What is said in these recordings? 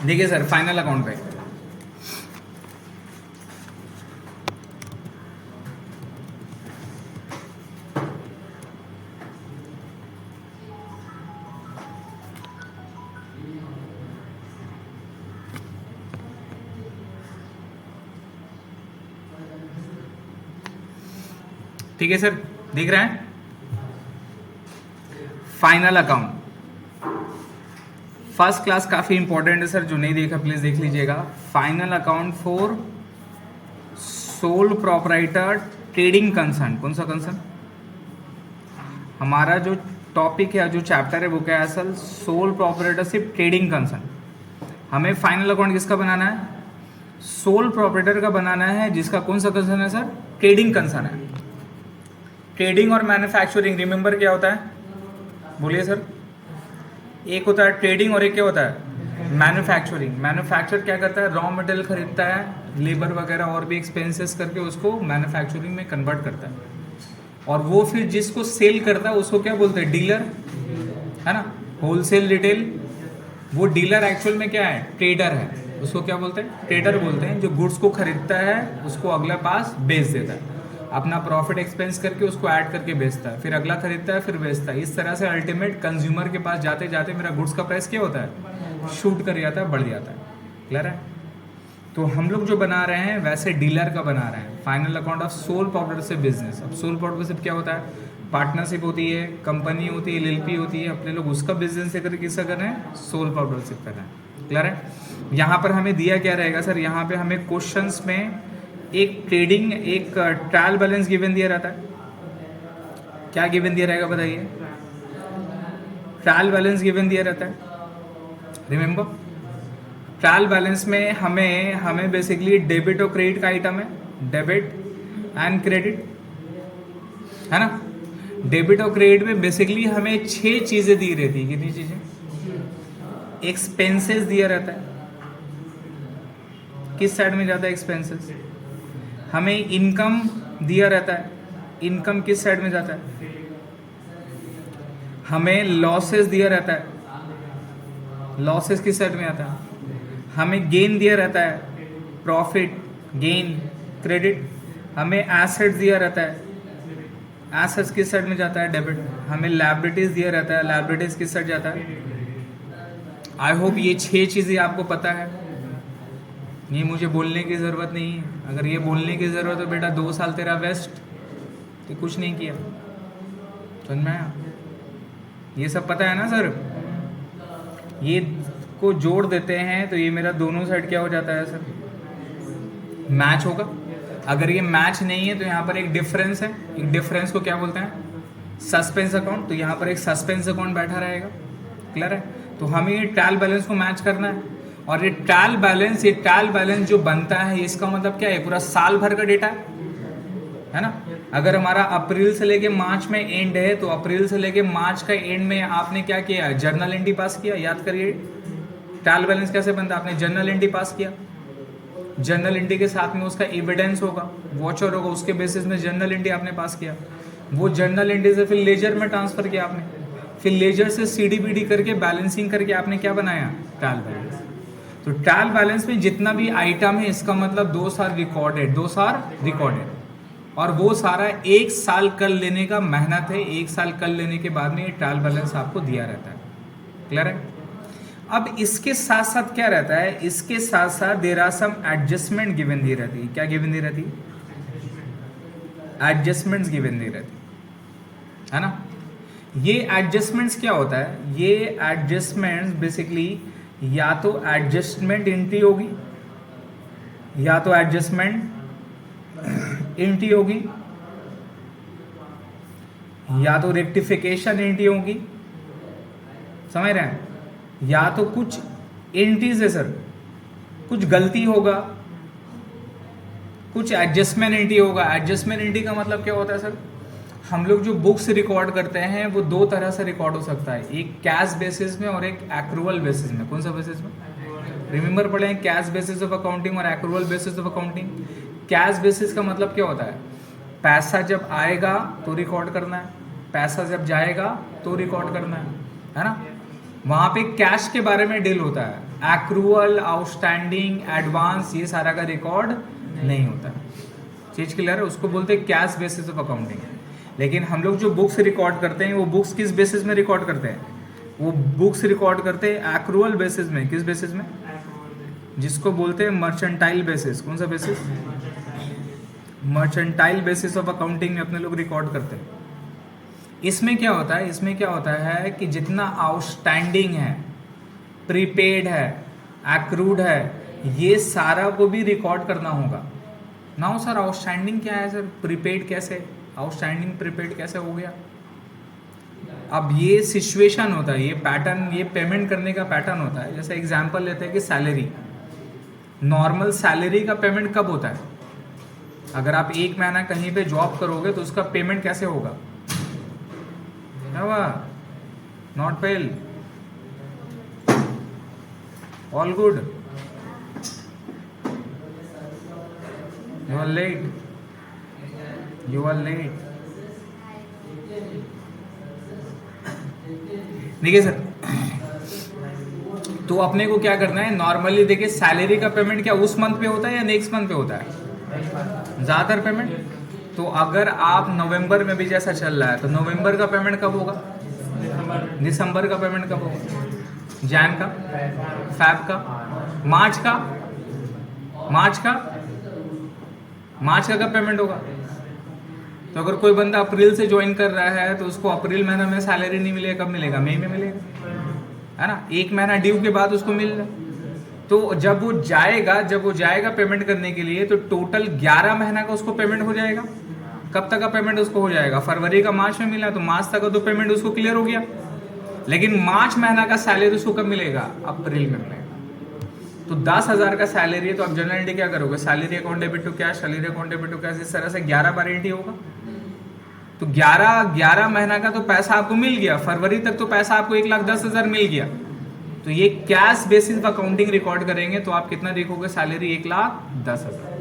देखिए sir, final account पे ठीक है सर, दिख रहा है फाइनल अकाउंट। फर्स्ट क्लास काफ़ी इंपॉर्टेंट है सर, जो नहीं देखा प्लीज़ देख लीजिएगा। Final account for sole proprietor trading concern. कौन सा कंसर्न? हमारा जो टॉपिक है, जो चैप्टर है वो क्या है असल? Sole proprietorship trading concern. हमें फाइनल अकाउंट किसका बनाना है? सोल प्रोपराइटर का बनाना है, जिसका कौन सा कंसर्न है सर? ट्रेडिंग कंसर्न है। ट्रेडिंग और मैन्युफैक्चरिंग रिमेंबर क्या होता है? बोलिए सर। एक होता है ट्रेडिंग और एक क्या होता है? मैन्युफैक्चरिंग। मैन्युफैक्चर क्या करता है? रॉ मटेरियल खरीदता है, लेबर वगैरह और भी एक्सपेंसेस करके उसको मैन्युफैक्चरिंग में कन्वर्ट करता है, और वो फिर जिसको सेल करता है उसको क्या बोलते हैं? डीलर, है ना? Wholesale retail. वो डीलर एक्चुअल में क्या है? ट्रेडर है। उसको क्या बोलते हैं? ट्रेडर बोलते हैं। जो गुड्स को खरीदता है उसको अगला पास बेच देता है, अपना प्रॉफिट एक्सपेंस करके उसको ऐड करके बेचता है, फिर अगला खरीदता है, फिर बेचता है। इस तरह से अल्टीमेट कंज्यूमर के पास जाते जाते मेरा गुड्स का प्राइस क्या होता है? शूट कर जाता है, बढ़ जाता है। क्लियर है? तो हम लोग जो बना रहे हैं वैसे डीलर का बना रहे हैं, final account of sole proprietorship business. अब सोल प्रोपराइटरशिप क्या होता है? पार्टनरशिप होती है, कंपनी होती है, एलएलपी होती है, अपने लोग उसका बिजनेस लेकर किसका कर रहे हैं? सोल प्रोपराइटरशिप कर रहे हैं। क्लियर है? यहाँ पर हमें दिया क्या रहेगा सर? यहाँ पे हमें क्वेश्चंस में एक ट्रेडिंग, एक ट्रायल बैलेंस गिवन दिया रहता है। क्या गिवन दिया रहेगा बताइए? ट्रायल बैलेंस गिवन दिया रहता है। रिमेंबर, ट्रायल बैलेंस में हमें बेसिकली डेबिट और क्रेडिट का आइटम है, डेबिट एंड क्रेडिट, है ना? डेबिट और क्रेडिट में बेसिकली हमें 6 चीजें दी रहती है। कितनी चीजें? एक्सपेंसेस दिया रहता है। किस साइड में जाता है एक्सपेंसेस? हमें इनकम दिया रहता है। इनकम किस साइड में जाता है? हमें लॉसेस दिया रहता है। लॉसेस किस साइड में आता है? हमें गेन दिया रहता है, प्रॉफिट, गेन, क्रेडिट। हमें एसेट्स दिया रहता है। एसेट्स किस साइड में जाता है? डेबिट। हमें लायबिलिटीज दिया रहता है। लायबिलिटीज किस साइड जाता है? आई होप ये 6 चीज़ें आपको पता है। ये मुझे बोलने की ज़रूरत नहीं है। अगर ये बोलने की ज़रूरत है बेटा, 2 साल तेरा वेस्ट, तो कुछ नहीं किया। समझ में आया? ये सब पता है ना सर? ये को जोड़ देते हैं तो ये मेरा दोनों साइड क्या हो जाता है सर? मैच होगा। अगर ये मैच नहीं है तो यहाँ पर एक डिफरेंस है। एक डिफरेंस को क्या बोलते हैं? Suspense account. तो यहाँ पर एक सस्पेंस अकाउंट बैठा रहेगा। क्लियर है? तो हमें ये ट्रायल बैलेंस को मैच करना है, और ये ट्रायल बैलेंस जो बनता है, इसका मतलब क्या है? पूरा साल भर का डेटा है ना? अगर हमारा अप्रैल से लेके मार्च में एंड है, तो अप्रैल से लेके मार्च का एंड में आपने क्या किया? जर्नल एंट्री पास किया। याद करिए, ट्रायल बैलेंस कैसे बनता है? आपने जर्नल एंट्री पास किया। जर्नल एंट्री के साथ में उसका एविडेंस होगा, वॉचर होगा, उसके बेसिस में जर्नल एंट्री आपने पास किया। वो जर्नल एंट्री से फिर लेजर में ट्रांसफर किया आपने, फिर लेजर से सीडीबीडी करके बैलेंसिंग करके आपने क्या बनाया? Trial balance. तो ट्रायल बैलेंस में जितना भी आइटम है, इसका मतलब 2 साल रिकॉर्डेड, 2 साल रिकॉर्डेड, और वो सारा 1 साल कर लेने का मेहनत है। 1 साल कर लेने के बाद में ये ट्रायल बैलेंस आपको दिया रहता है। क्लियर है? अब इसके साथ साथ क्या रहता है? इसके साथ साथ there are some adjustment given दी रहती है। क्या गिवन दी रहती है? एडजस्टमेंट्स गिवन दी रहती है ना? ये एडजस्टमेंट्स क्या होता है? ये एडजस्टमेंट्स बेसिकली या तो एडजस्टमेंट एंट्री होगी, या तो एडजस्टमेंट एंट्री होगी, या तो रेक्टिफिकेशन एंट्री होगी। समझ रहे हैं? या तो कुछ एंट्रीज है सर, कुछ गलती होगा, कुछ एडजस्टमेंट एंट्री होगा। एडजस्टमेंट एंट्री का मतलब क्या होता है सर? हम लोग जो बुक्स रिकॉर्ड करते हैं वो 2 तरह से रिकॉर्ड हो सकता है, एक कैश बेसिस में और एक एक्रूअल बेसिस में। कौन सा बेसिस में? रिमेंबर पढ़े हैं, कैश बेसिस ऑफ अकाउंटिंग और accrual basis of accounting. Cash basis का मतलब क्या होता है? पैसा जब आएगा तो रिकॉर्ड करना है, पैसा जब जाएगा तो रिकॉर्ड करना है ना? वहाँ पे कैश के बारे में डील होता है, एक्रूअल, आउटस्टैंडिंग, एडवांस, ये सारा का रिकॉर्ड नहीं होता। चीज़ क्लियर है? उसको बोलते हैं कैश बेसिस ऑफ अकाउंटिंग। लेकिन हम लोग जो बुक्स रिकॉर्ड करते हैं वो बुक्स किस बेसिस में रिकॉर्ड करते हैं? वो बुक्स रिकॉर्ड करते हैं एक्रूअल बेसिस में। किस बेसिस में? जिसको बोलते हैं मर्चेंटाइल बेसिस। कौन सा basis? Mercantile basis of accounting में अपने लोग रिकॉर्ड करते हैं। इसमें क्या होता है? इसमें क्या होता है कि जितना आउटस्टैंडिंग है, प्रीपेड है, एक्रूड है, ये सारा को भी रिकॉर्ड करना होगा ना। सर आउटस्टैंडिंग क्या है? सर प्रीपेड कैसे? आउटस्टैंडिंग प्रीपेड कैसे हो गया? अब ये सिचुएशन होता है, ये पैटर्न, ये पेमेंट करने का पैटर्न होता है। जैसे एग्जांपल लेते हैं कि सैलरी, नॉर्मल सैलरी का पेमेंट कब होता है? अगर आप एक महीना कहीं पे जॉब करोगे तो उसका पेमेंट कैसे होगा? Not paid, all good, you are late, you are late. देखिए सर, तो अपने को क्या करना है, नॉर्मली देखिए सैलरी का पेमेंट क्या उस मंथ पे होता है या नेक्स्ट मंथ पे होता है? ज़्यादातर पेमेंट। तो अगर आप नवंबर में भी जैसा चल रहा है तो नवंबर का पेमेंट कब होगा? दिसंबर का पेमेंट कब होगा? जैन का, फैब का, मार्च का, मार्च का कब पेमेंट होगा? तो अगर कोई बंदा अप्रैल से ज्वाइन कर रहा है तो उसको अप्रैल महीना में सैलरी नहीं मिलेगा, कब मिलेगा? मई में मिलेगा, है ना। एक महीना ड्यू के बाद उसको मिल रहा। तो जब वो जाएगा पेमेंट करने के लिए तो टोटल 11 महीना का उसको पेमेंट हो जाएगा। कब तक का पेमेंट उसको हो जाएगा? फरवरी का मार्च में मिला तो मार्च तक का तो पेमेंट उसको क्लियर हो गया। लेकिन मार्च महीना का सैलरी उसको कब मिलेगा? अप्रैल में मिलेगा। तो 10,000 का सैलरी है तो आप जनरल एंट्री क्या करोगे? Salary account debit to cash, salary account debit to cash, इस तरह से 11 बार एंट्री होगा। तो 11 महीना का तो पैसा आपको मिल गया, फरवरी तक तो पैसा आपको 1,10,000 मिल गया। तो ये कैश बेसिस पर अकाउंटिंग रिकॉर्ड करेंगे तो आप कितना देखोगे? सैलरी 1,10,000।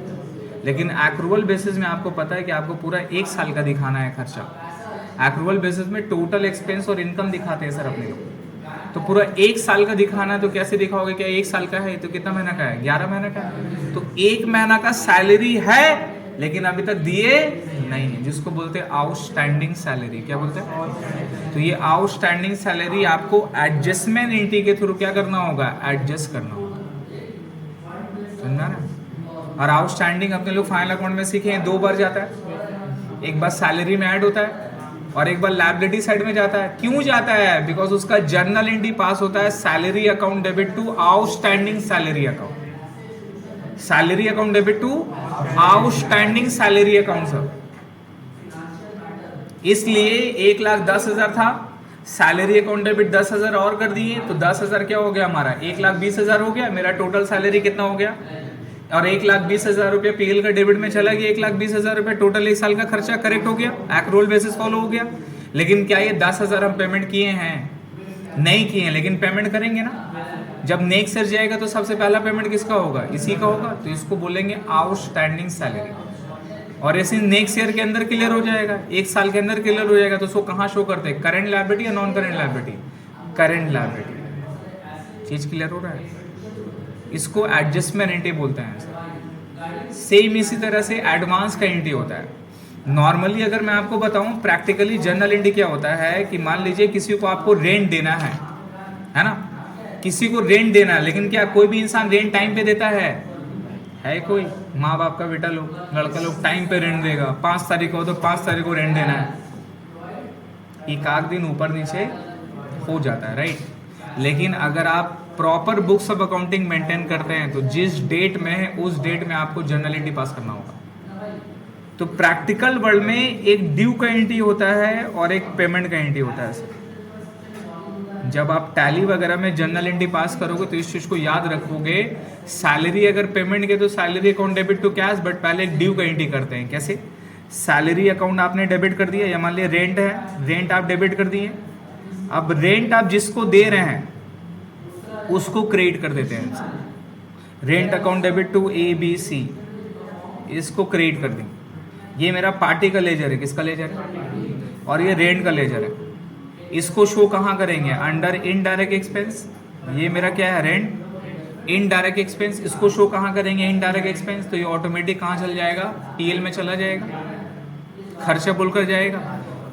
लेकिन एक्रूअल बेसिस में आपको पता है कि आपको पूरा 1 साल का दिखाना है खर्चा। एक्रूअल बेसिस में टोटल एक्सपेंस और इनकम दिखाते हैं सर अपने लोग। तो पूरा 1 साल का दिखाना है तो कैसे दिखाओगे? क्या 1 साल का है तो कितना महीना का है? 11 महीना का है। तो 1 महीना का सैलरी है लेकिन अभी तक दिए नहीं है, जिसको बोलते हैं आउटस्टैंडिंग सैलरी। क्या बोलते हैं? तो ये आउटस्टैंडिंग सैलरी आपको एडजस्टमेंट एंट्री के थ्रू क्या करना होगा? एडजस्ट करना होगा, समझा ना। और आउटस्टैंडिंग अपने लोग फाइनल अकाउंट में सीखे हैं, 2 बार जाता है। एक बार सैलरी में ऐड होता है और एक बार लायबिलिटी साइड में जाता है। क्यों जाता है? बिकॉज उसका जर्नल एंट्री पास होता है salary account debit to outstanding salary account, salary account debit to outstanding salary account sir. इसलिए 1,10,000 था, सैलरी अकाउंट डेबिट 10,000 और कर दिए तो 10,000 क्या हो गया हमारा? 1,20,000 हो गया। मेरा टोटल सैलरी कितना हो गया? और 1,20,000 रुपया पीएल का डेबिट में चला गया। 1,20,000 रुपया टोटल 1 साल का खर्चा करेक्ट हो गया, एक्रूअल बेसिस फॉलो हो गया। लेकिन क्या ये 10,000 हम पेमेंट किए हैं? नहीं किए हैं, लेकिन पेमेंट करेंगे ना। जब नेक्स्ट ईयर जाएगा तो सबसे पहला पेमेंट किसका होगा? इसी का होगा। तो इसको बोलेंगे आउटस्टैंडिंग सैलरी। और ऐसे नेक्स्ट ईयर के अंदर क्लियर हो जाएगा, 1 साल के अंदर क्लियर हो जाएगा। तो उसको कहाँ शो करते हैं? करेंट लायबिलिटी या non current liability? Current liability. चीज क्लियर हो रहा है? इसको एडजस्टमेंट एंट्री बोलते हैं। सेम इसी तरह से एडवांस का एंट्री होता है। नॉर्मली अगर मैं आपको बताऊं, प्रैक्टिकली जर्नल एंट्री क्या होता है कि मान लीजिए किसी को आपको रेंट देना है ना, किसी को रेंट देना है। लेकिन क्या कोई भी इंसान रेंट टाइम पे देता है? कोई माँ बाप का बेटा लोग, लड़का लोग टाइम पे रेंट देगा? 5 तारीख को तो 5 तारीख को रेंट देना है, एक आध दिन ऊपर नीचे हो जाता है, राइट। लेकिन अगर आप proper books of accounting maintain करते हैं तो जिस डेट में है उस डेट में आपको जर्नल एंट्री पास करना होगा। तो प्रैक्टिकल वर्ल्ड में एक ड्यू का एंट्री होता है और एक पेमेंट का एंट्री होता है। जब आप टैली वगैरह में जर्नल एंट्री पास करोगे तो इस चीज को याद रखोगे। सैलरी अगर पेमेंट के तो salary account debit to cash, but पहले एक ड्यू का एंट्री करते हैं। कैसे? सैलरी अकाउंट आपने डेबिट कर दिया, या मान लिया रेंट है, रेंट आप डेबिट कर दिए। अब रेंट आप जिसको दे रहे हैं उसको क्रेडिट कर देते हैं। Rent account debit to ABC, इसको क्रेडिट कर देंगे। ये मेरा पार्टी का लेजर है। किसका लेजर है? और ये रेंट का लेजर है। इसको शो कहाँ करेंगे? Under indirect expense. ये मेरा क्या है? रेंट। इनडायरेक्ट एक्सपेंस इसको शो कहाँ करेंगे? Indirect expense. तो ये ऑटोमेटिक कहाँ चल जाएगा? टीएल में चला जाएगा, खर्चा बोलकर जाएगा।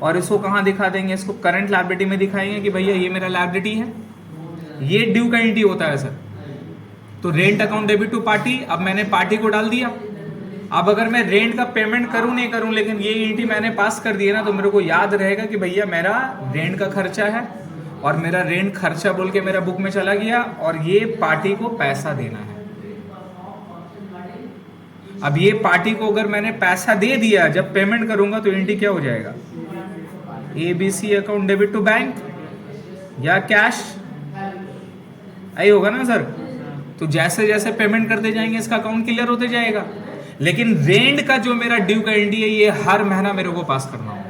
और इसको कहाँ दिखा देंगे? इसको करंट लायबिलिटी में दिखाएंगे कि भैया ये मेरा लायबिलिटी है। ये ड्यू का एंट्री होता है सर। तो rent account debit to party, अब मैंने पार्टी को डाल दिया। अब अगर मैं रेंट का पेमेंट करूं नहीं करूं, लेकिन ये एंट्री मैंने पास कर दिया ना, तो मेरे को याद रहेगा कि भैया मेरा रेंट का खर्चा है और मेरा रेंट खर्चा बोल के मेरा बुक में चला गया और ये पार्टी को पैसा देना है। अब ये पार्टी को अगर मैंने पैसा दे दिया, जब पेमेंट करूंगा तो एंट्री क्या हो जाएगा? ABC account debit to bank or cash, आई होगा ना सर। तो जैसे जैसे पेमेंट करते जाएंगे इसका अकाउंट क्लियर होते जाएगा। लेकिन रेंट का जो मेरा ड्यू का एंट्री है, ये हर महीना मेरे को पास करना होगा।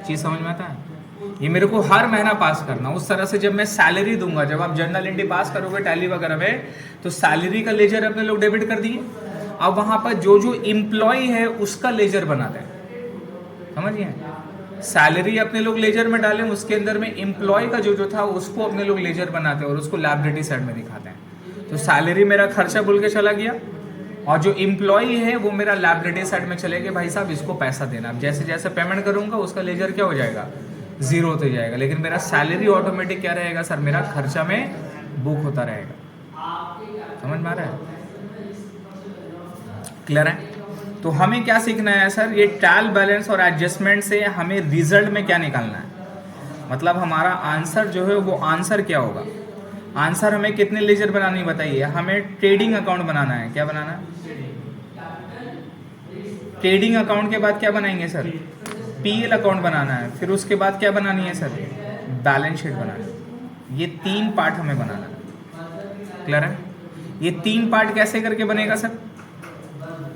चीज समझ में आता है? ये मेरे को हर महीना पास करना। उस तरह से जब मैं सैलरी दूंगा, जब आप जर्नल एंट्री पास करोगे टैली वगैरह में, तो सैलरी का लेजर अपने लोग डेबिट कर दिए। अब वहां पर जो जो इम्प्लॉय है उसका लेजर बनाते हैं, समझिए। सैलरी अपने लोग लेजर में डालें, उसके अंदर में इम्प्लॉय का जो जो था उसको अपने लोग लेजर बनाते हैं और उसको लायबिलिटी साइड में दिखाते हैं। तो सैलरी मेरा खर्चा बोल के चला गया और जो इम्प्लॉय है वो मेरा लायबिलिटी साइड में चले गए, भाई साहब इसको पैसा देना। अब जैसे जैसे पेमेंट करूंगा उसका लेजर क्या हो जाएगा? जीरो होते जाएगा। लेकिन मेरा सैलरी ऑटोमेटिक क्या रहेगा सर? मेरा खर्चा में बुक होता रहेगा। समझ में आ रहा है? क्लियर है? तो हमें क्या सीखना है सर? ये ट्रायल बैलेंस और एडजस्टमेंट से हमें रिजल्ट में क्या निकालना है, मतलब हमारा आंसर जो है वो आंसर क्या होगा। आंसर हमें कितने लेजर बनानी बताइए? हमें ट्रेडिंग अकाउंट बनाना है। क्या बनाना है? ट्रेडिंग अकाउंट के बाद क्या बनाएंगे सर? पीएल अकाउंट बनाना है। फिर उसके बाद क्या बनानी है सर? बैलेंस शीट बनाना है। ये 3 पार्ट हमें बनाना है। क्लियर है? ये 3 पार्ट कैसे करके बनेगा सर?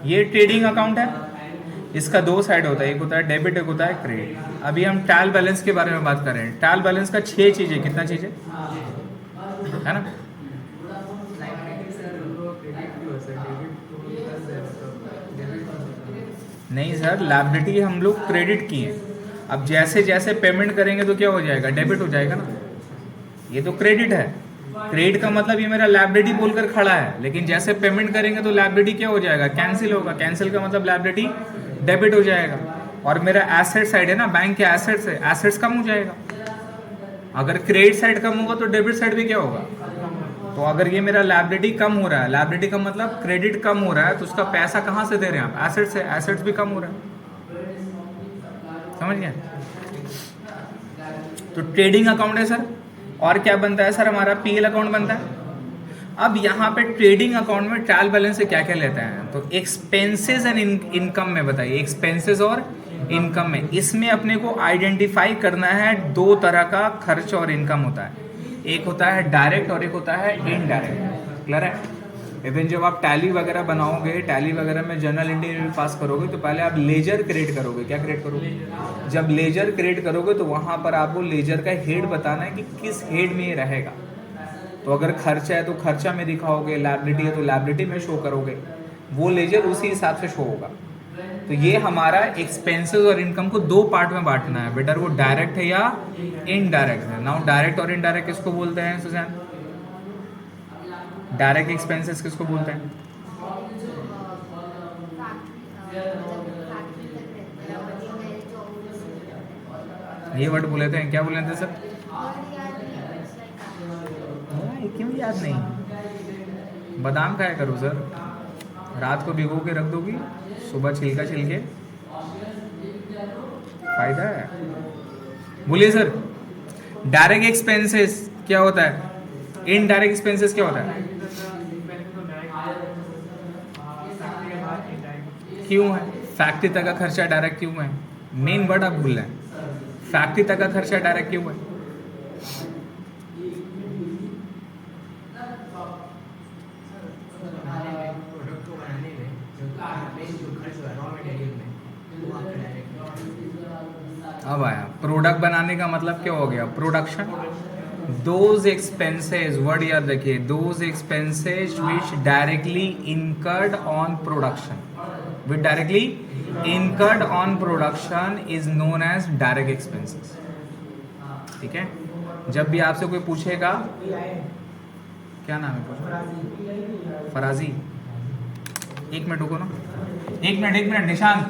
ये ट्रेडिंग अकाउंट है, इसका 2 साइड होता है, एक होता है डेबिट, एक होता है क्रेडिट। अभी हम ट्रायल बैलेंस के बारे में बात कर रहे हैं। ट्रायल बैलेंस का 6 चीजें, कितना चीजें है ना? नहीं सर, लायबिलिटी हम लोग क्रेडिट की है। अब जैसे जैसे पेमेंट करेंगे तो क्या हो जाएगा? डेबिट हो जाएगा ना। ये तो क्रेडिट है। क्रेडिट का मतलब ये मेरा लायबिलिटी बोलकर खड़ा है, लेकिन जैसे पेमेंट करेंगे तो लायबिलिटी क्या हो जाएगा? कैंसिल होगा। कैंसिल का मतलब लायबिलिटी डेबिट हो जाएगा। और मेरा एसेट साइड है ना, बैंक के एसेट्स है, एसेट्स कम हो जाएगा। अगर क्रेडिट साइड कम होगा तो डेबिट साइड भी क्या होगा? तो अगर ये मेरा लायबिलिटी कम हो रहा है, लायबिलिटी का मतलब क्रेडिट कम हो रहा है, तो उसका पैसा कहाँ से दे रहे हैं आप? एसेट से। एसेट्स भी कम हो रहा है। समझ गए? तो ट्रेडिंग अकाउंट है सर। और क्या बनता है सर? हमारा पीएल अकाउंट बनता है। अब यहाँ पे ट्रेडिंग अकाउंट में ट्रायल बैलेंस से क्या क्या लेते हैं? तो एक्सपेंसेस एंड इनकम में बताइए। एक्सपेंसेस और इनकम में इसमें अपने को आइडेंटिफाई करना है 2 तरह का खर्च और इनकम होता है। एक होता है डायरेक्ट और एक होता है इनडायरेक्ट। क्लियर है? इवन जब आप टैली वगैरह बनाओगे, टैली वगैरह में जर्नल एंट्री पास करोगे, तो पहले आप लेजर क्रिएट करोगे। क्या क्रिएट करोगे? जब लेजर क्रिएट करोगे तो वहां पर आपको लेजर का हेड बताना है कि किस हेड में ये रहेगा। तो अगर खर्चा है तो खर्चा में दिखाओगे, लायबिलिटी है तो लायबिलिटी में शो करोगे। वो लेजर उसी हिसाब से शो होगा। तो ये हमारा एक्सपेंसेस और इनकम को 2 पार्ट में बांटना है। बेटर वो डायरेक्ट है या इनडायरेक्ट है। नाउ डायरेक्ट और इनडायरेक्ट किसको बोलते हैं सुजैन? डायरेक्ट एक्सपेंसेस किसको बोलते हैं? ये वर्ड बोले थे, क्या बोले थे सर? क्यों याद नहीं? बादाम खाया करो सर, रात को भिगो के रख दोगी, सुबह छिलका छिलके फायदा है। बोलिए सर, डायरेक्ट एक्सपेंसेस क्या होता है? इनडायरेक्ट एक्सपेंसेस क्या होता है? क्यों है? फैक्ट्री तक का खर्चा डायरेक्ट क्यों है? मेन वर्ड आप भूल रहे हैं। फैक्ट्री तक का खर्चा डायरेक्ट क्यों है? अब आया प्रोडक्ट बनाने का मतलब क्या हो गया? प्रोडक्शन। दोज एक्सपेंसेस, वर्ड याद रखिए, those expenses which directly incurred on production, which directly incurred on production is known as direct expenses. ठीक है। जब भी आपसे कोई पूछेगा, क्या नाम है फराजी, एक मिनट रुको ना, एक मिनट निशांत,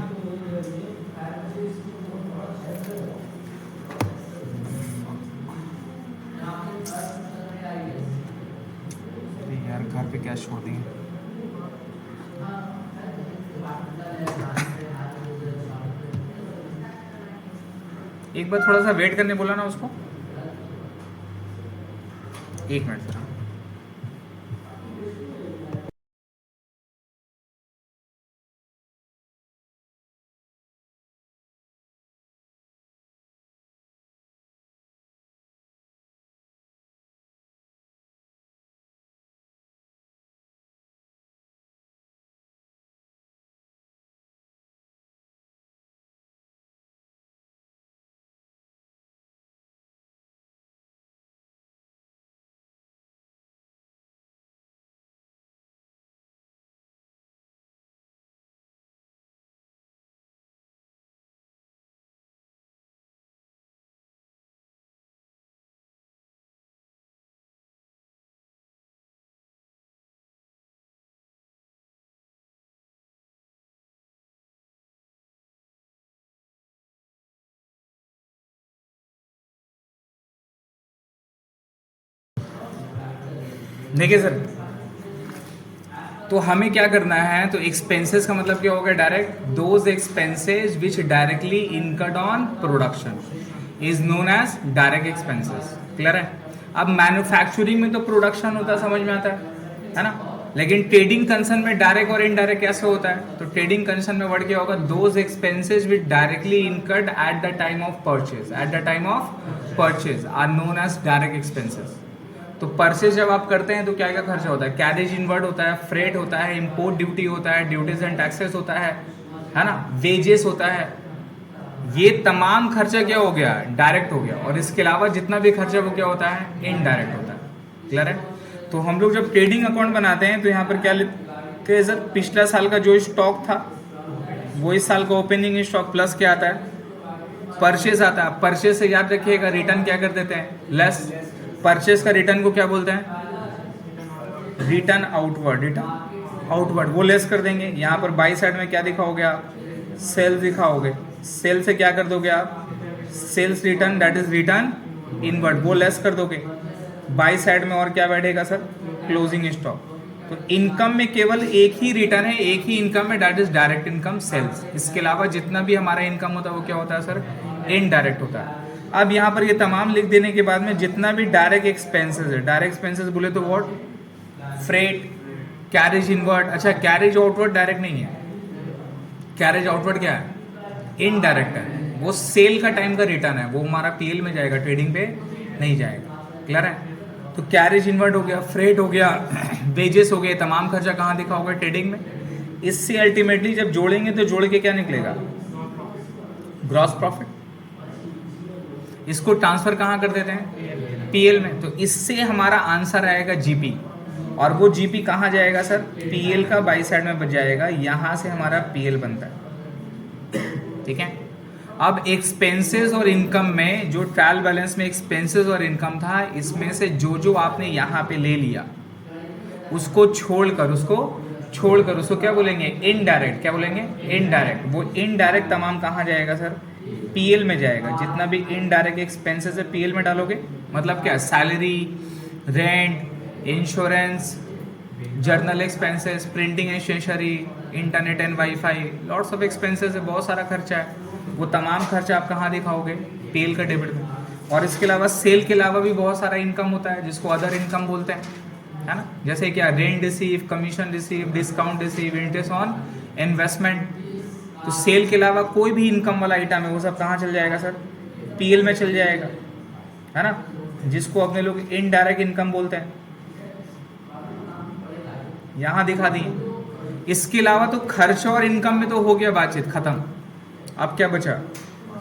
यार घर पे कैश छोड़ दिए। एक बार थोड़ा सा वेट करने बोला ना उसको, एक मिनट जरा। देखिए सर, तो हमें क्या करना है, तो एक्सपेंसेस का मतलब क्या होगा, direct those expenses which directly incurred on production is known as direct expenses. Clear है। अब मैन्युफैक्चरिंग में तो प्रोडक्शन होता है, समझ में आता है ना, लेकिन ट्रेडिंग कंसर्न में डायरेक्ट और इनडायरेक्ट कैसे होता है, तो ट्रेडिंग कंसर्न में वर्ड क्या होगा, those expenses which directly incurred at the time of purchase, at the time of purchase are known as direct expenses. तो परचेज जब आप करते हैं तो क्या क्या खर्चा होता है, कैरेज इनवर्ड होता है, फ्रेट होता है, इंपोर्ट ड्यूटी होता है, ड्यूटीज एंड टैक्सेस होता है ना, वेजेस होता है। ये तमाम खर्चा क्या हो गया, डायरेक्ट हो गया। और इसके अलावा जितना भी खर्चा वो क्या होता है, इनडायरेक्ट होता है। क्लियर है। तो हम लोग जब ट्रेडिंग अकाउंट बनाते हैं तो यहाँ पर क्या लिखते हैं सर, पिछला साल का जो स्टॉक था वो इस साल का ओपनिंग स्टॉक प्लस क्या आता है, परचेज आता है। परचेज से याद रखिएगा रिटर्न क्या कर देते हैं, लेस। परचेज का रिटर्न को क्या बोलते हैं, रिटर्न आउटवर्ड, रिटर्न आउटवर्ड, वो लेस कर देंगे। यहाँ पर बाई साइड में क्या दिखाओगे आप, सेल्स दिखाओगे। सेल से क्या कर दोगे आप, sales return, that is return inward, वो लेस कर दोगे। बाई साइड में और क्या बैठेगा सर, क्लोजिंग स्टॉक। तो इनकम में केवल एक ही रिटर्न है, एक ही इनकम है, that is direct income, sales. इसके अलावा जितना भी हमारा इनकम होता है वो क्या होता है सर, इनडायरेक्ट होता है। अब यहाँ पर ये तमाम लिख देने के बाद में जितना भी डायरेक्ट एक्सपेंसेस है, डायरेक्ट एक्सपेंसेस बोले तो व्हाट, फ्रेट, कैरेज इनवर्ड। अच्छा, कैरेज आउटवर्ड डायरेक्ट नहीं है, कैरेज आउटवर्ड क्या है, इनडायरेक्ट है। वो सेल का टाइम का रिटर्न है, वो हमारा पीएल में जाएगा, ट्रेडिंग पे नहीं जाएगा। क्लियर है। तो कैरेज इनवर्ड हो गया, फ्रेट हो गया, वेजेस हो गए, तमाम खर्चा कहाँ दिखा होगा, ट्रेडिंग में। इससे अल्टीमेटली जब जोड़ेंगे तो जोड़ के क्या निकलेगा, ग्रॉस प्रॉफिट। इसको ट्रांसफर कहाँ कर देते हैं, पीएल में। तो इससे हमारा आंसर आएगा जीपी, और वो जीपी कहाँ जाएगा सर, पीएल का बाई साइड में बच जाएगा, यहाँ से हमारा पीएल बनता है। ठीक है। अब एक्सपेंसेस और इनकम में जो ट्रायल बैलेंस में एक्सपेंसेस और इनकम था, इसमें से जो जो आपने यहाँ पे ले लिया उसको छोड़कर उसको क्या बोलेंगे, इनडायरेक्ट। क्या बोलेंगे, इनडायरेक्ट। वो इनडायरेक्ट तमाम कहाँ जाएगा सर, पीएल में जाएगा। जितना भी इनडायरेक्ट एक्सपेंसेस है पीएल में डालोगे, मतलब क्या, salary, rent, insurance, general expenses, printing and stationery, internet and wifi, lots of expenses है, बहुत सारा खर्चा है। वो तमाम खर्चा आप कहाँ दिखाओगे, पीएल का डेबिट में। और इसके अलावा सेल के अलावा भी बहुत सारा इनकम होता है जिसको अदर इनकम बोलते हैं, है ना। जैसे क्या, rent receive, commission receive, discount receive, interest on investment. तो सेल के अलावा कोई भी इनकम वाला आइटम है वो सब कहाँ चल जाएगा सर, पीएल में चल जाएगा, है ना, जिसको अपने लोग इनडायरेक्ट इनकम बोलते हैं। यहाँ दिखा दिए। इसके अलावा तो खर्च और इनकम में तो हो गया बातचीत खत्म। अब क्या बचा,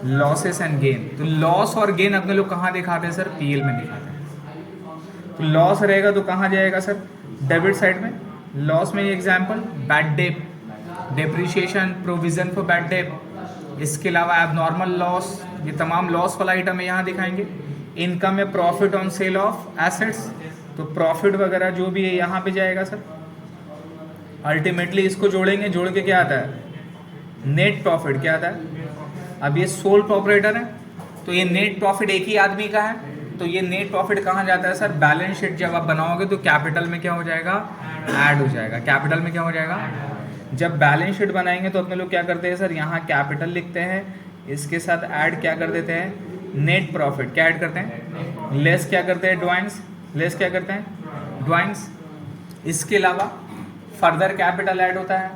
लॉसेस एंड गेन। तो लॉस और गेन अपने लोग कहाँ दिखाते हैं सर, पीएल में दिखाते हैं। तो लॉस रहेगा तो कहाँ जाएगा सर, डेबिट साइड में। लॉस में example, bad debt, depreciation, provision for bad date. इसके अलावा एबनॉर्मल लॉस, ये तमाम लॉस वाला आइटम है, यहाँ दिखाएंगे। इनकम है profit on sale of assets, तो प्रॉफिट वगैरह जो भी है यहाँ पे जाएगा सर। अल्टीमेटली इसको जोड़ेंगे, जोड़ के क्या आता है, नेट प्रॉफिट क्या आता है। अब ये सोल प्रोपराइटर है तो ये नेट प्रॉफिट एक ही आदमी का है, तो ये नेट प्रॉफिट कहाँ जाता है सर, बैलेंस शीट जब आप बनाओगे तो कैपिटल में क्या हो जाएगा, ऐड हो जाएगा। कैपिटल में क्या हो जाएगा, जब बैलेंस शीट बनाएंगे तो अपने लोग क्या करते हैं सर, यहाँ कैपिटल लिखते हैं, इसके साथ ऐड क्या कर देते हैं, नेट प्रॉफिट क्या ऐड करते हैं, लेस क्या करते हैं, ड्राइंग्स, लेस क्या करते हैं, ड्राइंग्स। इसके अलावा फर्दर कैपिटल ऐड होता है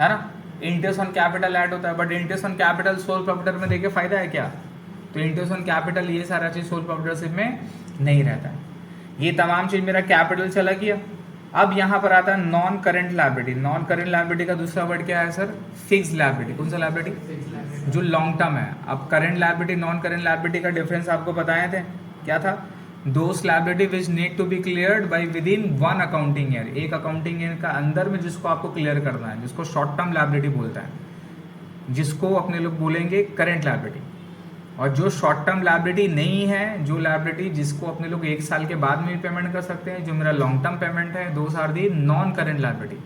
ना, इंटरेस्ट ऑन कैपिटल ऐड होता है, but interest on capital sole proprietor में देखिए फायदा है क्या, तो इंटरेस्ट ऑन कैपिटल ये सारा चीज सोल प्रॉपर्टरशिप में नहीं रहता है। ये तमाम चीज मेरा कैपिटल चला गया। अब यहाँ पर आता है non current liability. Non current liability का दूसरा वर्ड क्या है सर, फिक्स लायबिलिटी। कौन सा लायबिलिटी, जो लॉन्ग टर्म है। अब current liability non current liability का डिफरेंस आपको बताए थे, क्या था, those liability which need to be cleared by within one accounting year, एक अकाउंटिंग ईयर का अंदर में जिसको आपको क्लियर करना है, जिसको शॉर्ट टर्म लायबिलिटी बोलता है, जिसको अपने लोग बोलेंगे करेंट लायबिलिटी। और जो शॉर्ट टर्म लायबिलिटी नहीं है, जो लायबिलिटी जिसको अपने लोग एक साल के बाद में भी पेमेंट कर सकते हैं, जो मेरा लॉन्ग टर्म पेमेंट है, those are the non current liability.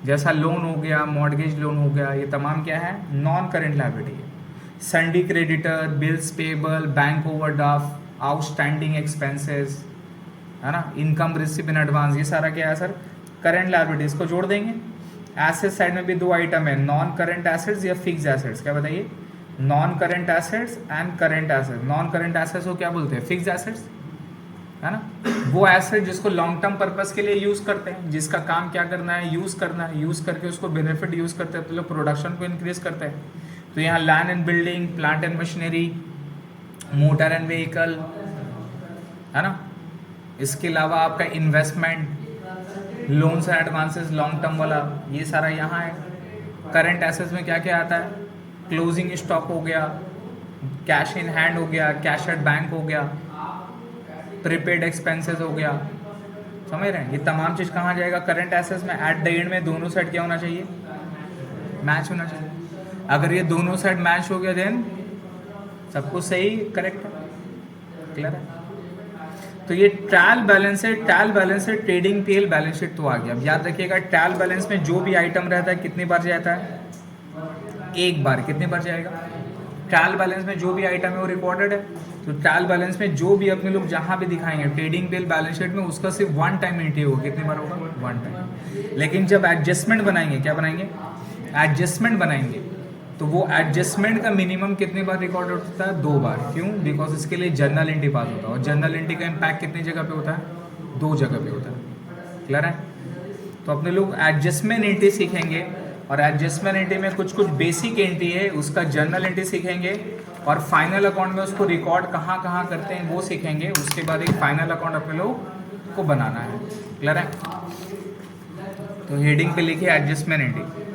जैसा लोन हो गया, मॉर्गेज लोन हो गया, ये तमाम क्या है, नॉन करेंट लायबिलिटी है। सन्डी creditor, bills payable, bank overdraft, outstanding expenses, है ना, इनकम रिसीव इन एडवांस, ये सारा क्या है सर, करेंट लायबिलिटी। इसको जोड़ देंगे। एसेट साइड में भी दो आइटम है, नॉन करेंट एसेट्स या फिक्स एसेट्स, क्या बताइए, non current assets and current assets. Non current assets को क्या बोलते हैं, फिक्स एसेट्स, है ना, वो एसेट जिसको लॉन्ग टर्म पर्पस के लिए यूज करते हैं, जिसका काम क्या करना है, यूज करना है, यूज करके उसको बेनिफिट यूज करते हैं, तो लोग प्रोडक्शन को इंक्रीज करते हैं। तो यहाँ land and building, plant and machinery, motor and vehicle, है ना। इसके अलावा आपका investment, loans and advances long term वाला, ये सारा यहाँ है। करंट एसेट्स में क्या क्या आता है, क्लोजिंग स्टॉक हो गया, कैश इन हैंड हो गया, कैश एट बैंक हो गया, प्रीपेड एक्सपेंसेस हो गया, समझ रहे हैं। ये तमाम चीज़ कहाँ जाएगा, करंट एसेट्स में। एट द एंड में दोनों साइड क्या होना चाहिए, मैच होना चाहिए। अगर ये दोनों साइड मैच हो गया देन सब कुछ सही, करेक्ट है, क्लियर है। तो ये ट्रायल बैलेंस है, ट्रायल बैलेंस है, ट्रेडिंग पीएल बैलेंस शीट तो आ गया। अब याद रखिएगा, ट्रायल बैलेंस में जो भी आइटम रहता है कितनी बार जाता है, एक बार। कितने बार जाएगा, ट्रायल बैलेंस में जो भी आइटम है वो रिकॉर्डेड है। तो ट्रायल बैलेंस में जो भी अपने लोग जहाँ भी दिखाएंगे ट्रेडिंग पीएल बैलेंस शीट में, उसका सिर्फ वन टाइम एंट्री होगा। कितनी बार होगा, वन टाइम। लेकिन जब एडजस्टमेंट बनाएंगे, क्या बनाएंगे, एडजस्टमेंट बनाएंगे, तो वो एडजस्टमेंट का मिनिमम कितनी बार रिकॉर्ड होता है, 2 बार। क्यों, बिकॉज इसके लिए जर्नल एंट्री पास होता है, और जर्नल एंट्री का इम्पैक्ट कितनी जगह पे होता है, 2 जगह पे होता है, क्लियर है। तो अपने लोग एडजस्टमेंट एंट्री सीखेंगे, और एडजस्टमेंट एंट्री में कुछ कुछ बेसिक एंट्री है, उसका जर्नल एंट्री सीखेंगे, और फाइनल अकाउंट में उसको रिकॉर्ड कहाँ कहाँ करते हैं वो सीखेंगे। उसके बाद एक फाइनल अकाउंट अपने लोग को बनाना है, क्लियर है। तो हेडिंग पे लिखिए एडजस्टमेंट एंट्री।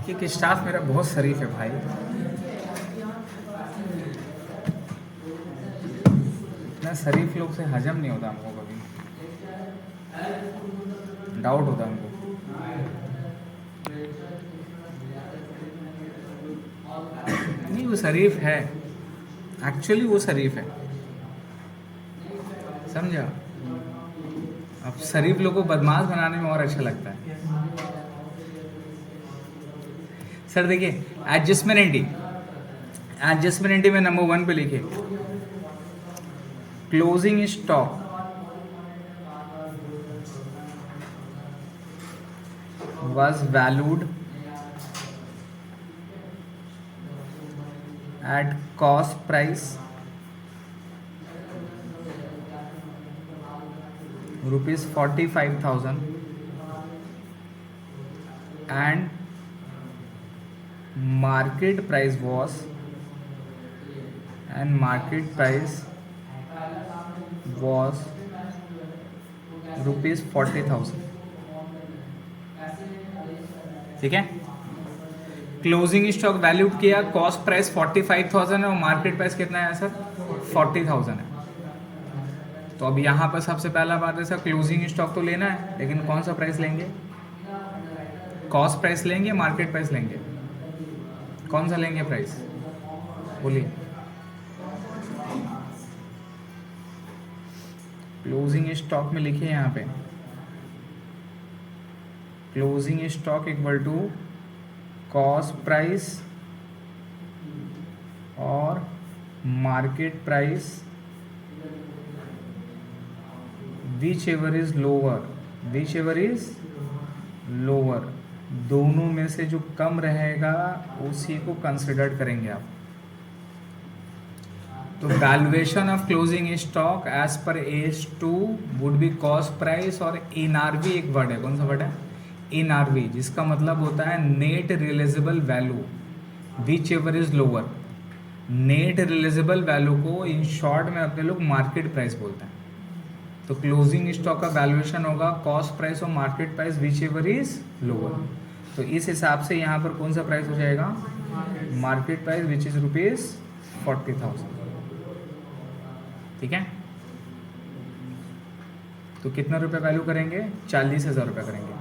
क्योंकि स्टाफ मेरा बहुत शरीफ है भाई। इतना शरीफ लोग से हजम नहीं होता हमको, कभी डाउट होता हमको। नहीं, वो शरीफ है, एक्चुअली वो शरीफ है, समझा। अब शरीफ लोग को बदमाश बनाने में और अच्छा लगता है। सर देखिए, एडजस्टमेंट एंटी में नंबर 1 पे लिखिए closing stock was valued at cost price rupees 45,000 and market price was rupees 40,000। ठीक है, क्लोजिंग स्टॉक वैल्यूड किया, कॉस्ट प्राइस 45,000 है और मार्केट प्राइस कितना है सर 40,000 है। तो अब यहाँ पर सबसे पहला बात है सर, क्लोजिंग स्टॉक तो लेना है, लेकिन कौन सा प्राइस लेंगे? कॉस्ट प्राइस लेंगे, मार्केट प्राइस लेंगे, कौन सा लेंगे प्राइस बोलिए? क्लोजिंग स्टॉक में लिखिए यहाँ पे closing stock equal to cost price और market price whichever is lower, दोनों में से जो कम रहेगा उसी को कंसिडर करेंगे आप। तो valuation of closing stock as पर AS2 would be cost price और NRV एक वर्ड है, कौन सा वर्ड है? NRV, जिसका मतलब होता है net realisable value whichever is lower. Net realisable value को इन शॉर्ट में अपने लोग मार्केट प्राइस बोलते हैं। तो क्लोजिंग स्टॉक का वैल्यूएशन होगा कॉस्ट प्राइस और market price whichever is lower. तो इस हिसाब से यहाँ पर कौन सा प्राइस हो जाएगा? Market price which is ₹40,000। ठीक है, तो कितना रुपये वैल्यू करेंगे? 40,000 रुपये करेंगे।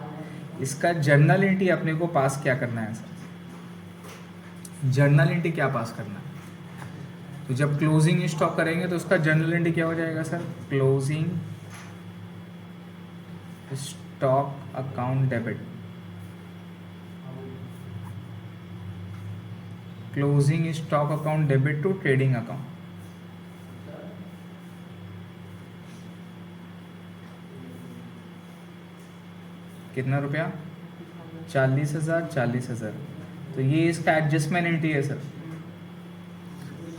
इसका जर्नल एंट्री अपने को पास क्या करना है सर? जर्नल एंट्री क्या पास करना है? तो जब क्लोजिंग स्टॉक करेंगे तो उसका जर्नल एंट्री क्या हो जाएगा sir? Closing stock account debit, closing stock account debit to trading account. कितना रुपया? 40,000। तो ये इसका एडजस्टमेंट एंट्री है sir,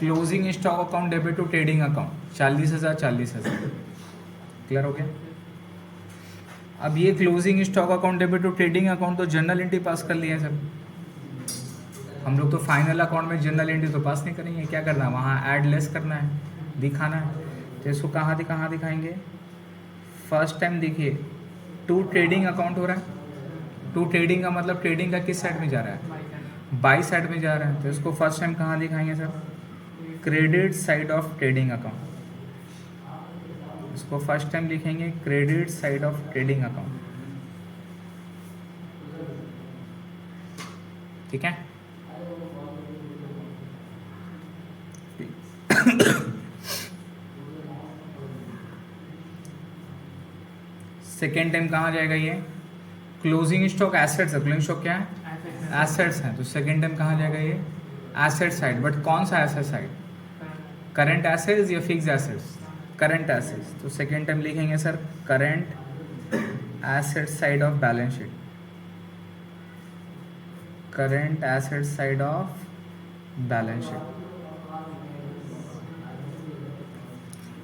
closing stock account debit to trading account 40,000। Clear हो गया? अब ये closing stock account debit to trading account तो जर्नल एंट्री पास कर लिया है सर। हम लोग तो फाइनल अकाउंट में जर्नल एंट्री तो पास नहीं करेंगे, क्या करना है वहाँ ऐड लेस करना है, दिखाना है। तो इसको कहाँ दिखाएंगे? फर्स्ट टाइम देखिए टू ट्रेडिंग अकाउंट हो रहा है। टू ट्रेडिंग का मतलब ट्रेडिंग का किस साइड में जा रहा है? बाई साइड में जा रहा है। तो इसको फर्स्ट टाइम कहाँ दिखाएंगे sir? Credit side of trading account. इसको फर्स्ट टाइम लिखेंगे credit side of trading account. ठीक है, सेकेंड टाइम कहाँ जाएगा? ये क्लोजिंग स्टॉक एसेट्स है। क्लोजिंग स्टॉक क्या है? एसेट्स हैं। तो सेकेंड टाइम कहाँ जाएगा? ये एसेट साइड। बट कौन सा एसेट साइड? करंट एसेट्स या फिक्स एसेट्स? Current assets. तो सेकेंड टाइम लिखेंगे sir current asset side of balance sheet, current asset side of balance sheet.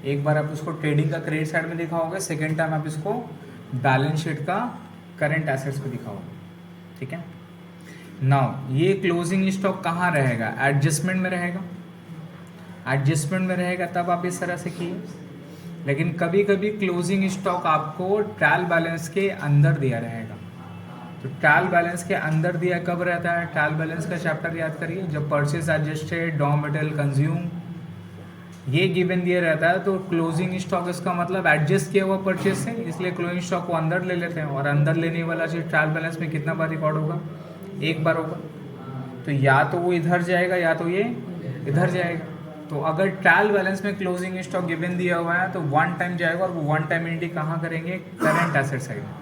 एक बार आप इसको ट्रेडिंग का क्रेडिट साइड में दिखाओगे, सेकेंड टाइम आप इसको बैलेंस शीट का करंट एसेट्स पे दिखाओगे। ठीक है, नाउ ये क्लोजिंग स्टॉक कहाँ रहेगा? एडजस्टमेंट में रहेगा। एडजस्टमेंट में रहेगा तब आप इस तरह से किए। लेकिन कभी कभी क्लोजिंग स्टॉक आपको ट्रायल बैलेंस के अंदर दिया रहेगा। तो ट्रायल बैलेंस के अंदर दिया कब रहता है? ट्रायल बैलेंस का चैप्टर याद करिए, जब purchase adjusted, raw material consume, ये गिवन दिया रहता है, तो क्लोजिंग स्टॉक इसका मतलब एडजस्ट किया हुआ परचेज से, इसलिए क्लोजिंग स्टॉक को अंदर ले लेते हैं, और अंदर लेने वाला चीज ट्रायल बैलेंस में कितना बार रिकॉर्ड होगा? एक बार होगा। तो या तो वो इधर जाएगा या तो ये इधर जाएगा। तो अगर ट्रायल बैलेंस में क्लोजिंग स्टॉक गिवन दिया हुआ है तो वन टाइम जाएगा, और वो वन टाइम एंट्री कहाँ करेंगे? करंट एसेट साइड में।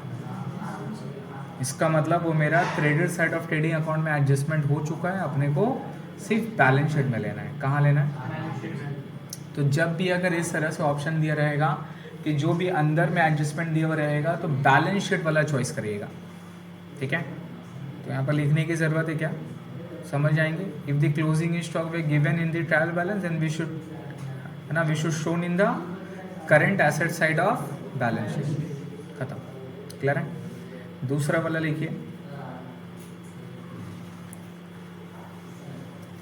इसका मतलब वो मेरा credit side of trading account में एडजस्टमेंट हो चुका है, अपने को सिर्फ बैलेंस शीट में लेना है। कहाँ लेना है? तो जब भी अगर इस तरह से ऑप्शन दिया रहेगा कि जो भी अंदर में एडजस्टमेंट दिया हुआ रहेगा तो बैलेंस शीट वाला चॉइस करिएगा, ठीक है। तो यहाँ पर लिखने की ज़रूरत है क्या? समझ जाएंगे। If the closing stock way given in the trial balance and we should, है ना, we should shown in the current asset side of balance sheet. खत्म। क्लियर है? दूसरा वाला लिखिए,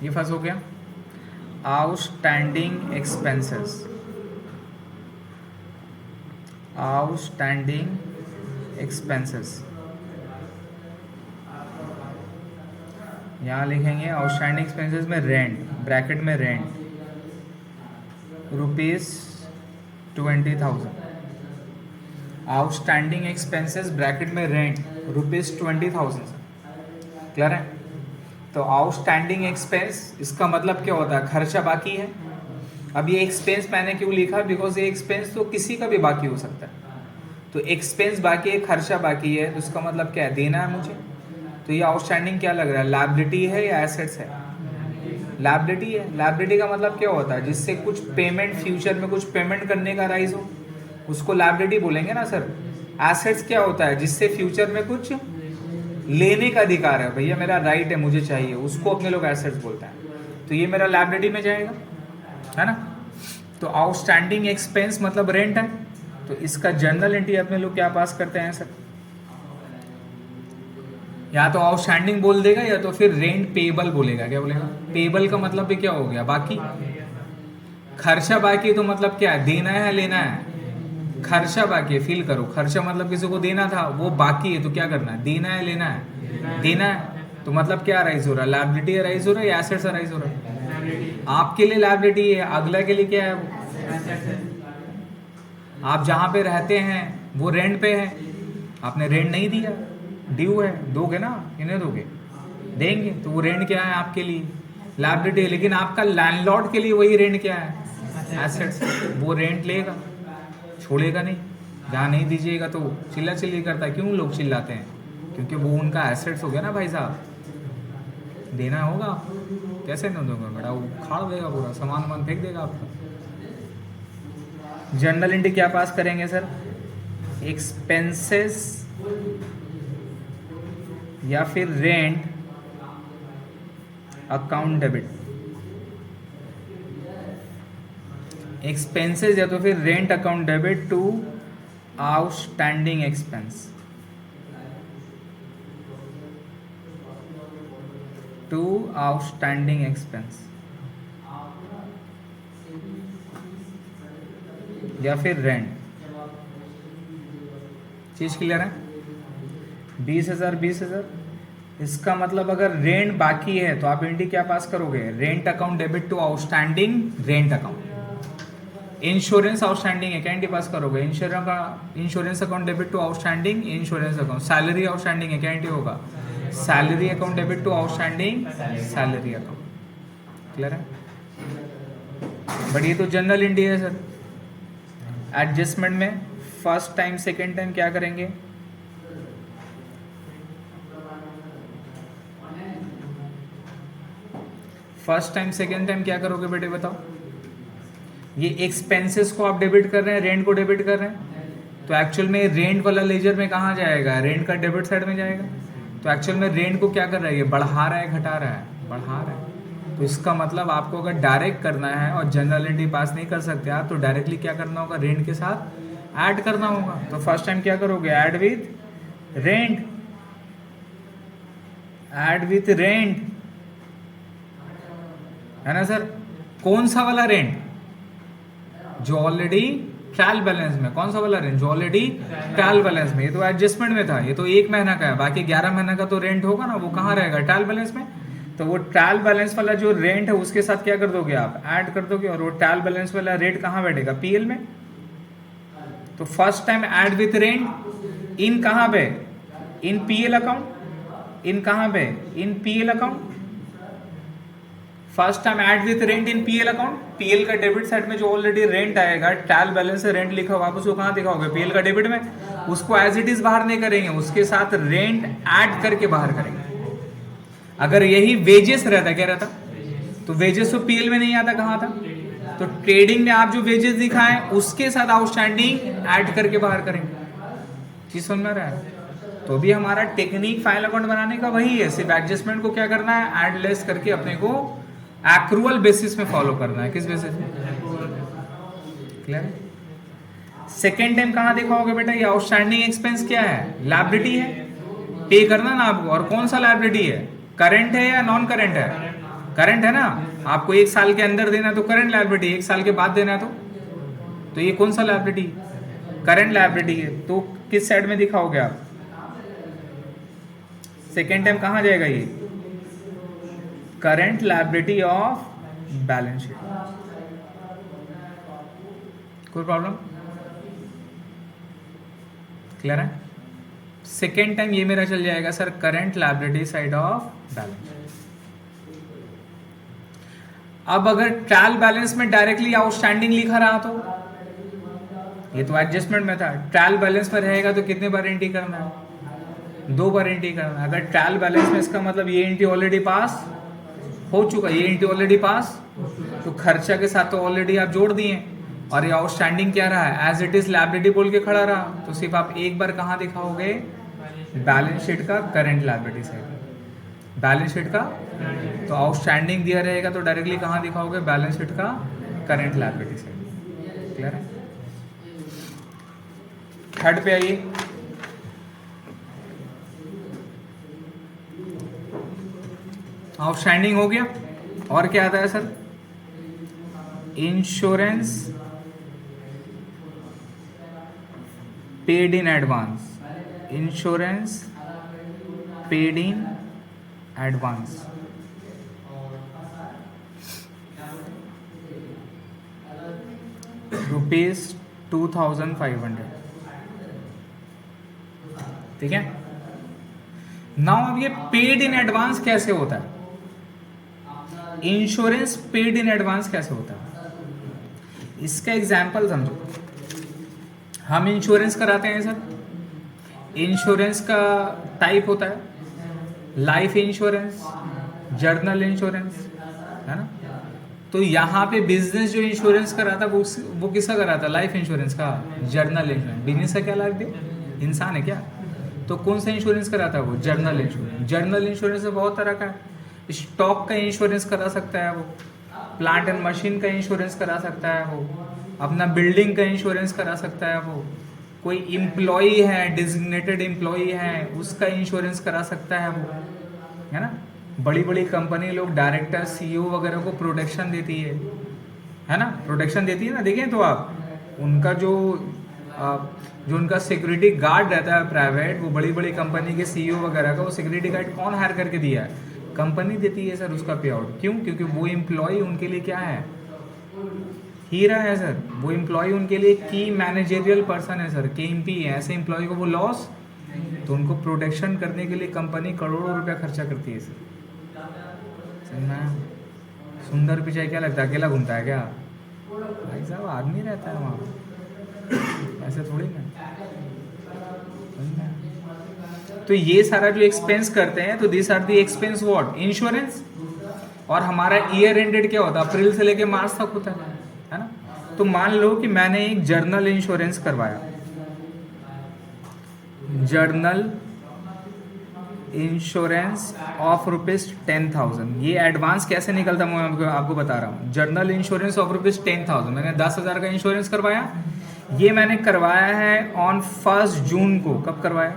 ये फर्स्ट हो गया। आउटस्टैंडिंग एक्सपेंसेस, आउटस्टैंडिंग एक्सपेंसेस, यहाँ लिखेंगे आउटस्टैंडिंग एक्सपेंसेस में रेंट, ब्रैकेट में रेंट ₹20,000, आउटस्टैंडिंग एक्सपेंसेस ब्रैकेट में रेंट ₹20,000। क्लियर है? तो आउटस्टैंडिंग एक्सपेंस इसका मतलब क्या होता है? खर्चा बाकी है। अब ये एक्सपेंस मैंने क्यों लिखा? बिकॉज ये एक्सपेंस तो किसी का भी बाकी हो सकता है। तो एक्सपेंस बाकी है, खर्चा बाकी है, तो इसका मतलब क्या है? देना है मुझे। तो ये आउटस्टैंडिंग क्या लग रहा है? लायबिलिटी है या एसेट्स है? लायबिलिटी है। लायबिलिटी का मतलब क्या होता है? जिससे कुछ पेमेंट, फ्यूचर में कुछ पेमेंट करने का राइज हो, उसको लायबिलिटी बोलेंगे ना सर। एसेट्स क्या होता है? जिससे फ्यूचर में कुछ लेने का अधिकार है, भैया मेरा राइट है, मुझे चाहिए, उसको अपने लोग एसेट्स बोलते हैं। तो ये मेरा लायबिलिटी में जाएगा, है ना। तो आउटस्टैंडिंग एक्सपेंस मतलब रेंट है। तो इसका जनरल एंट्री अपने लोग क्या पास करते हैं सर? या तो आउटस्टैंडिंग बोल देगा या तो फिर रेंट पेबल बोलेगा। क्या बोलेगा? पेबल का मतलब भी क्या हो गया? बाकी। खर्चा बाकी तो मतलब क्या है? देना है, लेना है। खर्चा बाकी है, फील करो, खर्चा मतलब किसी को देना था, वो बाकी है, तो क्या करना है? देना है, लेना है, देना है। तो मतलब क्या राइज हो रहा है? लायबिलिटी राइज हो रहा है या एसेट्स राइज हो रहा है? आपके लिए लायबिलिटी है, अगला के लिए क्या है? आप जहाँ पे रहते हैं वो रेंट पे है, आपने रेंट नहीं दिया, ड्यू है, दोगे ना, इन्हें दोगे, देंगे, तो वो रेंट क्या है? आपके लिए लायबिलिटी है। लेकिन आपका लैंडलॉर्ड के लिए वही रेंट क्या है? एसेट्स। वो रेंट लेगा, छोड़ेगा नहीं। जहाँ नहीं दीजिएगा तो चिल्ला चिल्ली करता है। क्यों लोग चिल्लाते हैं? क्योंकि वो उनका एसेट्स हो गया ना भाई साहब, देना होगा। कैसे नहीं दोगे बेटा? वो खाड़ देगा, पूरा सामान वामान फेंक देगा आपका। जनरल एंट्री क्या पास करेंगे सर? एक्सपेंसेस या फिर रेंट अकाउंट डेबिट। एक्सपेंसेस या तो फिर rent account debit to outstanding expense, to outstanding expense, या फिर रेंट। चीज क्लियर है? 20,000 20,000। इसका मतलब अगर रेंट बाकी है तो आप एंट्री क्या पास करोगे? Rent account debit to outstanding rent account. Insurance outstanding है, क्या एंट्री पास करोगे? Insurance account debit to outstanding insurance account. Salary outstanding है, क्या एंट्री होगा? Salary account debit to outstanding salary account. Clear है? But ये तो जनरल एंट्री है सर। एडजस्टमेंट में फर्स्ट टाइम सेकेंड टाइम क्या करेंगे? फर्स्ट टाइम सेकेंड टाइम क्या करोगे बेटे बताओ? ये एक्सपेंसेस को आप डेबिट कर रहे हैं, रेंट को डेबिट कर रहे हैं, तो एक्चुअल में रेंट वाला लेजर में कहाँ जाएगा? रेंट का डेबिट साइड में जाएगा। तो एक्चुअल में रेंट को क्या कर रहा है? ये बढ़ा रहा है, घटा रहा है? बढ़ा रहा है। तो इसका मतलब आपको अगर डायरेक्ट करना है और जनरल एंट्री पास नहीं कर सकते आप, तो डायरेक्टली क्या करना होगा? रेंट के साथ ऐड करना होगा। तो फर्स्ट टाइम क्या करोगे? Add with rent, add with rent, है ना सर। कौन सा वाला रेंट? जो ऑलरेडी ट्रायल बैलेंस में। कौन सा वाला रेंज? ऑलरेडी ट्रायल बैलेंस में। ये तो एडजस्टमेंट में था, ये तो 1 महीना का है, बाकी 11 महीना का तो रेंट होगा ना, वो कहाँ रहेगा? ट्रायल बैलेंस में। तो वो ट्रायल बैलेंस वाला जो रेंट है उसके साथ क्या कर दोगे आप? ऐड कर दोगे, और वो ट्रायल बैलेंस वाला रेट कहाँ बैठेगा? पीएल में। तो first time add with rent in कहाँ पे? In PL account. इन कहाँ पे? In PL account. First time add with rent in PL account. PL का डेबिट साइड में जो ऑलरेडी रेंट आएगा, ट्रायल बैलेंस से रेंट लिखा होगा, आप उसको कहाँ दिखाओगे? पीएल का डेबिट में। उसको एज इट इज बाहर नहीं करेंगे, उसके साथ रेंट ऐड करके बाहर करेंगे। अगर यही वेजेस रहता, क्या रहता? तो वेजेस तो पीएल में नहीं आता, कहाँ था? तो ट्रेडिंग में आप जो वेजेस दिखाएं उसके साथ आउटस्टैंडिंग ऐड करके बाहर करेंगे। चीज समझ में रहा है? तो भी हमारा टेक्निक फाइल अकाउंट बनाने का वही है, सिर्फ एडजस्टमेंट को क्या करना है? ऐड लेस करके अपने को एक्रूअल बेसिस में फॉलो करना है। किस बेसिस में? क्लियर? सेकेंड टाइम कहां दिखाओगे बेटा? ये आउटस्टैंडिंग एक्सपेंस क्या है? लायबिलिटी है, पे करना ना आपको। और कौन सा लायबिलिटी है? करंट है या नॉन करंट है? करंट है ना। आपको 1 साल के अंदर देना तो करंट लायबिलिटी, 1 साल के बाद देना तो ये कौन सा लायबिलिटी? करंट लायबिलिटी है। तो किस साइड में दिखाओगे आप? सेकेंड टाइम कहां जाएगा ये? Current liability of balance sheet. कोई प्रॉब्लम? क्लियर है? सेकेंड टाइम ये मेरा चल जाएगा sir current liability side of balance sheet. अब अगर ट्रायल बैलेंस में डायरेक्टली आउटस्टैंडिंग लिखा रहा तो ये तो एडजस्टमेंट में था। ट्रायल बैलेंस में रहेगा तो कितने बार एंट्री करना है? 2 बार एंट्री करना है। अगर ट्रायल बैलेंस में इसका मतलब ये एंट्री ऑलरेडी पास हो चुका, ये एंट्री ऑलरेडी पास, तो खर्चा के साथ तो ऑलरेडी आप जोड़ दिए, और ये आउटस्टैंडिंग क्या रहा है? एज इट इज लायबिलिटी बोल के खड़ा रहा। तो सिर्फ आप एक बार कहाँ दिखाओगे? बैलेंस शीट का current liability side. Balance sheet का तो आउटस्टैंडिंग दिया रहेगा तो डायरेक्टली कहाँ दिखाओगे? बैलेंस शीट का करंट लायबिलिटी साइड। क्लियर है? थर्ड पे आइए। आउटस्टैंडिंग हो गया, और क्या आता है sir? Insurance paid in advance. Insurance paid in advance. ₹2500। ठीक है। नाउ अब ये पेड इन एडवांस कैसे होता है? इंश्योरेंस पेड इन एडवांस कैसे होता है? इसका एग्जाम्पल समझो। हम इंश्योरेंस कराते हैं सर। इंश्योरेंस का टाइप होता है लाइफ इंश्योरेंस, जर्नल इंश्योरेंस, है ना। तो यहाँ पे बिजनेस जो इंश्योरेंस कराता वो किसका कराता? लाइफ इंश्योरेंस का। जर्नल इंश्योरेंस बिजनेस का क्या लाइफ दे? इंसान है क्या? तो कौन सा इंश्योरेंस कराता है वो? Journal insurance. जर्नल इंश्योरेंस बहुत तरह का है। स्टॉक का इंश्योरेंस करा सकता है वो, प्लांट एंड मशीन का इंश्योरेंस करा सकता है वो, अपना बिल्डिंग का इंश्योरेंस करा सकता है वो, कोई इम्प्लॉई है, डिजिग्नेटेड इम्प्लॉई है, उसका इंश्योरेंस करा सकता है वो, है ना। बड़ी बड़ी कंपनी लोग डायरेक्टर सीईओ वगैरह को प्रोटेक्शन देती है ना, प्रोटेक्शन देती है ना। देखें तो आप उनका जो उनका सिक्योरिटी गार्ड रहता है प्राइवेट, वो बड़ी बड़ी कंपनी के सीईओ वगैरह का वो सिक्योरिटी गार्ड कौन हायर करके दिया है? कंपनी देती है सर उसका पे आउट। क्यों? क्योंकि वो एम्प्लॉय उनके लिए क्या है? हीरा है सर। वो एम्प्लॉय उनके लिए की मैनेजरियल पर्सन है सर, KMP है। ऐसे एम्प्लॉय को वो लॉस, तो उनको प्रोटेक्शन करने के लिए कंपनी करोड़ों रुपया खर्चा करती है सर। समझना? सुंदर पिचाई क्या लगता है? अकेला घूमता है क्या? भाई साहब आदमी रहता है वहाँ, ऐसे थोड़ी ना। तो ये सारा जो एक्सपेंस करते हैं, तो this are the expense what? Insurance. और हमारा ईयर एंडेड क्या होता है? अप्रैल से लेके मार्च तक होता है ना। तो मान लो कि मैंने एक जर्नल इंश्योरेंस करवाया, जर्नल इंश्योरेंस ऑफ ₹10,000। ये एडवांस कैसे निकलता मैं आपको बता रहा हूँ। जर्नल इंश्योरेंस ऑफ ₹10,000, मैंने 10,000 का इंश्योरेंस करवाया। ये मैंने करवाया है ऑन 1 जून को। कब करवाया?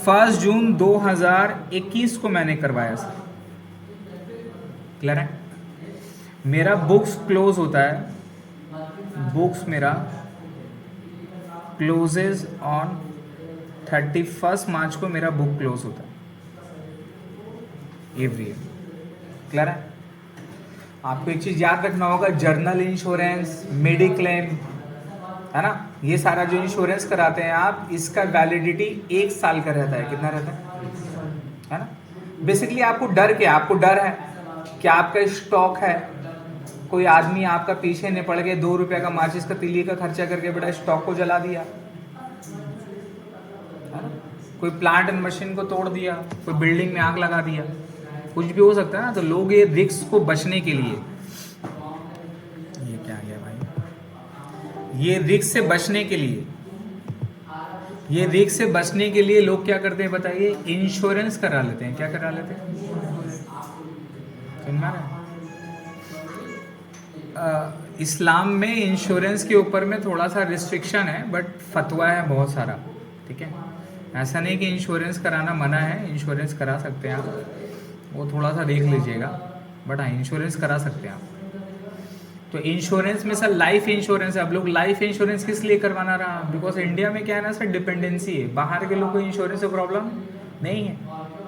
1 जून 2021 को मैंने करवाया सर। क्लियर है? मेरा बुक्स क्लोज होता है बुक्स मेरा क्लोजेज ऑन 31 मार्च को मेरा बुक क्लोज होता है एवरी ईयर। क्लियर है? आपको एक चीज़ याद रखना होगा, जर्नल इंश्योरेंस, मेडिक्लेम, है ना, ये सारा जो इंश्योरेंस कराते हैं आप, इसका वैलिडिटी 1 साल का रहता है। कितना रहता है ना? बेसिकली आपको डर क्या, आपको डर है कि आपका स्टॉक है, कोई आदमी आपका पीछे नहीं पड़ गया, 2 रुपये का माचिस का तीली का खर्चा करके बेटा स्टॉक को जला दिया, है ना? कोई प्लांट एंड मशीन को तोड़ दिया, कोई बिल्डिंग में आग लगा दिया, कुछ भी हो सकता है ना। तो लोग ये रिस्क को बचने के लिए, ये क्या गया भाई, ये रिस्क से बचने के लिए, ये रिस्क से बचने के लिए लोग क्या करते हैं बताइए, इंश्योरेंस करा लेते हैं। क्या करा लेते हैं? सुन रहे? इस्लाम में इंश्योरेंस के ऊपर में थोड़ा सा रिस्ट्रिक्शन है, बट फतवा है बहुत सारा। ठीक है, ऐसा नहीं कि इंश्योरेंस कराना मना है, इंश्योरेंस करा सकते हैं आप, वो थोड़ा सा देख लीजिएगा, बट हाँ इंश्योरेंस करा सकते हैं आप। तो इंश्योरेंस में सर लाइफ इंश्योरेंस है। अब लोग लाइफ इंश्योरेंस किस लिए करवाना रहा, बिकॉज इंडिया में क्या है ना सर, डिपेंडेंसी है। बाहर के लोग को इंश्योरेंस से प्रॉब्लम नहीं है,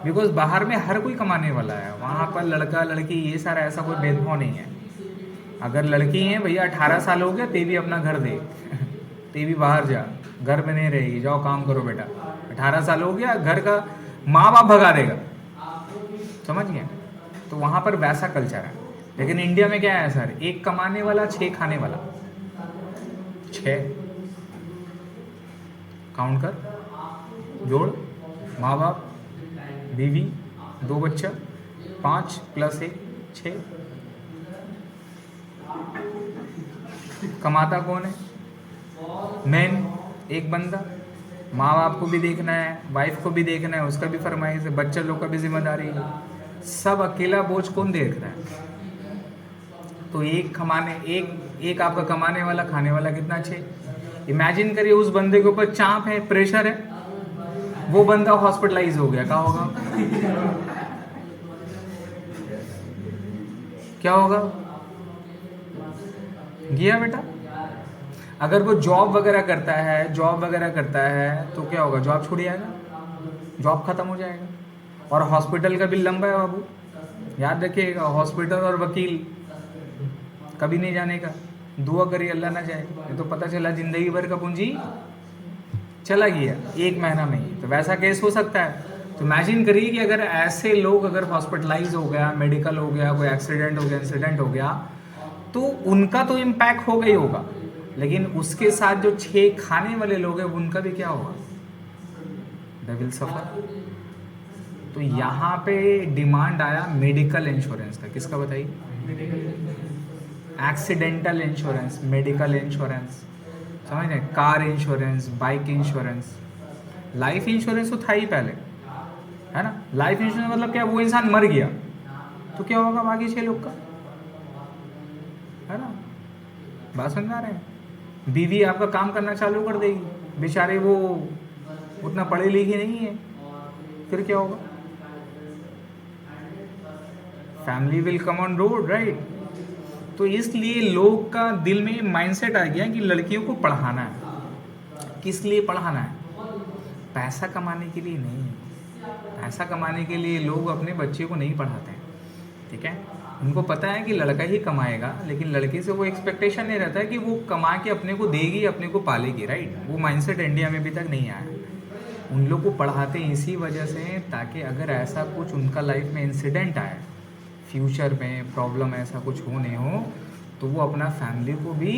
बिकॉज बाहर में हर कोई कमाने वाला है, वहाँ पर लड़का लड़की ये सारा ऐसा कोई भेदभाव नहीं है। अगर लड़की है भैया 18 साल हो गया, ते भी अपना घर दे ते भी बाहर जा, घर में नहीं रहेगी, जाओ काम करो बेटा। 18 साल हो गया, घर का माँ बाप भगा देगा, समझ गए? तो वहाँ पर वैसा कल्चर है। लेकिन इंडिया में क्या है सर, 1 कमाने वाला 6 खाने वाला, 6 काउंट कर, जोड़, माँ बाप, बीवी, 2 बच्चा, 5 + 1 6। कमाता कौन है? मैन, एक बंदा। माँ बाप को भी देखना है, वाइफ को भी देखना है, उसका भी फरमाइश है, बच्चे लोग का भी जिम्मेदारी है, सब अकेला बोझ कौन देख रहा है? तो एक आपका कमाने वाला, खाने वाला कितना? 6। इमेजिन करिए उस बंदे के ऊपर चाप है, प्रेशर है, वो बंदा हॉस्पिटलाइज हो गया, क्या होगा? क्या होगा? गया बेटा। अगर वो जॉब वगैरह करता है तो क्या होगा? जॉब छूट जाएगा, जॉब खत्म हो जाएगा। और हॉस्पिटल का बिल लंबा है बाबू, याद रखिएगा, हॉस्पिटल और वकील कभी नहीं जाने का। दुआ करिए अल्लाह ना जाए, नहीं तो पता चला जिंदगी भर का पूंजी चला गया 1 महीना में ही, तो वैसा केस हो सकता है। तो इमेजिन करिए कि अगर ऐसे लोग अगर हॉस्पिटलाइज हो गया, मेडिकल हो गया, कोई एक्सीडेंट हो गया, इंसिडेंट हो गया, तो उनका तो इम्पैक्ट होगा ही होगा, लेकिन उसके साथ जो 6 खाने वाले लोग हैं उनका भी क्या होगा? They will suffer. तो यहाँ पे डिमांड आया मेडिकल इंश्योरेंस का। किसका बताइए? एक्सीडेंटल इंश्योरेंस, मेडिकल इंश्योरेंस, समझ रहे? Car insurance, bike insurance, life insurance तो था ही पहले, है ना। लाइफ इंश्योरेंस मतलब क्या? वो इंसान मर गया तो क्या होगा बाकी 6 लोग का, है ना? बात समझ आ रहे हैं? बीवी आपका काम करना चालू कर देगी, बेचारे वो उतना पढ़े लिखे नहीं है, फिर क्या होगा? Family will come on road, right? तो इसलिए लोग का दिल में माइंडसेट आ गया कि लड़कियों को पढ़ाना है। किस लिए पढ़ाना है? पैसा कमाने के लिए नहीं। पैसा कमाने के लिए लोग अपने बच्चे को नहीं पढ़ाते हैं, ठीक है? उनको पता है कि लड़का ही कमाएगा, लेकिन लड़की से वो एक्सपेक्टेशन नहीं रहता है कि वो कमा के अपने को देगी, अपने को पालेगी, राइट? वो माइंडसेट इंडिया में अभी तक नहीं आया। उन लोग को पढ़ाते इसी वजह से, ताकि अगर ऐसा कुछ उनका लाइफ में इंसिडेंट आए, फ्यूचर में प्रॉब्लम ऐसा कुछ हो नहीं हो, तो वो अपना फैमिली को भी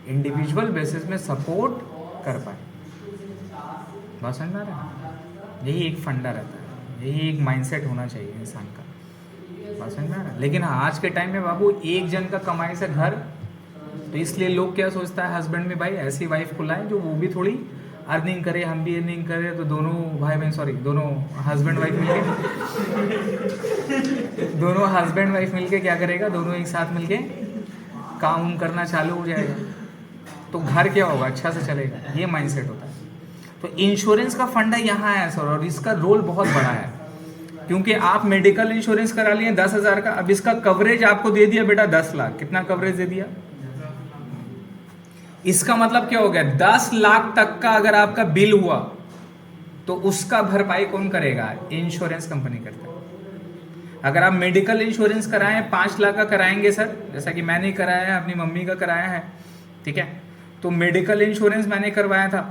इंडिविजुअल बेसिस में सपोर्ट कर पाए। बात समझ में आ रहा है? यही एक फंडा रहता है, यही एक माइंडसेट होना चाहिए इंसान का। बात समझ में आ रहा है? लेकिन हाँ, आज के टाइम में बाबू एक जन का कमाई से घर, तो इसलिए लोग क्या सोचता है हस्बैंड में, भाई ऐसी वाइफ को लाए जो वो भी थोड़ी अर्निंग करे, हम भी अर्निंग करें, तो दोनों भाई बहन, सॉरी दोनों हस्बैंड वाइफ मिलके क्या करेगा? दोनों एक साथ मिलके काम करना चालू हो जाएगा, तो घर क्या होगा? अच्छा से चलेगा। ये माइंडसेट होता है। तो इंश्योरेंस का फंडा यहाँ है सर, और इसका रोल बहुत बड़ा है, क्योंकि आप मेडिकल इंश्योरेंस करा लिए 10,000 का, अब इसका कवरेज आपको दे दिया बेटा 10 लाख। कितना कवरेज दे दिया? इसका मतलब क्या हो गया, 10 लाख तक का अगर आपका बिल हुआ तो उसका भरपाई कौन करेगा, इंश्योरेंस कंपनी करता है। अगर आप मेडिकल इंश्योरेंस कराएं 5 लाख का कराएंगे सर, जैसा कि मैंने कराया है, अपनी मम्मी का कराया है, ठीक है, तो मेडिकल इंश्योरेंस मैंने करवाया था,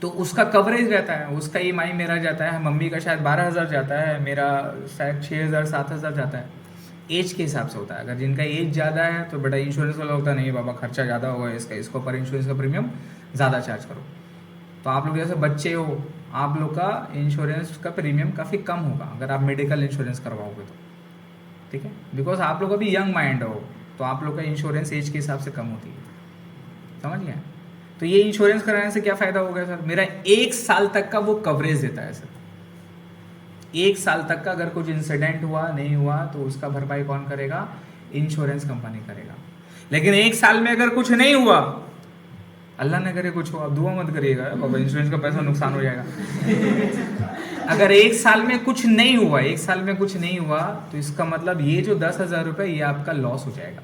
तो उसका कवरेज रहता है, उसका ईएमआई मेरा जाता है, मम्मी का शायद 12,000 जाता है, मेरा शायद 6,000 7,000 जाता है, एज के हिसाब से होता है। अगर जिनका एज ज़्यादा है तो बड़ा इंश्योरेंस वाला होता है, नहीं बाबा खर्चा ज़्यादा होगा इसका, इसको पर इंश्योरेंस का प्रीमियम ज़्यादा चार्ज करो। तो आप लोग जैसे बच्चे हो, आप लोग का इंश्योरेंस का प्रीमियम काफ़ी कम होगा अगर आप मेडिकल इंश्योरेंस करवाओगे तो, ठीक है, बिकॉज आप लोग अभी यंग माइंड हो, तो आप लोग का इंश्योरेंस एज के हिसाब से कम होती है, समझ गए। तो ये इंश्योरेंस कराने से क्या फ़ायदा हो गया सर, मेरा 1 साल तक का वो कवरेज देता है सर। 1 साल तक का अगर कुछ इंसिडेंट हुआ नहीं हुआ तो उसका भरपाई कौन करेगा, इंश्योरेंस कंपनी करेगा। लेकिन 1 साल में अगर कुछ नहीं हुआ, अल्लाह न करे कुछ हो, आप दुआ मत करिएगा बाबा इंश्योरेंस का पैसा नुकसान हो जाएगा। अगर 1 साल में कुछ नहीं हुआ, 1 साल में कुछ नहीं हुआ तो इसका मतलब ये जो 10,000 रुपये ये आपका लॉस हो जाएगा,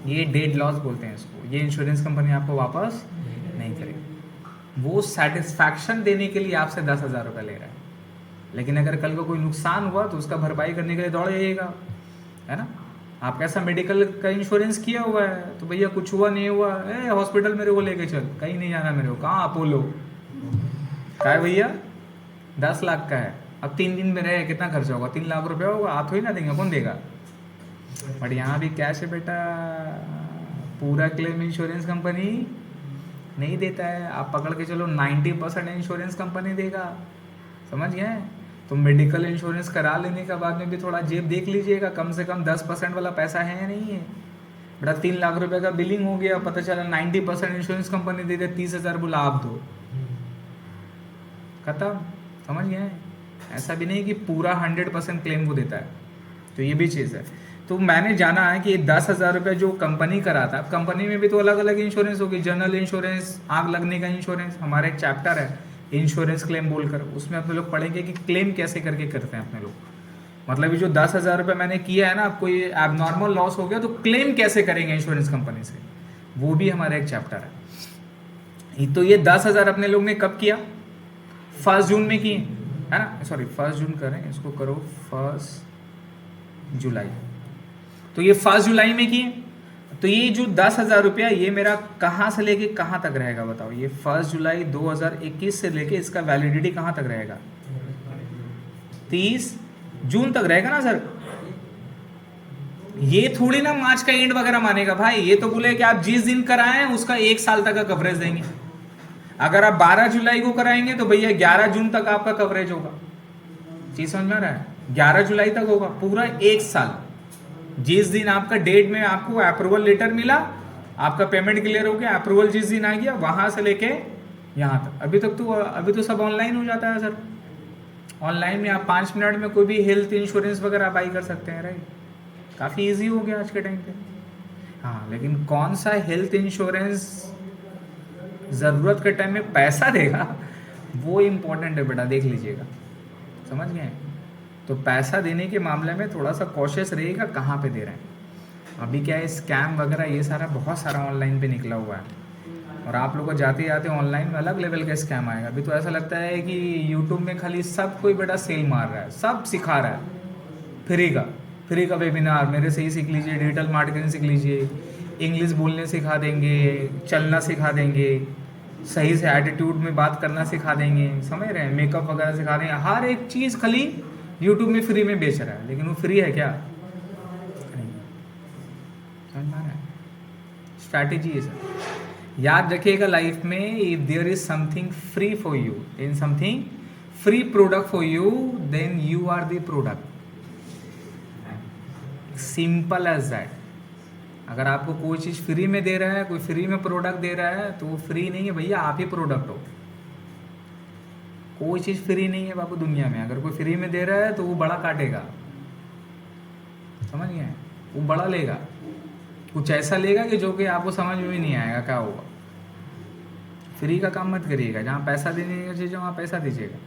ये डेड लॉस बोलते हैं इसको, ये इंश्योरेंस कंपनी आपको वापस नहीं करेगी। वो सेटिस्फैक्शन देने के लिए आपसे 10,000 रुपये ले रहा है, लेकिन अगर कल को कोई नुकसान हुआ तो उसका भरपाई करने के लिए दौड़ जाइएगा, है ना। आप कैसा मेडिकल का इंश्योरेंस किया हुआ है तो भैया कुछ हुआ नहीं हुआ, हॉस्पिटल मेरे को लेके चल, कहीं नहीं जाना मेरे को, कहाँ अपोलो क्या है भैया, 10 लाख का है, अब 3 दिन में रहे कितना खर्चा होगा, 3 लाख रुपया होगा, आप थोड़ी ना देंगे, कौन देगा। बट यहाँ भी कैश है बेटा, पूरा क्लेम इंश्योरेंस कंपनी नहीं देता है, आप पकड़ के चलो 90% इंश्योरेंस कंपनी देगा, समझ गए। तो मेडिकल इंश्योरेंस करा लेने के बाद में भी थोड़ा जेब देख लीजिएगा, कम से कम 10% वाला पैसा है या नहीं है। बेटा 3 लाख रुपए का बिलिंग हो गया, पता चला 90% इंश्योरेंस कंपनी दे दे, 30,000 बोला आप दो, खत्म, समझ गए। ऐसा भी नहीं कि पूरा 100% क्लेम वो देता है, तो ये भी चीज़ है। तो मैंने जाना है कि 10,000 रुपये जो कंपनी कराता है, कंपनी में भी तो अलग अलग इंश्योरेंस होगी, जनरल इंश्योरेंस, आग लगने का इंश्योरेंस, हमारा एक चैप्टर है इंश्योरेंस क्लेम बोलकर, उसमें अपने लोग पढ़ेंगे कि क्लेम कैसे करके करते हैं अपने लोग। मतलब ये जो 10,000 रुपये मैंने किया है ना, आपको ये एबनॉर्मल लॉस हो गया तो क्लेम कैसे करेंगे इंश्योरेंस कंपनी से, वो भी हमारा एक चैप्टर है। तो ये 10,000 अपने लोग ने कब किया, 1 जून में किए, है ना, सॉरी 1 जून करें, इसको करो 1 जुलाई। तो ये 1 जुलाई में किए, तो ये जो 10,000 रुपया ये मेरा कहाँ से लेके कहाँ तक रहेगा बताओ, ये 1 जुलाई 2021 से लेके इसका वैलिडिटी कहाँ तक रहेगा, 30 जून तक रहेगा ना सर। ये थोड़ी ना मार्च का एंड वगैरह मानेगा भाई, ये तो बोले कि आप जिस दिन कराएं उसका 1 साल तक का कवरेज देंगे। अगर आप 12 जुलाई को कराएंगे तो भैया 11 जून तक आपका कवरेज होगा, चीज समझ में आ रहा है, 11 जुलाई तक होगा पूरा 1 साल। जिस दिन आपका डेट में आपको अप्रूवल लेटर मिला, आपका पेमेंट क्लियर हो गया, अप्रूवल जिस दिन आ गया वहां से लेके यहाँ तक। अभी तो सब ऑनलाइन हो जाता है सर, ऑनलाइन में आप 5 मिनट में कोई भी हेल्थ इंश्योरेंस वगैरह बाई कर सकते हैं, राइट, काफ़ी इजी हो गया आज के टाइम पे। हाँ, लेकिन कौन सा हेल्थ इंश्योरेंस ज़रूरत के टाइम में पैसा देगा, वो इम्पोर्टेंट है बेटा, देख लीजिएगा, समझ गए। तो पैसा देने के मामले में थोड़ा सा कॉशियस रहिएगा कहाँ पे दे रहे हैं। अभी क्या है, स्कैम वगैरह ये सारा बहुत सारा ऑनलाइन पे निकला हुआ है, और आप लोग को जाते जाते ऑनलाइन में अलग लेवल का स्कैम आएगा। अभी तो ऐसा लगता है कि यूट्यूब में खाली सब कोई बेटा सेल मार रहा है, सब सिखा रहा है, फ्री का वेबिनार मेरे से ही सीख लीजिए, डिजिटल मार्केटिंग सीख लीजिए, इंग्लिश बोलने सिखा देंगे, चलना सिखा देंगे, सही से एटीट्यूड में बात करना सिखा देंगे, समझ रहे हैं, मेकअप वगैरह सिखा देंगे, हर एक चीज़ खाली यूट्यूब में फ्री में बेच रहा है। लेकिन वो फ्री है क्या, नहीं, समझ में आ रहा है। स्ट्रैटेजी है सर, याद रखिएगा लाइफ में, if there is something free for you, in something free product for you, then you are the product, simple as that. अगर आपको कोई चीज़ फ्री में दे रहा है, कोई फ्री में प्रोडक्ट दे रहा है, तो वो फ्री नहीं है भैया, आप ही प्रोडक्ट हो। कोई चीज़ फ्री नहीं है बाबू दुनिया में, अगर कोई फ्री में दे रहा है तो वो बड़ा काटेगा, समझ गए, वो बड़ा लेगा, कुछ ऐसा लेगा कि जो कि आपको समझ में भी नहीं आएगा क्या होगा। फ्री का काम मत करिएगा, जहाँ पैसा देने की चीज़ है वहाँ पैसा दीजिएगा।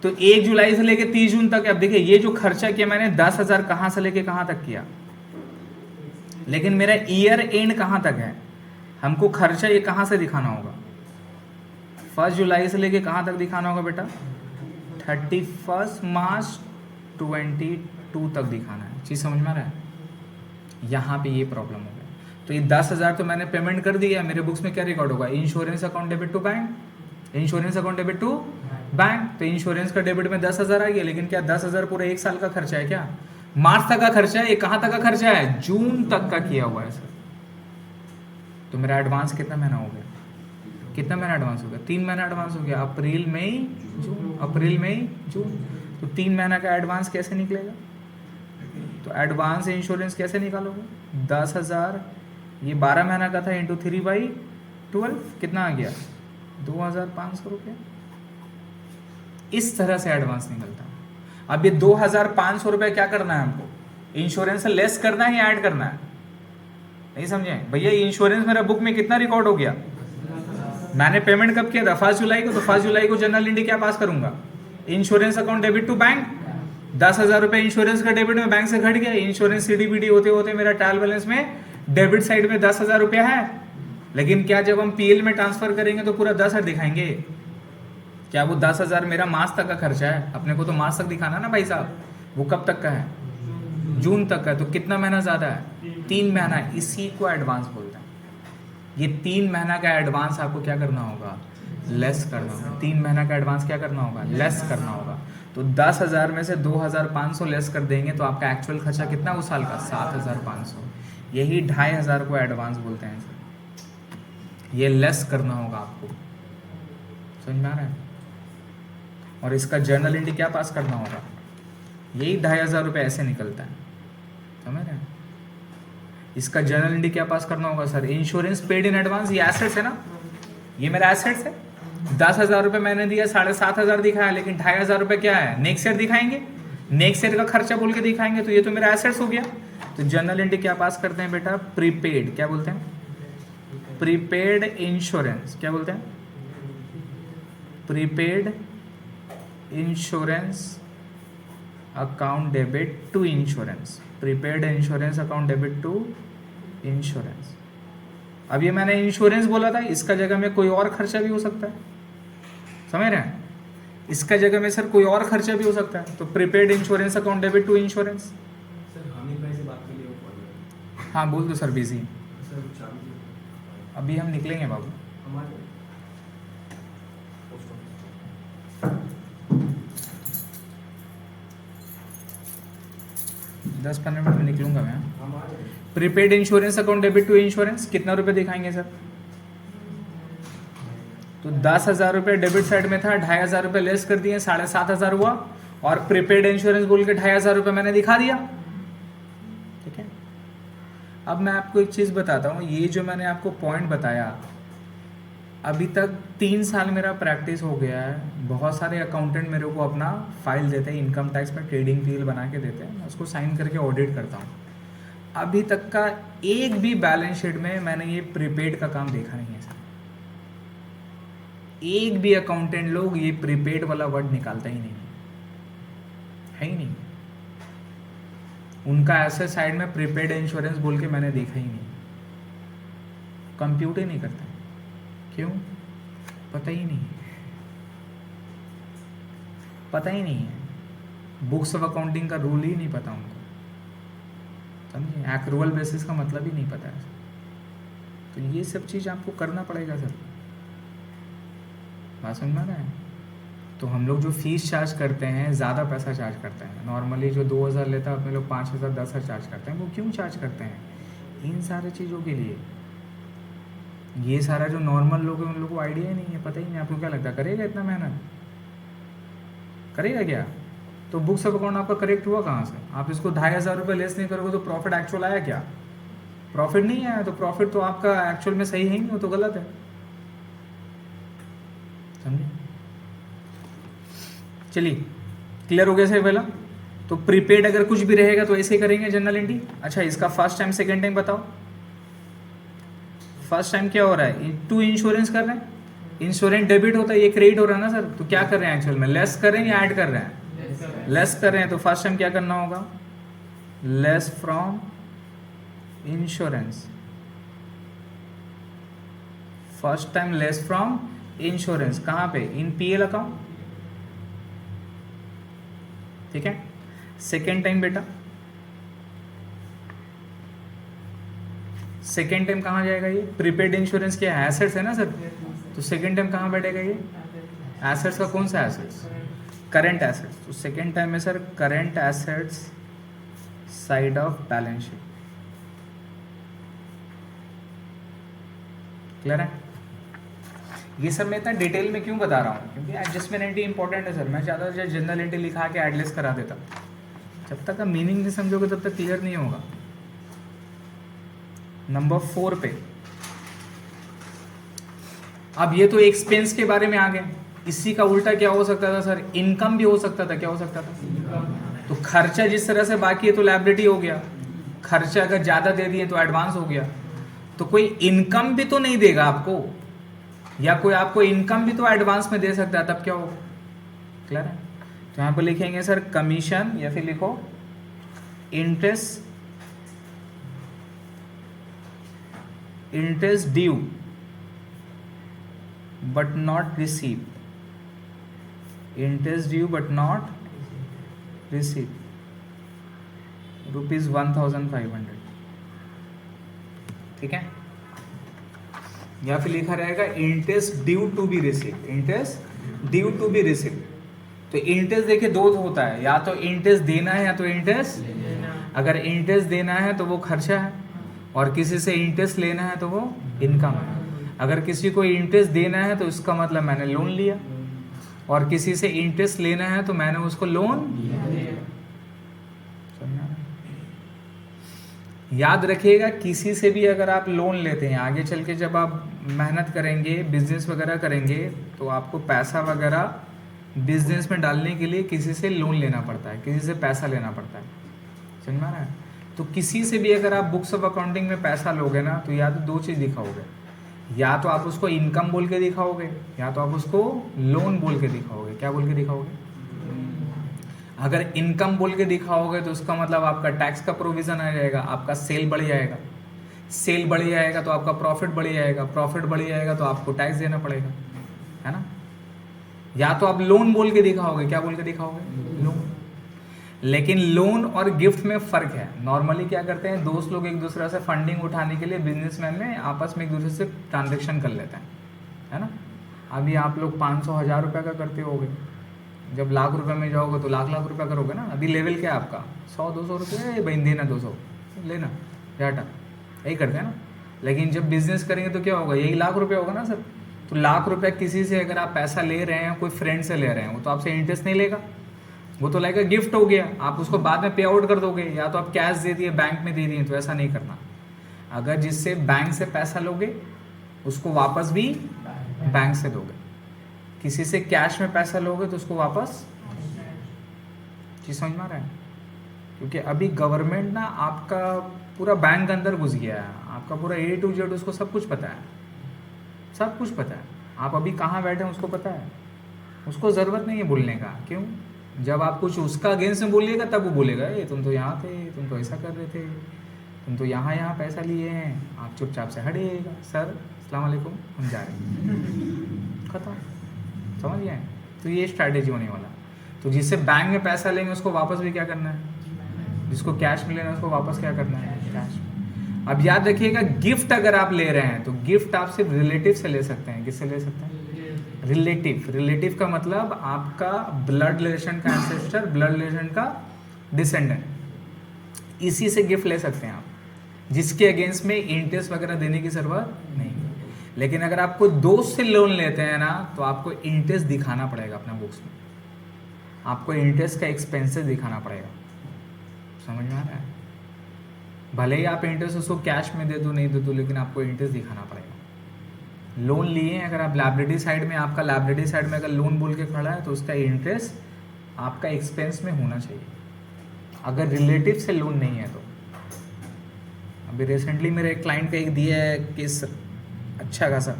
तो 1 जुलाई से लेके 30 जून तक, अब देखिए ये जो खर्चा किया मैंने 10,000 कहाँ से लेके कहाँ तक किया, लेकिन मेरा ईयर एंड कहाँ तक है, हमको खर्चा ये कहाँ से दिखाना होगा, 1 जुलाई से लेके कहाँ तक दिखाना होगा बेटा, 31 मार्च 22 तक दिखाना है। चीज़ समझ में आ रहा है? यहाँ पे ये प्रॉब्लम हो गया। तो ये 10,000 तो मैंने पेमेंट कर दिया, मेरे बुक्स में क्या रिकॉर्ड होगा, insurance account debit to bank, insurance account debit to bank. तो इंश्योरेंस का डेबिट में 10,000 आ गया, लेकिन क्या 10,000 पूरा 1 साल का खर्चा है क्या, मार्च तक का खर्चा है, ये कहाँ तक का खर्चा है, जून तक का किया हुआ है सर। तो मेरा एडवांस कितना महीना हो गया, कितना महीना एडवांस हो गया, 3 महीना एडवांस हो गया, अप्रैल मई जून, अप्रैल मई जून। तो 3 महीना का एडवांस कैसे निकलेगा, तो एडवांस इंश्योरेंस कैसे निकालोगे, 10,000 ये 12 महीना का था, इंटू 3/12 कितना आ गया, 2,500 रुपये। इस तरह से एडवांस निकलता है। अब ये 2,500 रुपये क्या करना है हमको, इंश्योरेंस से लेस करना है या ऐड करना है, नहीं समझे भैया। इंश्योरेंस मेरा बुक में कितना रिकॉर्ड हो गया, मैंने पेमेंट कब किया था, 1 जुलाई को, तो 1 जुलाई को जनरल एंट्री क्या पास करूंगा, insurance account debit to bank, 10,000 रुपये इंश्योरेंस का डेबिट में बैंक से घट गया, इंश्योरेंस सीडीबीडी होते होते मेरा ट्रायल बैलेंस में डेबिट साइड में 10,000 रुपया है। लेकिन क्या जब हम पीएल में ट्रांसफर करेंगे तो पूरा 10,000 दिखाएंगे, क्या वो 10,000 मेरा मार्च तक का खर्चा है, अपने को तो मार्च तक दिखाना ना भाई साहब, वो कब तक का है, जून तक का है। तो कितना महीना ज्यादा है, 3 महीना, इसी को एडवांस बोलते हैं। ये 3 महीना का एडवांस आपको क्या करना होगा, लेस करना होगा। 3 महीना का एडवांस क्या करना होगा, लेस करना होगा। तो 10,000 में से 2,500 लेस कर देंगे तो आपका एक्चुअल खर्चा कितना उस साल का, 7,500। यही 2,500 को एडवांस बोलते हैं सर। ये लेस करना होगा आपको, समझ में आ रहा है। और इसका जर्नल एंट्री क्या पास करना होगा, यही 2,500 रुपये ऐसे निकलता है, समझ रहे हैं। इसका जर्नल एंट्री क्या पास करना होगा sir, insurance paid in advance, ये एसेट्स है ना, ये मेरा एसेट्स है। 10,000 रुपये मैंने दिया, 7,500 दिखाया, लेकिन 2,500 रुपये क्या है, नेक्स्ट ईयर दिखाएंगे, नेक्स्ट ईयर का खर्चा बोल के दिखाएंगे, तो ये तो मेरा एसेट्स हो गया। तो जर्नल एंट्री क्या पास करते हैं बेटा, प्रीपेड, क्या बोलते हैं, प्रीपेड इंश्योरेंस, क्या बोलते हैं, prepaid insurance account debit to insurance, prepaid insurance account debit to insurance. अब ये मैंने इंश्योरेंस बोला था, इसका जगह में कोई और खर्चा भी हो सकता है, समझ रहे हैं। इसका जगह में सर कोई और खर्चा भी हो सकता है, तो prepaid insurance account debit to insurance. Sir Hamid भाई से बात के लिए वो हाँ बोल दो सर, बिजी सर चाबी अभी हम निकलेंगे बाबू, हमारे 10-15 मिनट में निकलूंगा मैं। हमारे prepaid insurance account debit to insurance कितना रुपए दिखाएंगे सर, तो 10,000 रुपये डेबिट साइड में था, 2,500 रुपये लेस कर दिए, 7,500 हुआ, और प्रीपेड इंश्योरेंस बोल के 2,500 रुपये मैंने दिखा दिया, ठीक है। अब मैं आपको एक चीज़ बताता हूँ, ये जो मैंने आपको पॉइंट बताया, अभी तक 3 साल मेरा प्रैक्टिस हो गया है। बहुत सारे अकाउंटेंट मेरे को अपना फाइल देते हैं, इनकम टैक्स में ट्रेडिंग पीएल बना के देते हैं, मैं उसको साइन करके ऑडिट करता हूँ। अभी तक का एक भी बैलेंस शीट में मैंने ये प्रीपेड का काम देखा नहीं है सर। एक भी अकाउंटेंट लोग ये प्रीपेड वाला वर्ड निकालता ही नहीं है ही नहीं। उनका ऐसे साइड में प्रीपेड इंश्योरेंस बोल के मैंने देखा ही नहीं, कंप्यूट ही नहीं करता। क्यों, पता ही नहीं है, पता ही नहीं है। बुक्स ऑफ अकाउंटिंग का रूल ही नहीं पता उनको, समझिए, एक्रूअल बेसिस का मतलब ही नहीं पता है। तो ये सब चीज़ आपको करना पड़ेगा सर, बात समझ में आ रहा है। तो हम लोग जो फीस चार्ज करते हैं, ज़्यादा पैसा चार्ज करते हैं। नॉर्मली जो 2,000 लेता है अपने लोग 5,000 10,000 चार्ज करते हैं। वो क्यों चार्ज करते हैं, इन सारे चीज़ों के लिए। ये सारा जो नॉर्मल लोग हैं उन लोगों को आइडिया ही नहीं है, पता ही नहीं। आपको क्या लगता है करेगा इतना मेहनत, करेगा क्या। तो बुक्स ऑफ अकाउंट आपका करेक्ट हुआ कहाँ से, आप इसको 2,500 रुपये लेस नहीं करोगे तो प्रॉफिट एक्चुअल आया क्या, प्रॉफिट नहीं आया। तो प्रॉफिट तो आपका एक्चुअल में सही है ही नहीं, वो तो गलत है, समझे। चलिए क्लियर हो गया सर पहला। तो प्रीपेड अगर कुछ भी रहेगा तो ऐसे ही करेंगे जनरल एंट्री। अच्छा, इसका फर्स्ट टाइम सेकेंड टाइम बताओ। फर्स्ट टाइम क्या हो रहा है, टू इंश्योरेंस कर रहे हैं, इंश्योरेंस डेबिट होता है, ये क्रेडिट हो रहा है ना सर। तो क्या कर रहे हैं एक्चुअल में, लेस कर रहे हैं या ऐड कर रहे हैं, लेस कर रहे हैं। तो फर्स्ट टाइम क्या करना होगा, less from insurance, first time less from insurance, कहाँ पे? इन पीएल अकाउंट, ठीक है। सेकेंड टाइम बेटा, सेकेंड टाइम कहाँ जाएगा ये? प्रीपेड इंश्योरेंस क्या है? एसेट्स है ना सर, तो सेकेंड टाइम कहाँ बैठेगा ये? एसेट्स का कौन सा एसेट्स? Current assets. तो सेकेंड टाइम में sir current assets side of balance sheet, clear है? ये सब मैं इतना डिटेल में क्यों बता रहा हूँ? क्योंकि एडजस्टमेंट एंट्री इंपॉर्टेंट है सर। मैं चाहता था जनरल एंट्री लिखा के एडलेस करा देता, जब तक का मीनिंग नहीं समझोगे तब तक क्लियर नहीं होगा। नंबर 4 पे, अब ये तो एक्सपेंस के बारे में आ गए, इसी का उल्टा क्या हो सकता था सर? इनकम भी हो सकता था। क्या हो सकता था? तो खर्चा जिस तरह से बाकी है तो लायबिलिटी हो गया, खर्चा अगर ज़्यादा दे दिए तो एडवांस हो गया। तो कोई इनकम भी तो नहीं देगा आपको, या कोई आपको इनकम भी तो एडवांस में दे सकता है, तब क्या होगा? क्लियर है? तो यहाँ पर लिखेंगे सर कमीशन, या फिर लिखो interest due but not receive, interest due but not receive ₹1500, ठीक है। या फिर लिखा रहेगा interest due to be receive, interest due to be receive. तो इंटरेस्ट देखिए दो होता है, या तो इंटरेस्ट देना है या तो इंटरेस्ट। अगर इंटरेस्ट देना है तो वो खर्चा है, और किसी से इंटरेस्ट लेना है तो वो इनकम है। अगर किसी को इंटरेस्ट देना है तो इसका मतलब मैंने लोन लिया, और किसी से इंटरेस्ट लेना है तो मैंने उसको लोन याद रखिएगा। किसी से भी अगर आप लोन लेते हैं, आगे चल के जब आप मेहनत करेंगे, बिजनेस वगैरह करेंगे, तो आपको पैसा वगैरह बिजनेस में डालने के लिए किसी से लोन लेना पड़ता है, किसी से पैसा लेना पड़ता है, समझ में आ रहा है? तो किसी से भी अगर आप बुक्स ऑफ अकाउंटिंग में पैसा लोगे ना, तो या तो दो चीज़ दिखाओगे, या तो आप उसको इनकम बोल के दिखाओगे, या तो आप उसको लोन बोल के दिखाओगे। क्या बोल के दिखाओगे? अगर इनकम बोल के दिखाओगे तो उसका मतलब आपका टैक्स का प्रोविज़न आ जाएगा, आपका सेल बढ़ जाएगा, सेल बढ़ जाएगा तो आपका प्रॉफिट बढ़ जाएगा, प्रॉफिट बढ़ जाएगा तो आपको टैक्स देना पड़ेगा, है ना। या तो आप लोन बोल के दिखाओगे। क्या बोल के दिखाओगे? लोन। लेकिन लोन और गिफ्ट में फ़र्क है। नॉर्मली क्या करते हैं, दोस्त लोग एक दूसरे से फंडिंग उठाने के लिए बिजनेसमैन में आपस में एक दूसरे से ट्रांजेक्शन कर लेते हैं, है ना। अभी आप लोग 500-1000 रुपये का करते होगे, जब लाख रुपए में जाओगे तो लाख लाख रुपया करोगे ना। अभी लेवल क्या है आपका? 100-200 रुपये, भाई देना 200 लेना डाटा, यही करते हैं ना। लेकिन जब बिजनेस करेंगे तो क्या होगा? यही लाख रुपये होगा ना सर। तो लाख रुपया किसी से अगर आप पैसा ले रहे हैं, कोई फ्रेंड से ले रहे हैं, वो तो आपसे इंटरेस्ट नहीं लेगा, वो तो लाइक गिफ्ट हो गया, आप उसको बाद में पे आउट कर दोगे, या तो आप कैश दे दिए, बैंक में दे दिए। तो ऐसा नहीं करना। अगर जिससे बैंक से पैसा लोगे उसको वापस भी बैंक से दोगे, किसी से कैश में पैसा लोगे तो उसको वापस, चीज समझ में आ रहा है? क्योंकि अभी गवर्नमेंट ना आपका पूरा बैंक अंदर घुस गया है, आपका पूरा A to Z उसको सब कुछ पता है, सब कुछ पता है। आप अभी कहाँ बैठे हैं उसको पता है, उसको ज़रूरत नहीं है बोलने का। क्यों? जब आप कुछ उसका अगेंस्ट में बोलिएगा तब वो बोलेगा, ये तुम तो यहाँ थे, तुम तो ऐसा कर रहे थे, तुम तो यहाँ पैसा लिए हैं, आप चुपचाप से हटिएगा। सर अस्सलाम वालेकुम, हम जा रहे हैं, खत्म। समझ गए? तो ये स्ट्रैटेजी होने वाला। तो जिससे बैंक में पैसा लेंगे उसको वापस भी क्या करना है, जिसको कैश में लेना है उसको वापस क्या करना है, कैश। अब याद रखिएगा, गिफ्ट अगर आप ले रहे हैं तो गिफ्ट आप सिर्फ रिलेटिव से ले सकते हैं। किससे ले सकते हैं? रिलेटिव। रिलेटिव का मतलब आपका ब्लड रिलेशन का एंसेस्टर, ब्लड रिलेशन का डिसेंडेंट, इसी से गिफ्ट ले सकते हैं आप, जिसके अगेंस्ट में इंटरेस्ट वगैरह देने की जरूरत नहीं। लेकिन अगर आपको दोस्त से लोन लेते हैं ना, तो आपको इंटरेस्ट दिखाना पड़ेगा अपना बुक्स में, आपको इंटरेस्ट का एक्सपेंसेस दिखाना पड़ेगा। समझ में आ रहा है? भले ही आप इंटरेस्ट उसको कैश में दे दो, नहीं दे दो, लेकिन आपको इंटरेस्ट दिखाना पड़ेगा। लोन लिए अगर आप लायबिलिटी साइड में, आपका लायबिलिटी साइड में अगर लोन बोल के खड़ा है तो उसका इंटरेस्ट आपका एक्सपेंस में होना चाहिए, अगर रिलेटिव से लोन नहीं है तो। अभी रिसेंटली मेरे एक क्लाइंट का एक दिया है केस, अच्छा खासा।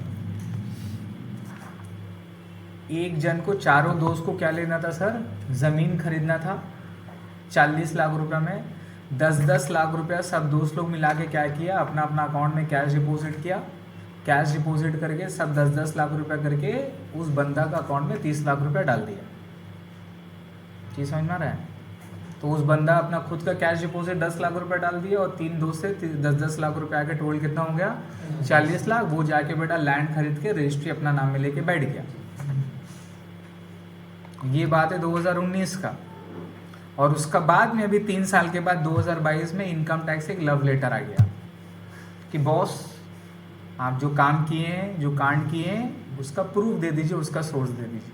एक जन को, चारों दोस्त को क्या लेना था सर? ज़मीन खरीदना था 40 लाख रुपए में। 10-10 लाख रुपया सब दोस्त लोग मिला के क्या किया, अपना अपना अकाउंट में कैश डिपॉजिट किया, कैश डिपॉजिट करके सब 10-10 लाख रुपए करके उस बंदा का अकाउंट में 30 लाख रुपए डाल दिया। चीज़ समझ में आ रहा है? तो उस बंदा अपना खुद का कैश डिपॉजिट 10 लाख रुपए डाल दिया और 3 दोस्त से 10-10 लाख रुपए आके टोटल कितना हो गया 40 लाख। वो जाके बेटा लैंड खरीद के रजिस्ट्री अपना नाम में लेके बैठ गया। ये बात है 2019 का। और उसका बाद में अभी 3 साल के बाद 2022 में इनकम टैक्स से एक लव लेटर आ गया कि बॉस आप जो काम किए हैं, जो कांड किए हैं, उसका प्रूफ दे दीजिए, उसका सोर्स दे दीजिए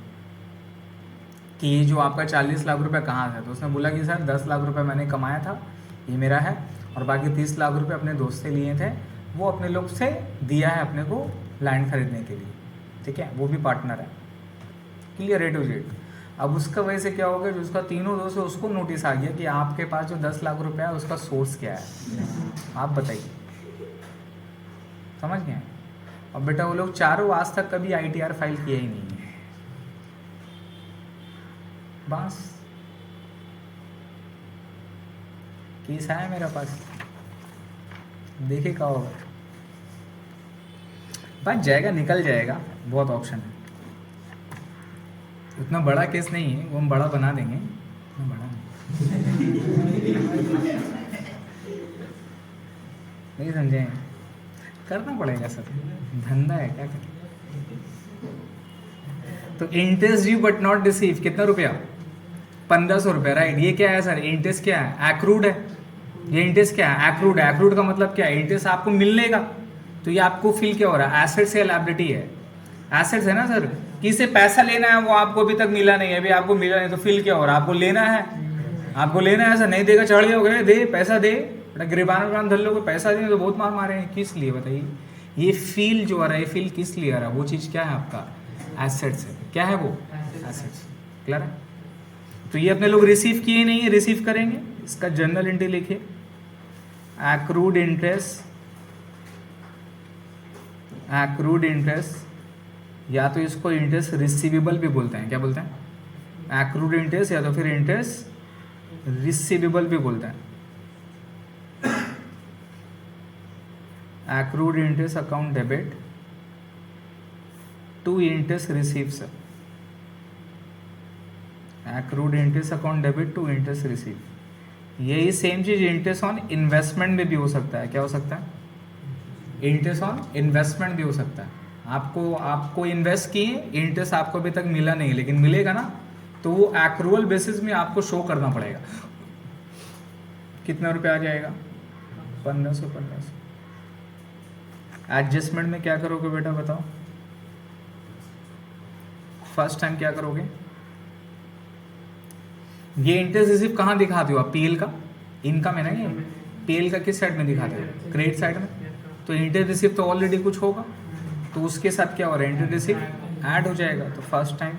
कि ये जो आपका 40 लाख रुपए कहाँ से। तो उसने बोला कि सर 10 लाख रुपए मैंने कमाया था, ये मेरा है, और बाकी 30 लाख रुपए अपने दोस्त से लिए थे, वो अपने लोग से दिया है अपने को लैंड खरीदने के लिए। ठीक है, वो भी पार्टनर है। Clear A to Z. अब उसका वजह से क्या होगा, जो उसका तीनों दोस्त है उसको नोटिस आ गया कि आपके पास जो 10 लाख रुपया है उसका सोर्स क्या है, आप बताइए। समझ गए? और बेटा वो लोग चारों आज तक कभी ITR फाइल किया ही नहीं है। बस केस आया मेरा पास, देखे क्या होगा। बच जाएगा, निकल जाएगा, बहुत ऑप्शन है। उतना बड़ा केस नहीं है, वो हम बड़ा बना देंगे, उतना बड़ा नहीं समझे? करना पड़ेगा सर, धंधा है, क्या करें। तो interest due but not receive कितना रुपया, 1500 रुपया, राइट। ये क्या है सर, इंटरेस्ट क्या है, एक्रूड है। ये इंटरेस्ट क्या है, एक्रूड है। एक्रूड का मतलब क्या है, इंटरेस्ट आपको मिलने का। तो ये आपको फील क्या हो रहा है, एसेट्स या लायबिलिटी है? एसेट्स है ना सर। किसी पैसा लेना है, वो आपको अभी तक मिला नहीं है, अभी आपको मिला नहीं, तो फील क्या हो रहा है, आपको लेना है, आपको लेना है। सर नहीं देगा चढ़ गए, दे पैसा दे, बड़ा गिरबान धर लोग पैसा देंगे तो बहुत मार मारे हैं, किस लिए बताइए। ये फील जो आ रहा है, ये फील किस लिए आ रहा है, वो चीज़ क्या है आपका, एसेट्स है। क्या है वो, एसेट्स। क्लियर है? तो ये अपने लोग रिसीव किए नहीं है, रिसीव करेंगे। इसका जर्नल एंट्री लिखिए, एक्रूड इंटरेस्ट, एक्रूड इंटरेस्ट, या तो इसको इंटरेस्ट रिसीवेबल भी बोलते हैं। क्या बोलते हैं, एक्रूड इंटरेस्ट, या तो फिर इंटरेस्ट रिसीवेबल भी बोलते हैं। Accrued interest account debit to interest receives, accrued interest account debit to interest receive. यही सेम चीज इंटरेस्ट ऑन इन्वेस्टमेंट में भी हो सकता है। क्या हो सकता है, इंटरेस्ट ऑन इन्वेस्टमेंट भी हो सकता है। आपको इन्वेस्ट किए, इंटरेस्ट आपको अभी तक मिला नहीं, लेकिन मिलेगा ना, तो वो एक्रूअल बेसिस में आपको शो करना पड़ेगा। कितना रुपया आ जाएगा, 1500। एडजस्टमेंट में क्या करोगे बेटा बताओ, फर्स्ट टाइम क्या करोगे, ये इंटरेस्ट रिसीव कहाँ दिखाते हो आप, पीएल का इनकम है ना, ये पीएल का किस साइड में दिखाते हो, क्रेडिट साइड में। तो इंटरेस्ट रिसीव तो ऑलरेडी कुछ होगा, तो उसके साथ क्या हो रहा है, इंटरेस्ट रिसीव ऐड हो जाएगा। तो first time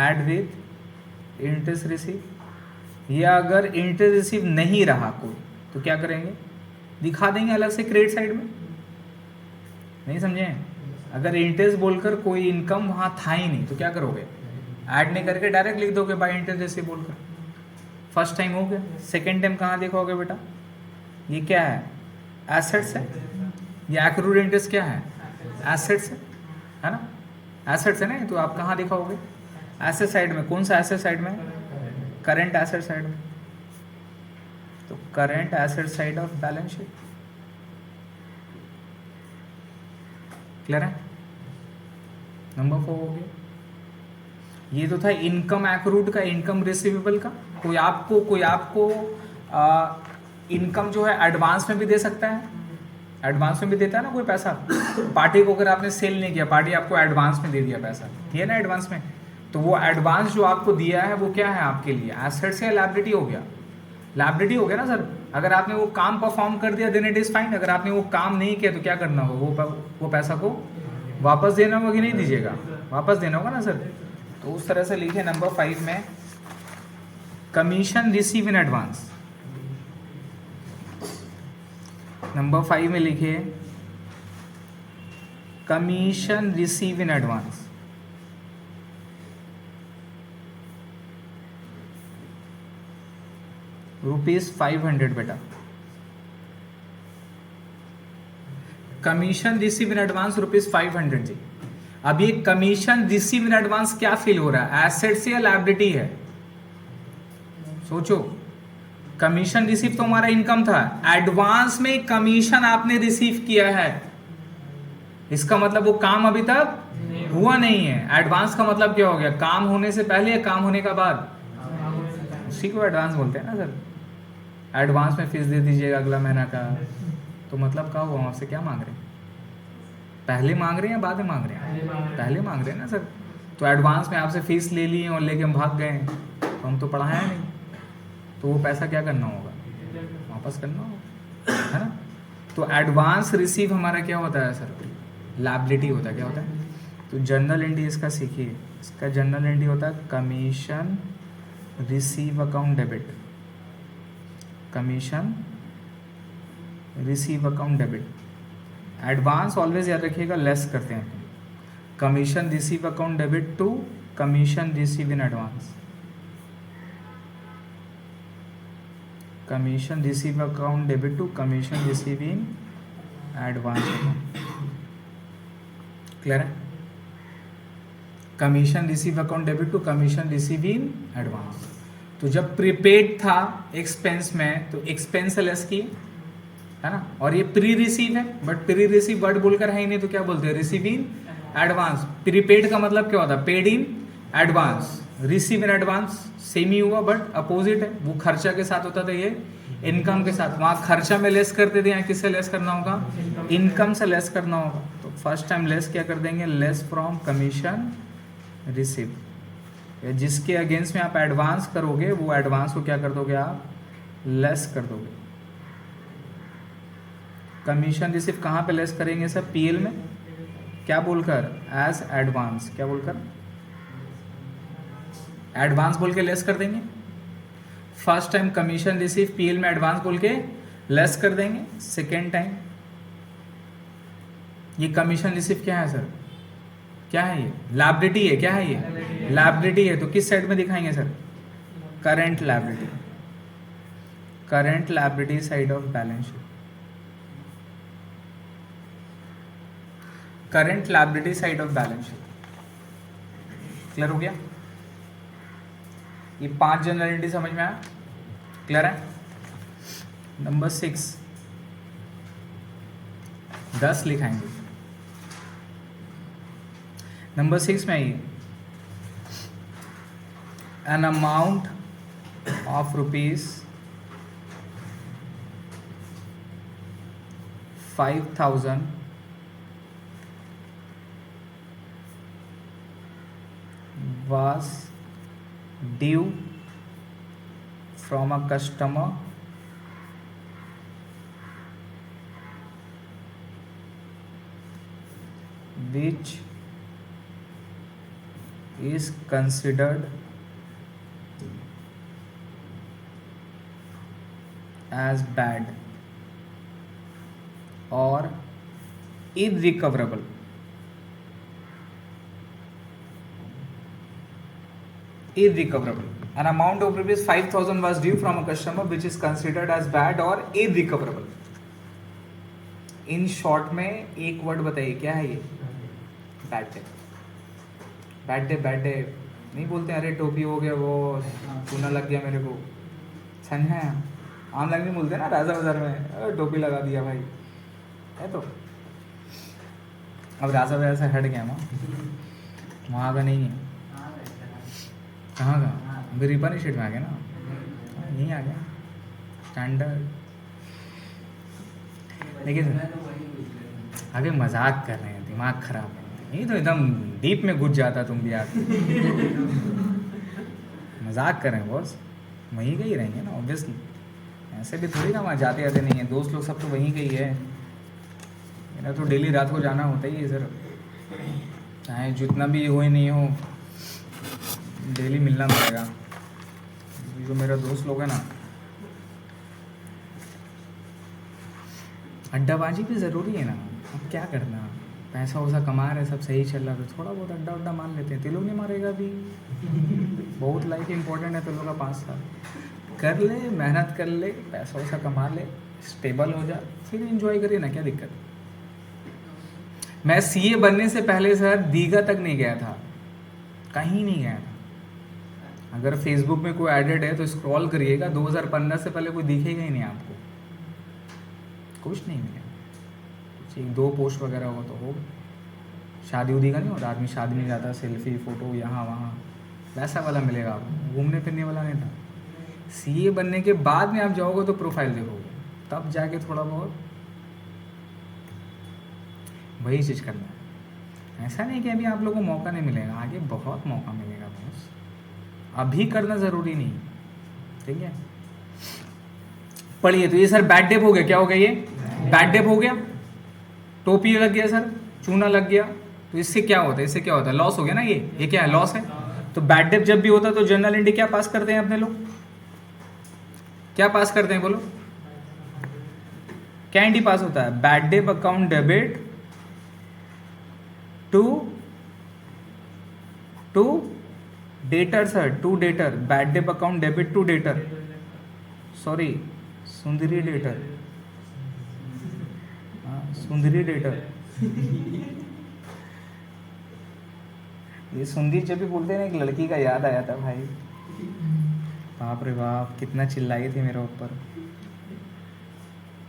add with interest receive. या अगर इंटरेस्ट रिसीव नहीं रहा कोई, तो क्या करेंगे, दिखा देंगे अलग से क्रेडिट साइड में। नहीं समझे? अगर इंटरेस्ट बोलकर कोई इनकम वहाँ था ही नहीं, तो क्या करोगे, ऐड नहीं करके डायरेक्ट लिख दोगे बाय इंटरेस्ट रिसीव बोलकर। फर्स्ट टाइम हो गया। सेकेंड टाइम कहाँ देखोगे बेटा, ये क्या है, एसेट्स है। ये एक्रूड इंटरेस्ट क्या है, एसेट्स है ना, एसेट्स है ना। तो आप कहाँ दिखाओगे, एसेट साइड में। कौन सा एसेट साइड में, करंट एसेट साइड में। तो current asset side of balance sheet. Clear है? नंबर 4 हो गया। ये तो था इनकम एक्रूड का, इनकम रिसीवेबल का। कोई आपको इनकम जो है एडवांस में भी दे सकता है, एडवांस में भी देता है ना कोई पैसा। पार्टी को अगर आपने सेल नहीं किया, पार्टी आपको एडवांस में दे दिया पैसा, ये ना एडवांस में, तो वो एडवांस जो आपको दिया है वो क्या है आपके लिए, एसेट्स या लायबिलिटी हो गया, लायबिलिटी हो गया ना सर। अगर आपने वो काम परफॉर्म कर दिया देन इट इज फाइन। अगर आपने वो काम नहीं किया तो क्या करना होगा, वो पैसा को वापस देना होगा कि नहीं दीजिएगा, वापस देना होगा ना सर। तो उस तरह से लिखे नंबर 5 में, commission receive in advance. Number 5 में लिखिए कमीशन रिसीव इन एडवांस। ₹500 बेटा। कमीशन रिसीव इन एडवांस ₹500 जी। अब ये कमीशन रिसीव इन एडवांस क्या फील हो रहा है, एसेट से या लायबिलिटी है? सोचो, कमीशन रिसीव तो हमारा इनकम था, एडवांस में कमीशन आपने रिसीव किया है, इसका मतलब वो काम अभी तक हुआ नहीं है। एडवांस का मतलब क्या हो गया, काम होने से पहले या काम होने का बाद, उसी को एडवांस बोलते हैं ना सर। एडवांस में फीस दे दीजिएगा अगला महीना का, तो मतलब क्या हुआ, हम आपसे क्या मांग रहे हैं, पहले मांग रहे हैं या बाद में मांग रहे हैं? पहले मांग रहे हैं ना सर। तो एडवांस में आपसे फीस ले लिए और लेके हम भाग गए, तो हम तो पढ़ाया नहीं, तो वो पैसा क्या करना होगा, वापस करना होगा, है ना। तो एडवांस रिसीव हमारा क्या होता है सर, लायबिलिटी होता है। क्या होता है, तो जनरल एंट्री इसका सीखिए, इसका जनरल एंट्री होता है commission receive account debit, commission receive account debit. Advance always याद रखिएगा लेस करते हैं, commission receive account debit to commission receive in advance, commission receive account debit to commission receive in advance account. Clear है, commission receive account debit to commission receive in advance. तो जब prepaid था expense में, तो expense less किए, है ना। और ये प्री रिसीव है, बट प्री रिसीव वर्ड बोलकर है ही नहीं, तो क्या बोलते हैं, रिसीव इन एडवांस। प्रीपेड का मतलब क्या होता है, paid in advance. Receive in advance same ही हुआ, बट अपोजिट है, वो खर्चा के साथ होता था, ये इनकम के साथ। वहाँ खर्चा में लेस करते थे, यहाँ किससे लेस करना होगा, इनकम से लेस करना होगा। तो फर्स्ट टाइम लेस क्या कर देंगे, लेस फ्रॉम कमीशन रिसीव। जिसके अगेंस्ट में आप एडवांस करोगे, वो एडवांस को क्या कर दोगे, आप लेस कर दोगे। कमीशन रिसीव कहाँ पे लेस करेंगे सर, पीएल में, क्या बोलकर, एज एडवांस, क्या बोलकर, एडवांस बोल के लेस कर देंगे। First time commission receive PL में एडवांस बोल के लेस कर देंगे। सेकेंड टाइम ये कमीशन रिसीव क्या है सर, क्या है ये, लायबिलिटी है, क्या है ये, लायबिलिटी है। तो किस साइड में दिखाएंगे sir, current liability, current liability side of balance sheet, current liability side of balance sheet. Clear हो गया, ये 5 जनरल एंट्री समझ में आया, क्लियर है। नंबर 6, 10 लिखाएंगे। नंबर 6 में आइए, an amount of ₹5,000 was due from a customer which is considered as bad or irrecoverable, irrecoverable. An amount of ₹5,000 was due from a customer which is considered as bad or irrecoverable. In short में एक word बताइए, क्या है ये, bad day. Bad day, bad day नहीं बोलते, अरे टोपी हो गया, वो चूना लग गया मेरे को, छन है आम लगने बोलते हैं ना राजा बाजार में, अरे टोपी लगा दिया भाई, है। तो अब राजा बाजार से हट गया, वहाँ का नहीं है, कहाँ का, अभी रिपन स्टेट में आ गया ना, यहीं आ गया स्टैंडर्ड। लेकिन अभी मजाक कर रहे हैं, दिमाग खराब है, ये तो एकदम डीप में घुस जाता तुम भी आके। मजाक कर रहे हैं बॉस, वहीं के ही रहेंगे ना ऑब्वियसली, ऐसे भी थोड़ी ना वहाँ जाते आते नहीं है, दोस्त लोग सब तो वहीं के ही है। मेरा तो डेली रात को जाना होता ही है सर, चाहे जितना भी हो ही नहीं हो, डेली मिलना पड़ेगा। जो मेरा दोस्त लोग है ना, अड्डाबाजी भी ज़रूरी है ना, अब क्या करना, पैसा वैसा कमा रहे, सब सही चल रहा है, तो थोड़ा बहुत अड्डा उड्डा मान लेते हैं। तिलों नहीं मारेगा भी, बहुत लाइफ इंपॉर्टेंट है तिलों का, 5 साल कर ले, मेहनत कर ले, पैसा वैसा कमा ले, स्टेबल हो जा, फिर एंजॉय करिए ना, क्या दिक्कत। मैं सीए बनने से पहले सर दीघा तक नहीं गया था, कहीं नहीं गया था। अगर फेसबुक में कोई एडेड है तो स्क्रॉल करिएगा, 2015 से पहले कोई दिखेगा ही नहीं आपको, कुछ नहीं मिलेगा। कुछ एक दो पोस्ट वगैरह हो तो हो, शादी उदी का नहीं होता, आदमी शादी में जाता, सेल्फी फ़ोटो यहाँ वहाँ, वैसा वाला मिलेगा आपको, घूमने फिरने वाला नहीं था। सीए बनने के बाद में आप जाओगे तो प्रोफाइल देखोगे, तब जाके थोड़ा बहुत वही चीज़ करना है। ऐसा नहीं कि अभी आप लोगों को मौका नहीं मिलेगा, आगे बहुत मौका मिलेगा बॉस, अभी करना ज़रूरी नहीं, ठीक है। पढ़िए, तो ये सर बैड डेप हो गया, क्या हो गया ये बैड डेप हो गया, टोपी लग गया सर, चूना लग गया, तो इससे क्या होता है, इससे क्या होता है, लॉस हो गया ना, ये क्या है, लॉस है। तो बैड डेप जब भी होता है तो जनरल एंट्री क्या पास करते हैं अपने लोग, क्या पास करते हैं बोलो, क्या एंट्री पास होता है, bad debt account debit to debtor sir, to debtor, bad debt account debit to debtor, sorry sundry debtor, sundry debtor. ये सुंदरी जब भी बोलते हैं ना, एक लड़की का याद आया था भाई, बाप रे बाप कितना चिल्लाई थी मेरे ऊपर।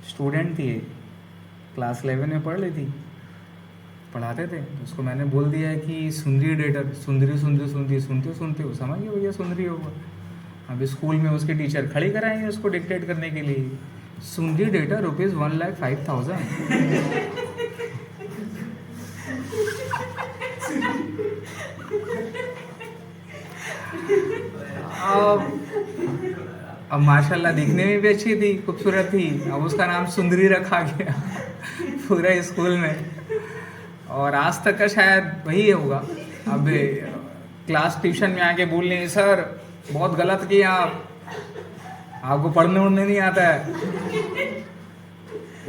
स्टूडेंट थी, क्लास 11 में पढ़ ली थी, पढ़ाते थे, तो उसको मैंने बोल दिया है कि सुंदरी डेटर, सुंदरी सुंदरी सुनती सुनते हो, समझ गए भैया सुंदरी होगा। अभी स्कूल में उसके टीचर खड़ी कराएंगे उसको डिक्टेट करने के लिए, सुंदरी डेटर ₹1,05,000। अब माशाल्लाह दिखने में भी अच्छी थी, खूबसूरत थी, अब उसका नाम सुंदरी रखा गया पूरा स्कूल में, और आज तक का शायद वही होगा। अब क्लास ट्यूशन में आके बोल रहे हैं सर बहुत गलत किया आप, आपको पढ़ने उड़ने नहीं आता है,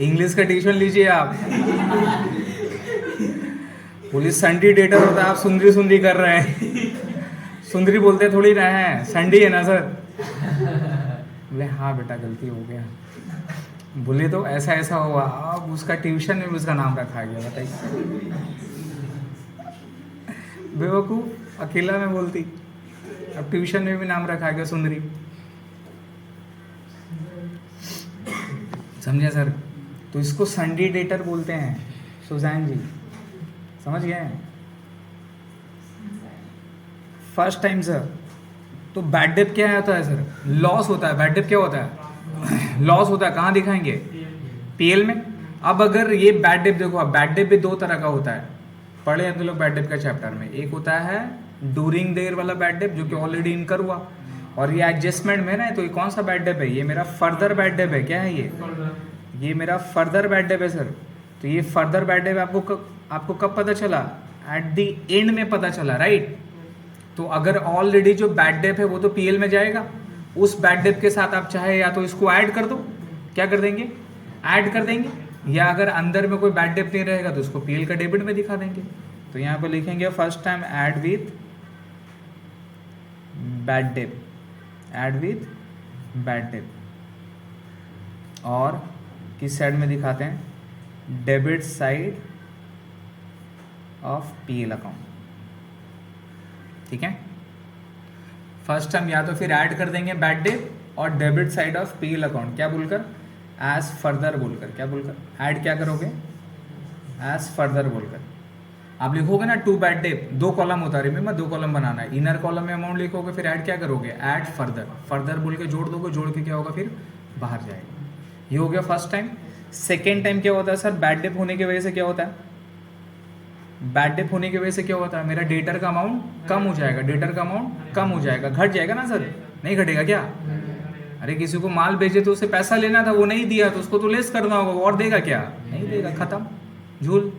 इंग्लिश का ट्यूशन लीजिए आप। पुलिस संडी डेटर होता है, आप सुंदरी सुंदरी कर रहे हैं। सुंदरी बोलते थोड़ी ना है, संडी है ना सर। बोले हाँ बेटा गलती हो गया। बोले तो ऐसा ऐसा हुआ, अब उसका ट्यूशन में भी उसका नाम रखा गया, बताइए बेवकूफ़, अकेला में बोलती, अब ट्यूशन में भी नाम रखा गया सुंदरी। समझे सर, तो इसको संडी डेटर बोलते हैं सुजैन जी, समझ गए। फर्स्ट टाइम सर, तो बैड डेप क्या होता है सर, लॉस होता है। बैड डेप क्या होता है, लॉस होता है। कहाँ दिखाएंगे, पीएल में। अब अगर ये बैड डेप देखो, अब बैड डेप भी दो तरह का होता है, पढ़े हैं तो लोग बैड डेप का चैप्टर में। एक होता है ड्यूरिंग देयर वाला बैड डेप, जो कि ऑलरेडी इनकर हुआ, और ये एडजस्टमेंट में ना, तो ये कौन सा बैड डेप है, ये मेरा फर्दर बैड डेप है। क्या है ये मेरा फर्दर बैड डेप है सर। तो ये फर्दर बैड डेप आपको कब पता चला, एट द एंड में पता चला, राइट। तो अगर ऑलरेडी जो बैड डेप है वो तो पीएल में जाएगा, उस बैड डेप के साथ आप चाहे या तो इसको ऐड कर दो, क्या कर देंगे, ऐड कर देंगे, या अगर अंदर में कोई बैड डेप नहीं रहेगा तो उसको पीएल का डेबिट में दिखा देंगे। तो यहाँ पे लिखेंगे first time add with bad debt, add with bad debt, और किस साइड में दिखाते हैं, debit side of PL account, ठीक है। फर्स्ट टाइम या तो फिर ऐड कर देंगे बैड डेप और debit side of PL account, क्या बोलकर, एज फर्दर बोलकर, क्या बोलकर, ऐड क्या करोगे, एज फर्दर बोलकर। आप लिखोगे ना टू बैड डेप, दो कॉलम होता है, रिमेंबर दो कॉलम बनाना है, इनर कॉलम में अमाउंट लिखोगे, फिर ऐड क्या करोगे, ऐड फर्दर, फर्दर बोल के जोड़ दोगे, जोड़ के क्या होगा, फिर बाहर जाएगा। ये हो गया फर्स्ट टाइम। सेकेंड टाइम क्या होता है सर, बैड डेप होने की वजह से क्या होता है, बैड डेप होने की वजह से क्या होता है, मेरा डेटर का अमाउंट कम हो जाएगा, डेटर का अमाउंट कम हो जाएगा, घट जाएगा ना सर, नहीं घटेगा क्या। अरे किसी को माल भेजे तो उसे पैसा लेना था, वो नहीं दिया तो उसको तो लेस करना होगा, वो और देगा क्या, नहीं देगा, खत्म, झूल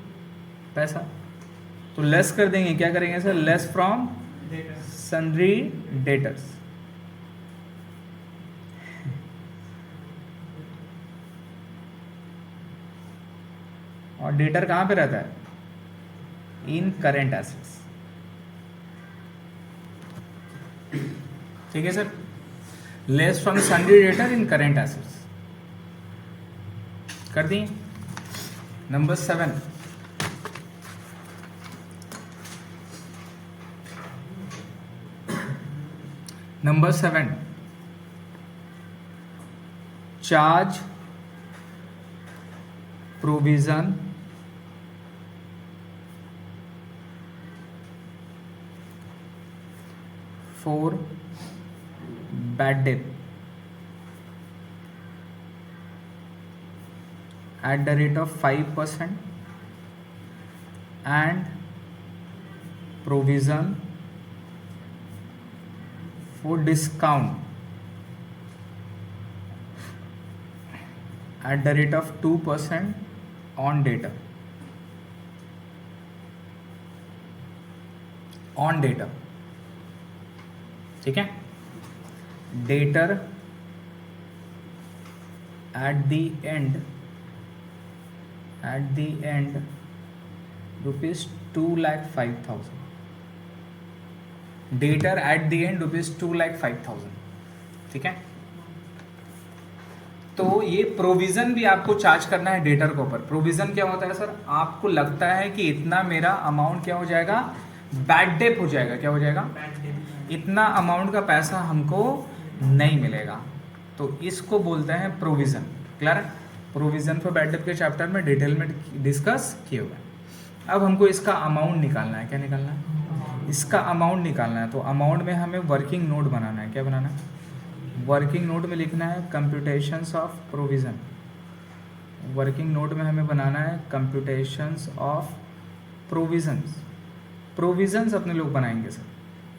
पैसा। तो लेस कर देंगे, क्या करेंगे sir, less from sundry debtors. और डेटर कहाँ पे रहता है, इन करेंट एसेट्स, ठीक है sir, less from sundry debtor in current assets कर दिए। Number 7, number 7, charge provision for bad date at the rate of 5% and provision for discount at the rate of 2% on data. On data, ठीक है. Debtor at the end rupees 2,05,000. Debtor at the end rupees 2,05,000. ठीक है. तो ये provision भी आपको charge करना है डेटर के ऊपर. प्रोविजन क्या होता है सर? आपको लगता है कि इतना मेरा अमाउंट क्या हो जाएगा, बैड डेट हो जाएगा. क्या हो जाएगा? इतना अमाउंट का पैसा हमको नहीं मिलेगा, तो इसको बोलते हैं प्रोविजन. क्लियर है? प्रोविजन फॉर बैड डेट के चैप्टर में डिटेल में डिस्कस किए हुए हैं. अब हमको इसका अमाउंट निकालना है. क्या निकालना है? इसका अमाउंट निकालना है. तो अमाउंट में हमें वर्किंग नोट बनाना है. क्या बनाना है? वर्किंग नोट में लिखना है computations of provision. Working note में हमें बनाना है कंप्यूटेशंस ऑफ प्रोविजंस. प्रोविजंस अपने लोग बनाएंगे सर.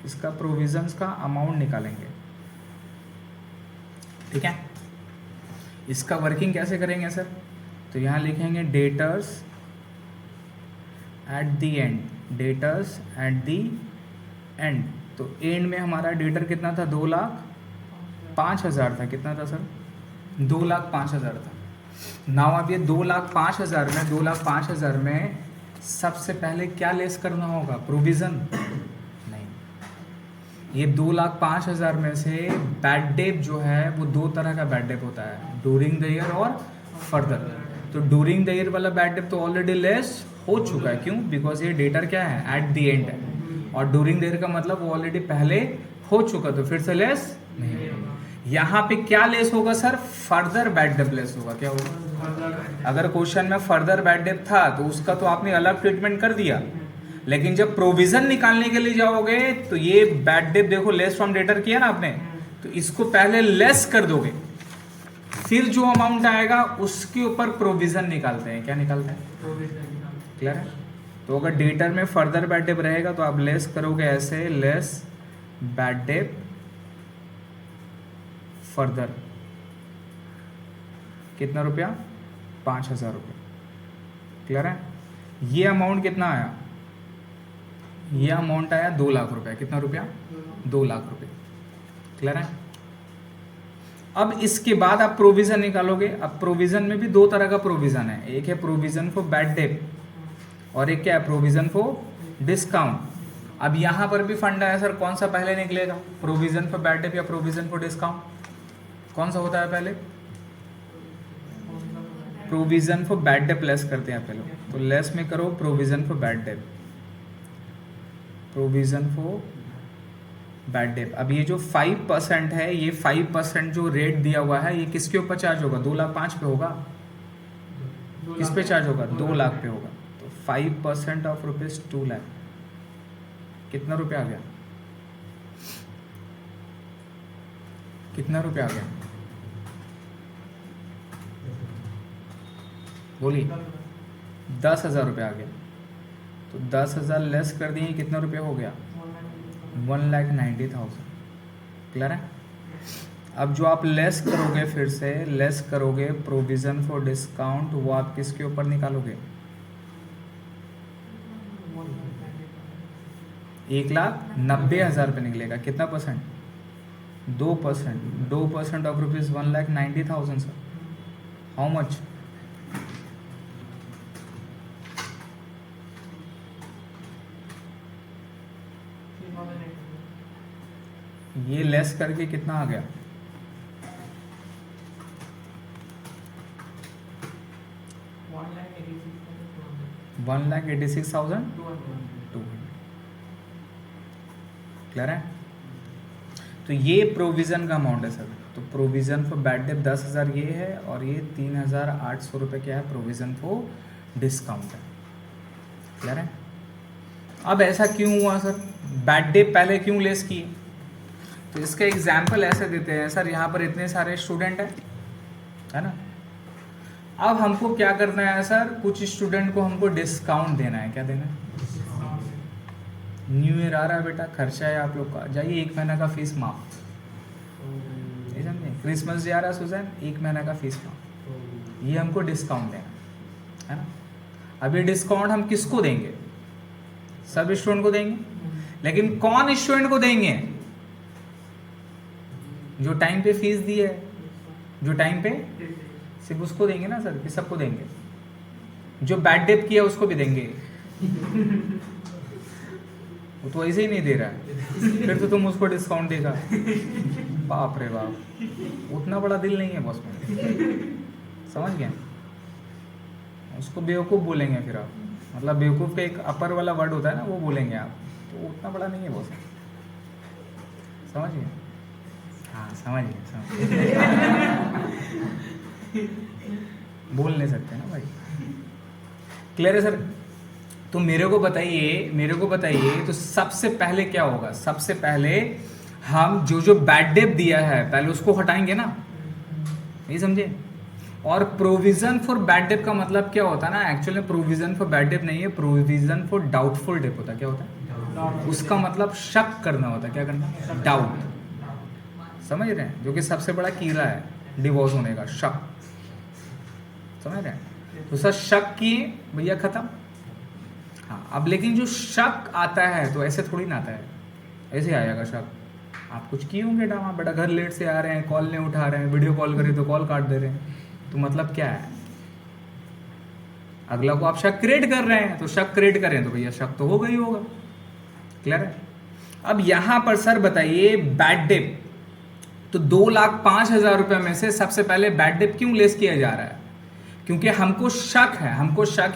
इसका प्रोविजंस का अमाउंट निकालेंगे. ठीक है. इसका वर्किंग कैसे करेंगे सर? तो यहाँ लिखेंगे debtors at the end. Debtors at the end. तो एंड में हमारा डेटर कितना था? 2,05,000 था. कितना था सर? 2,05,000 था. नाउ अब ये 2,05,000 में सबसे पहले क्या लेस करना होगा? प्रोविजन नहीं. ये 2,05,000 में से बैड डेट जो है वो दो तरह का बैड डेट होता है, ड्यूरिंग द ईयर और फर्दर. तो ड्यूरिंग द ईयर वाला बैड डेट तो ऑलरेडी लेस हो चुका है. क्यों? बिकॉज ये डेटर क्या है? एट द एंड है. और ड्यूरिंग द ईयर का मतलब वो ऑलरेडी पहले हो चुका, तो फिर से लेस नहीं. यहाँ पे क्या लेस होगा sir? Further bad debt less होगा. क्या होगा? अगर क्वेश्चन में फर्दर बैड डेट था तो उसका तो आपने अलग ट्रीटमेंट कर दिया, लेकिन जब प्रोविजन निकालने के लिए जाओगे तो ये बैड डेट देखो लेस फ्रॉम डेटर किया ना आपने, तो इसको पहले लेस कर दोगे, फिर जो अमाउंट आएगा उसके ऊपर प्रोविजन निकालते हैं. क्या निकालते हैं? क्लियर है? तो अगर डेटर में फर्दर बैड डेट रहेगा तो आप लेस करोगे ऐसे, लेस बैड डेट फर्दर. कितना रुपया? 5,000 रुपये. क्लियर है? ये अमाउंट कितना आया? ये अमाउंट आया 2 लाख रुपया. कितना रुपया? 2 लाख रुपये. क्लियर है? अब इसके बाद आप प्रोविजन निकालोगे. अब प्रोविजन में भी दो तरह का प्रोविजन है. एक है प्रोविजन फॉर बैड डेट और एक क्या है? Provision for discount. अब यहां पर भी फंडा है सर, कौन सा पहले निकलेगा? प्रोविजन फॉर बैड डेट या प्रोविजन फॉर डिस्काउंट? कौन सा होता है पहले? Provision for bad date less करते हैं पहले. तो लेस में करो provision for bad date. Provision for bad date. अब ये जो 5% है, ये 5% जो रेट दिया हुआ है, ये किसके ऊपर चार्ज होगा? 2,05,000 पे होगा. किस पे चार्ज होगा? 2 लाख पे होगा. तो 5% ऑफ रुपीज 2 लाख. कितना रुपया आ गया? कितना रुपया आ गया? बोलिए. 10,000 रुपया आ गया. तो 10,000 लेस कर दिए, कितना रुपया हो गया? 1,90,000. क्लियर है? अब जो आप लेस करोगे, फिर से लेस करोगे प्रोविजन फॉर डिस्काउंट, वो आप किसके ऊपर निकालोगे? 1,90,000 पे निकलेगा. कितना percent? 2%. 2% of rupees 1,90,000 sir. How much? ये लेस करके कितना आ गया? 1,86,200. क्लियर है? तो ये प्रोविज़न का अमाउंट है सर। तो प्रोविज़न फॉर बैड डेट 10,000 ये है, और ये 3,800 रुपये क्या है, प्रोविज़न फॉर डिस्काउंट है। क्लियर है? अब ऐसा क्यों हुआ सर, बैड डेट पहले क्यों लेस किए? तो इसका एग्जाम्पल ऐसे देते हैं सर, यहाँ पर इतने सारे स्टूडेंट हैं, है ना। अब हमको क्या करना है सर, कुछ स्टूडेंट को हमको डिस्काउंट देना है। क्या देना है? न्यू ईयर आ रहा है बेटा, खर्चा है आप लोग का, जाइए 1 महीना का फीस माफ, ये समझे। क्रिसमस डे आ रहा है सुजैन, 1 महीना का फीस माफ, ये हमको डिस्काउंट देना है ना। अब ये डिस्काउंट हम किसको देंगे? सब स्टूडेंट को देंगे, लेकिन कौन स्टूडेंट को देंगे? जो टाइम पे फीस दी है, जो टाइम पे, सिर्फ उसको देंगे ना सर, कि सबको देंगे? जो बैड डेट किया उसको भी देंगे? वो तो ऐसे ही नहीं दे रहा है, फिर तो तुम उसको डिस्काउंट देगा? बाप रे बाप, उतना बड़ा दिल नहीं है बॉस में, समझ गए? उसको बेवकूफ़ बोलेंगे फिर आप, मतलब बेवकूफ़ का एक अपर वाला वर्ड होता है ना, वो बोलेंगे आप, तो उतना बड़ा नहीं है बॉस, समझ गए? हाँ समझ गए, बोल नहीं सकते ना भाई। क्लियर है सर? तो मेरे को बताइए तो सबसे पहले क्या होगा? सबसे पहले हम जो बैड डेट दिया है पहले उसको हटाएंगे ना, नहीं समझे? और प्रोविजन फॉर बैड डेट का मतलब क्या होता है ना, actually provision for bad date नहीं है, प्रोविजन फॉर डाउटफुल डेट होता है। क्या होता है? उसका मतलब शक करना होता है। क्या करना? डाउट, समझ रहे हैं? जो कि सबसे बड़ा कीड़ा है डिवोर्स होने का, शक, समझ रहे हैं? तो सर शक किए भैया, खत्म। हाँ, अब लेकिन जो शक आता है तो ऐसे थोड़ी ना आता है, ऐसे आएगा शक। आप कुछ किए होंगे ड्रामा, बेटा घर लेट से आ रहे हैं, कॉल नहीं उठा रहे हैं, वीडियो कॉल करे तो कॉल काट दे रहे हैं, तो मतलब क्या है? अगला को आप शक क्रिएट कर रहे हैं, तो शक क्रिएट करें तो भैया शक तो होगा ही होगा। क्लियर है? अब यहां पर सर बताइए, बैड डेट तो 2,05,000 रुपये में से सबसे पहले बैड डेट क्यों लेस किया जा रहा है? क्योंकि हमको शक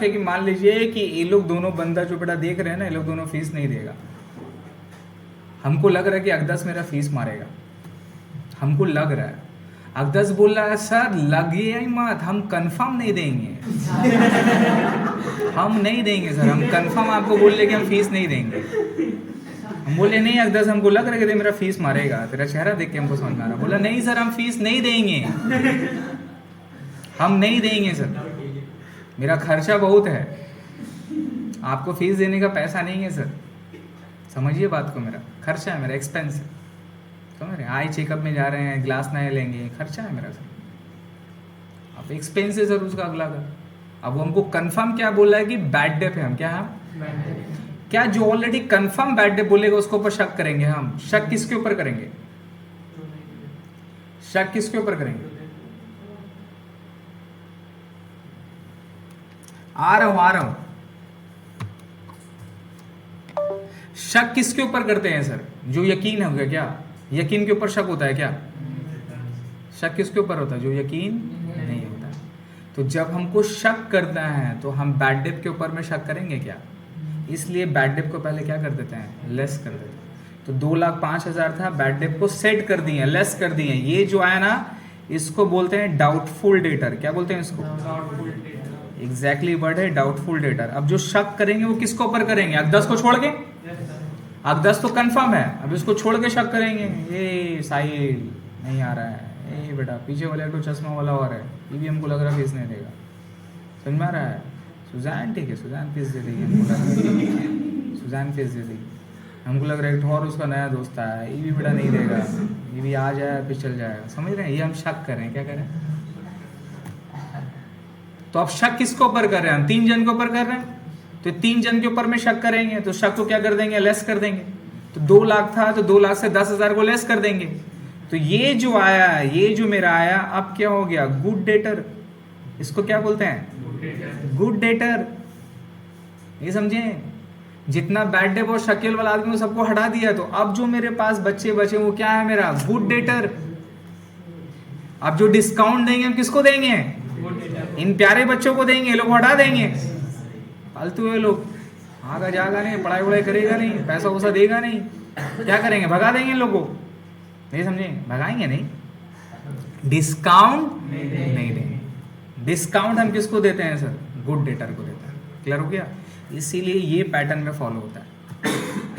है कि मान लीजिए कि ये लोग दोनों बंदा जो बेटा देख रहे हैं ना, ये लोग दोनों फीस नहीं देगा। हमको लग रहा है कि अकदस मेरा फीस मारेगा, हमको लग रहा है। अकदस बोल रहा है सर लगे ही मत, हम कंफर्म नहीं देंगे, हम नहीं देंगे सर, हम कंफर्म आपको बोल रहे कि हम फीस नहीं देंगे। हम बोले नहीं अकदस, हमको लग रहा है कि मेरा फीस मारेगा, तेरा चेहरा देख के हमको समझ में आ रहा। बोला नहीं सर, हम फीस नहीं देंगे, हम नहीं देंगे सर, मेरा खर्चा बहुत है, आपको फीस देने का पैसा नहीं है सर। समझिए बात को, मेरा खर्चा है, मेरा एक्सपेंस है, समझ रहे हैं? आई चेकअप में जा रहे हैं, ग्लास नए लेंगे, खर्चा है मेरा सर। अब एक्सपेंस है सर उसका अगला का। अब वो हमको कंफर्म क्या बोला है कि बैड डेट है, हम क्या हम क्या जो ऑलरेडी कंफर्म बैड डेट बोलेगा उसके ऊपर शक करेंगे हम? शक किसके ऊपर करेंगे? शक किसके ऊपर करेंगे? आ रहा हूं। शक किसके ऊपर करते हैं सर? जो यकीन हो गया, क्या यकीन के ऊपर शक होता है? क्या शक किसके ऊपर होता है? जो यकीन नहीं होता। तो जब हमको शक करना है तो हम बैड डेट के ऊपर में शक करेंगे क्या? इसलिए बैड डेट को पहले क्या कर देते हैं? लेस कर देते हैं। तो 2,05,000 था, बैड डेट को सेट कर दिए, लेस कर दिए। ये जो आया ना, इसको बोलते हैं डाउटफुल डेटर। क्या बोलते हैं इसको? एग्जैक्टली वर्ड है डाउटफुल डेटर। अब जो शक करेंगे वो किसके ऊपर करेंगे? अकदस को छोड़ के। अकदस तो कंफर्म है, अब इसको छोड़ के शक करेंगे। ये साहिल नहीं आ रहा है, ये बेटा पीछे वाले तो चश्मा वाला और है, ये भी हमको लग रहा है फीस नहीं देगा। समझ में आ रहा है? सुजैन ठीक है, सुजैन फीस दे देगी, सुजैन फीस दे देगी। हमको लग रहा है एक और उसका नया दोस्त आया है, ये भी बेटा नहीं देगा, ये भी आ जाए फिर चल जाएगा। समझ रहे हैं? ये हम शक कर रहे हैं। क्या करें? तो अब शक किसके ऊपर कर रहे हैं? हम 3 जन के ऊपर कर रहे हैं, तो 3 जन के ऊपर में शक करेंगे तो शक को क्या कर देंगे? लेस कर देंगे। तो 2 लाख था तो 2 लाख से 10,000 को लेस कर देंगे। तो ये जो आया, ये जो मेरा आया, अब क्या हो गया? Good debtor. इसको क्या बोलते हैं? Good debtor. ये समझे? जितना बैड डेट और शकील वाला आदमी सबको हटा दिया, तो अब जो मेरे पास बच्चे बचे वो क्या है? मेरा गुड डेटर। अब जो डिस्काउंट देंगे हम किसको देंगे? इन प्यारे बच्चों को देंगे, लोग हटा देंगे। फालतू है लोग, आगा जागा नहीं, पढ़ाई वढ़ाई करेगा नहीं, पैसा वैसा देगा नहीं, क्या करेंगे? भगा देंगे लोगों को। नहीं समझे, भगाएंगे नहीं, डिस्काउंट नहीं देंगे। डिस्काउंट हम किसको देते हैं सर? गुड डेटर को देते हैं। क्लियर हो गया? इसीलिए ये पैटर्न में फॉलो होता है,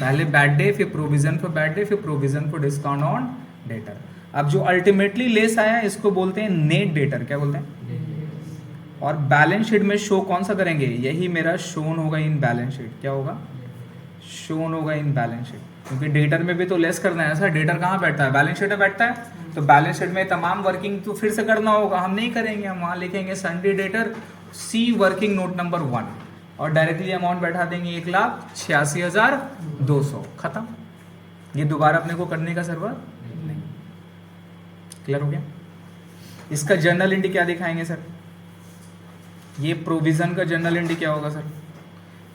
पहले बैड डे, फिर प्रोविजन फॉर बैड डे, फिर provision for discount on debtor. अब जो अल्टीमेटली लेस आया इसको बोलते हैं नेट डेटर। क्या बोलते हैं? और बैलेंस शीट में शो कौन सा करेंगे? यही मेरा शोन होगा इन बैलेंस शीट। क्या होगा? शोन होगा इन बैलेंस शीट, क्योंकि डेटर में भी तो लेस करना है सर। डेटर कहाँ बैठता है? बैलेंस शीट में बैठता है, तो बैलेंस शीट में तमाम वर्किंग तो फिर से करना होगा, हम नहीं करेंगे। हम वहाँ लिखेंगे सन्डे डेटर सी वर्किंग नोट नंबर 1 और डायरेक्टली अमाउंट बैठा देंगे 1,86,200, खत्म। ये दोबारा अपने को करने का जरूरत नहीं। क्लियर हो गया? इसका जर्नल एंट्री क्या दिखाएंगे सर? ये प्रोविजन का जर्नल एंट्री क्या होगा सर?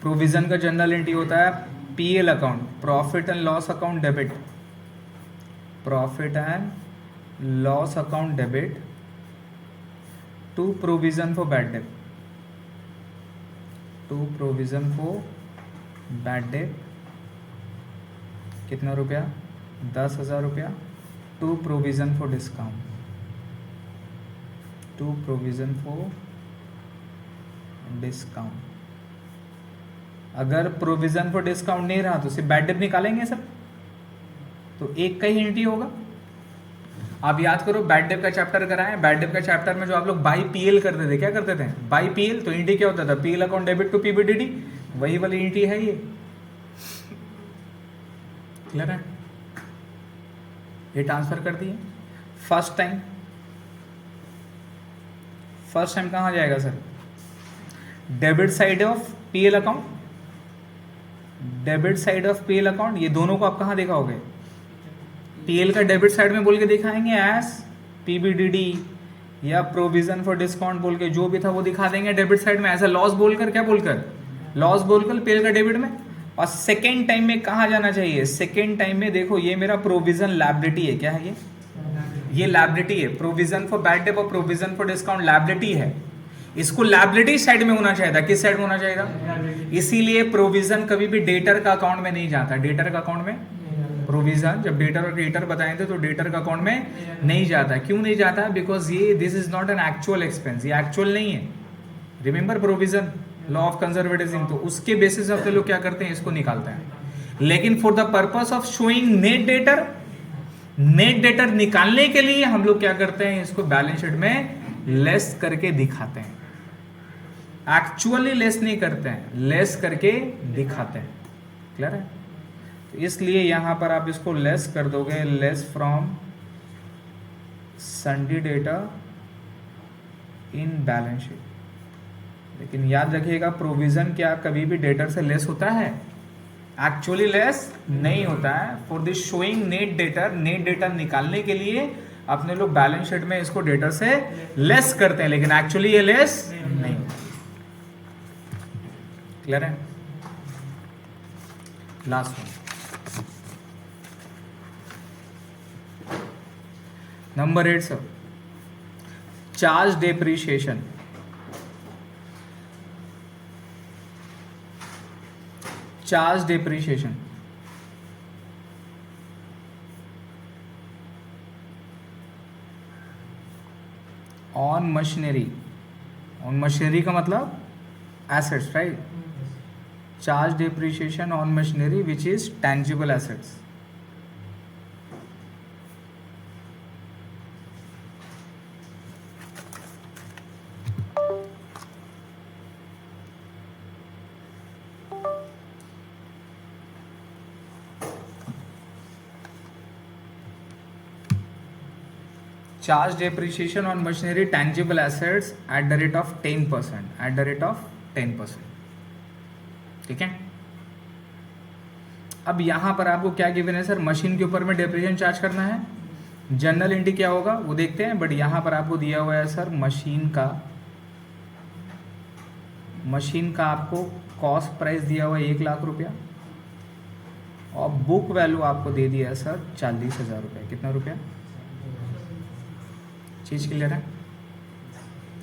प्रोविजन का जर्नल एंट्री होता है PL account, profit and loss account debit, profit and loss account debit to provision for bad debt, to provision for bad debt कितना रुपया? 10,000 रुपया, to provision for discount, to provision for discount. अगर provision for discount नहीं रहा तो सिर्फ bad debt निकालेंगे sir, तो एक का ही एंट्री होगा। आप याद करो बैड डेट का चैप्टर कराएं, बैड डेट का चैप्टर में जो आप लोग बाई पीएल करते थे, क्या करते थे? बाई पीएल, तो एंट्री क्या होता था? पीएल अकाउंट डेबिट टू पीबीडीडी, वही वाली एंट्री है ये। क्लियर है? ये ट्रांसफर कर दिए फर्स्ट टाइम। फर्स्ट टाइम कहाँ जाएगा sir? Debit side of PL account, debit side of PL account. ये दोनों को आप कहाँ दिखाओगे? पीएल का डेबिट साइड में बोल के दिखाएंगे एज पीबीडीडी या प्रोविजन फॉर डिस्काउंट बोल के, जो भी था वो दिखा देंगे डेबिट साइड में एज अ लॉस बोलकर। क्या बोलकर? लॉस बोलकर पीएल का डेबिट में। और सेकेंड टाइम में कहाँ जाना चाहिए? सेकेंड टाइम में देखो ये मेरा प्रोविजन लायबिलिटी है। क्या है ये लायबिलिटी है। प्रोविजन फॉर बैड डेट और प्रोविजन फॉर डिस्काउंट लायबिलिटी है। इसको लायबिलिटी साइड में होना चाहिए था। किस साइड में होना चाहिए था? इसीलिए प्रोविजन कभी भी डेटर का अकाउंट में नहीं जाता। डेटर का अकाउंट में प्रोविजन, जब डेटर और क्रेडिटर बताए थे तो डेटर का अकाउंट में नहीं जाता। क्यों नहीं जाता? बिकॉज ये this is not an actual expense, ये एक्चुअल नहीं है। Remember provision, law of conservatism, तो उसके बेसिस पे लोग क्या करते हैं? इसको निकालते हैं। लेकिन for the purpose of showing net debtor, net debtor निकालने के लिए हम लोग क्या करते हैं? इसको बैलेंस शीट में लेस करके दिखाते हैं। एक्चुअली लेस नहीं करते हैं, लेस करके दिखाते हैं। क्लियर है? तो इसलिए यहां पर आप इसको लेस कर दोगे, less from Sunday data in balance sheet. लेकिन याद रखिएगा प्रोविजन क्या कभी भी डेटर से लेस होता है? एक्चुअली लेस नहीं होता है। For this showing net debtor, net debtor निकालने के लिए अपने लोग बैलेंस शीट में इसको डेटर से लेस करते हैं, लेकिन एक्चुअली ये लेस नहीं। क्लियर है? Last one, number 8 sir, charge depreciation. Charge depreciation on machinery. On machinery का मतलब assets, right? Charge depreciation on machinery which is tangible assets. Charge depreciation on machinery tangible assets at the rate of 10%, at the rate of 10%. ठीक है? अब यहां पर आपको क्या given है सर? मशीन के ऊपर में डेप्रिसिएशन चार्ज करना है। जनरल एंट्री क्या होगा वो देखते हैं, बट यहां पर आपको दिया हुआ है सर मशीन का आपको कॉस्ट प्राइस दिया हुआ है 1,00,000 रुपया और बुक वैल्यू आपको दे दिया है सर 40,000 रुपये। कितना रुपया? चीज क्लियर है?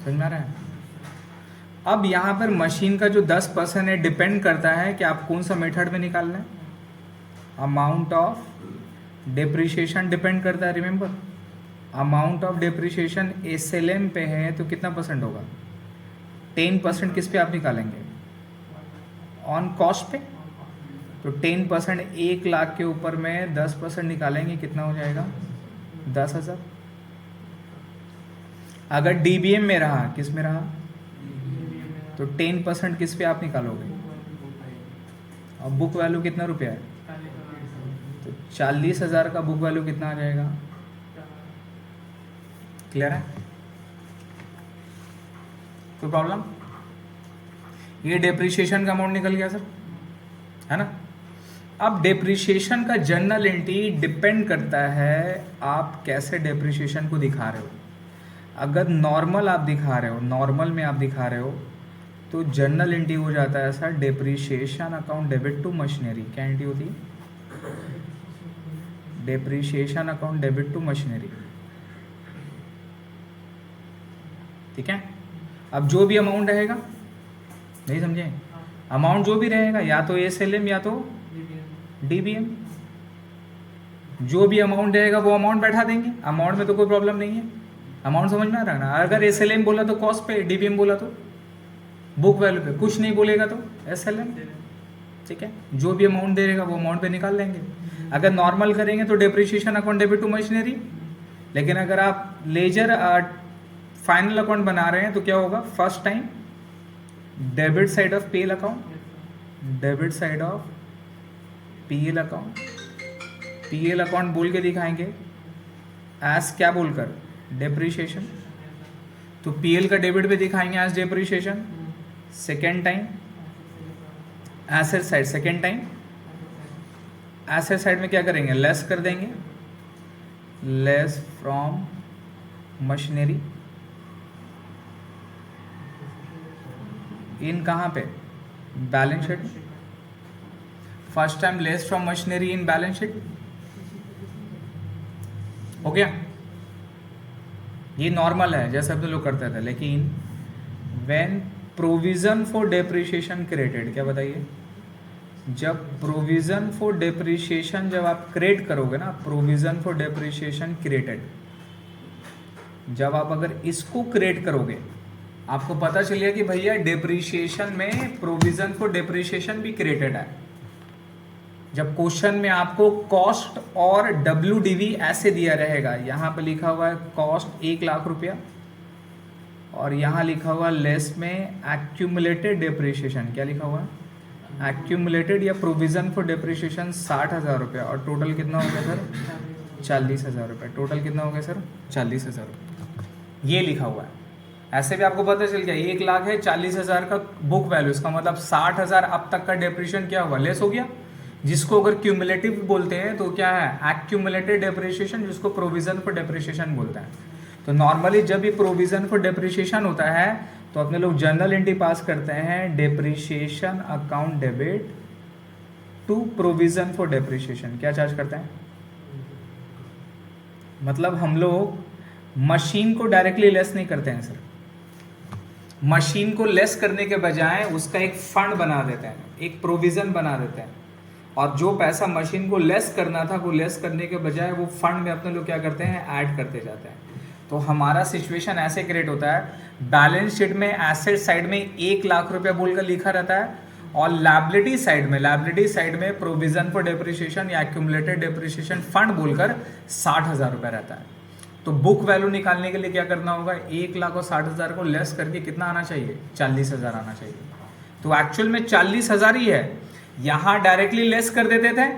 समझ में आ रहा है? अब यहाँ पर मशीन का जो 10% है डिपेंड करता है कि आप कौन सा मेथड में निकालना है। अमाउंट ऑफ डेप्रिशिएशन डिपेंड करता है, remember amount of depreciation SLM पे है तो कितना परसेंट होगा, 10% किस पे आप निकालेंगे, ऑन कॉस्ट पे। तो 10% 1 लाख के ऊपर में 10% निकालेंगे, कितना हो जाएगा 10,000। अगर डीबीएम में रहा, किस में रहा, तो 10% किस पे आप निकालोगे, और बुक वैल्यू कितना रुपया है, तो 40,000 का बुक वैल्यू कितना आ जाएगा। क्लियर है, कोई प्रॉब्लम। ये डेप्रिशिएशन का अमाउंट निकल गया सर, है ना। अब डेप्रिशिएशन का जर्नल एंट्री डिपेंड करता है आप कैसे डेप्रिशिएशन को दिखा रहे हो। अगर नॉर्मल आप दिखा रहे हो, नॉर्मल में आप दिखा रहे हो, तो जर्नल एंट्री हो जाता है sir depreciation account debit to machinery. क्या एंट्री होती है, depreciation account debit to machinery. ठीक है। अब जो भी अमाउंट रहेगा, नहीं समझे, अमाउंट जो भी रहेगा या तो एसएलएम या तो डीबीएम, जो भी अमाउंट रहेगा वो अमाउंट बैठा देंगे। अमाउंट में तो कोई प्रॉब्लम नहीं है, अमाउंट समझ में आ रहा है ना। अगर एसएलएम बोला तो कॉस्ट पे, डीबीएम बोला तो बुक वैल्यू पे, कुछ नहीं बोलेगा तो एसएलएम। ठीक है, जो भी अमाउंट देगा वो अमाउंट पे निकाल लेंगे। अगर नॉर्मल करेंगे तो depreciation account debit to machinery. लेकिन अगर आप लेजर फाइनल अकाउंट बना रहे हैं तो क्या होगा, first time debit side of PL account, debit side of PL account, PL account बोल के दिखाएंगे एज क्या बोलकर, डेप्रिशिएशन। तो पीएल का डेबिट पे दिखाएंगे as depreciation. Second time asset side, second time asset side में क्या करेंगे, लेस कर देंगे, लेस फ्रॉम मशीनरी। इन कहाँ पे, balance sheet. First time less from machinery in balance sheet. हो गया, ये नॉर्मल है जैसे अब तो लोग करते थे। लेकिन when provision for depreciation created, क्या बताइए, जब प्रोविजन फॉर डेप्रिशिएशन जब आप क्रिएट करोगे ना, प्रोविजन फॉर डेप्रिशिएशन क्रिएटेड, जब आप अगर इसको क्रिएट करोगे, आपको पता चलेगा कि भैया डेप्रिशिएशन में प्रोविजन फॉर डेप्रिशिएशन भी क्रिएटेड है। जब क्वेश्चन में आपको कॉस्ट और WDV ऐसे दिया रहेगा, यहाँ पे लिखा हुआ है कॉस्ट 1,00,000 रुपया और यहाँ लिखा हुआ लेस में एक्यूमुलेटेड डेप्रिशिएशन, क्या लिखा हुआ है, एक्यूमुलेटेड या प्रोविजन फॉर डेप्रिशिएशन 60,000 रुपया, और टोटल कितना हो गया सर, 40,000 रुपये। टोटल कितना हो गया सर, 40,000 रुपये, ये लिखा हुआ है। ऐसे भी आपको पता चल गया 1,00,000 है, 40,000 का बुक वैल्यू, इसका मतलब 60,000 अब तक का डेप्रिशिएशन क्या हुआ, लेस हो गया। जिसको अगर क्यूमुलेटिव बोलते हैं तो क्या है, एक्यूमुलेटेड डेप्रिशिएशन, जिसको प्रोविजन फॉर डेप्रिशिएशन बोलते हैं। तो नॉर्मली जब भी प्रोविजन फॉर डेप्रिशिएशन होता है तो अपने लोग जर्नल एंट्री पास करते हैं depreciation account debit to provision for depreciation. क्या चार्ज करते हैं, मतलब हम लोग मशीन को डायरेक्टली लेस नहीं करते हैं सर। मशीन को लेस करने के बजाय उसका एक फंड बना देते हैं, एक प्रोविजन बना देते हैं, और जो पैसा मशीन को लेस करना था वो लेस करने के बजाय वो फंड में अपने लोग क्या करते हैं, ऐड करते जाते हैं। तो हमारा सिचुएशन ऐसे क्रिएट होता है, बैलेंस शीट में एसेट साइड में 1,00,000 रुपया बोलकर लिखा रहता है, और लायबिलिटी साइड में प्रोविजन फॉर डेप्रिशिएशन या एक्यूमुलेटेड डेप्रिशिएशन फंड बोलकर 60,000 रुपया रहता है। तो बुक वैल्यू निकालने के लिए क्या करना होगा, 1,00,000 और 60,000 को लेस करके कितना आना चाहिए, 40,000 आना चाहिए। तो एक्चुअल में 40,000 ही है, यहाँ डायरेक्टली लेस कर देते थे,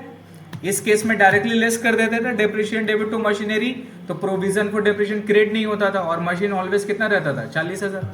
इस केस में डायरेक्टली लेस कर देते थे डेप्रिशिएशन डेबिट टू मशीनरी, तो प्रोविजन फॉर डेप्रिशिएशन क्रिएट नहीं होता था और मशीन ऑलवेज कितना रहता था, 40,000।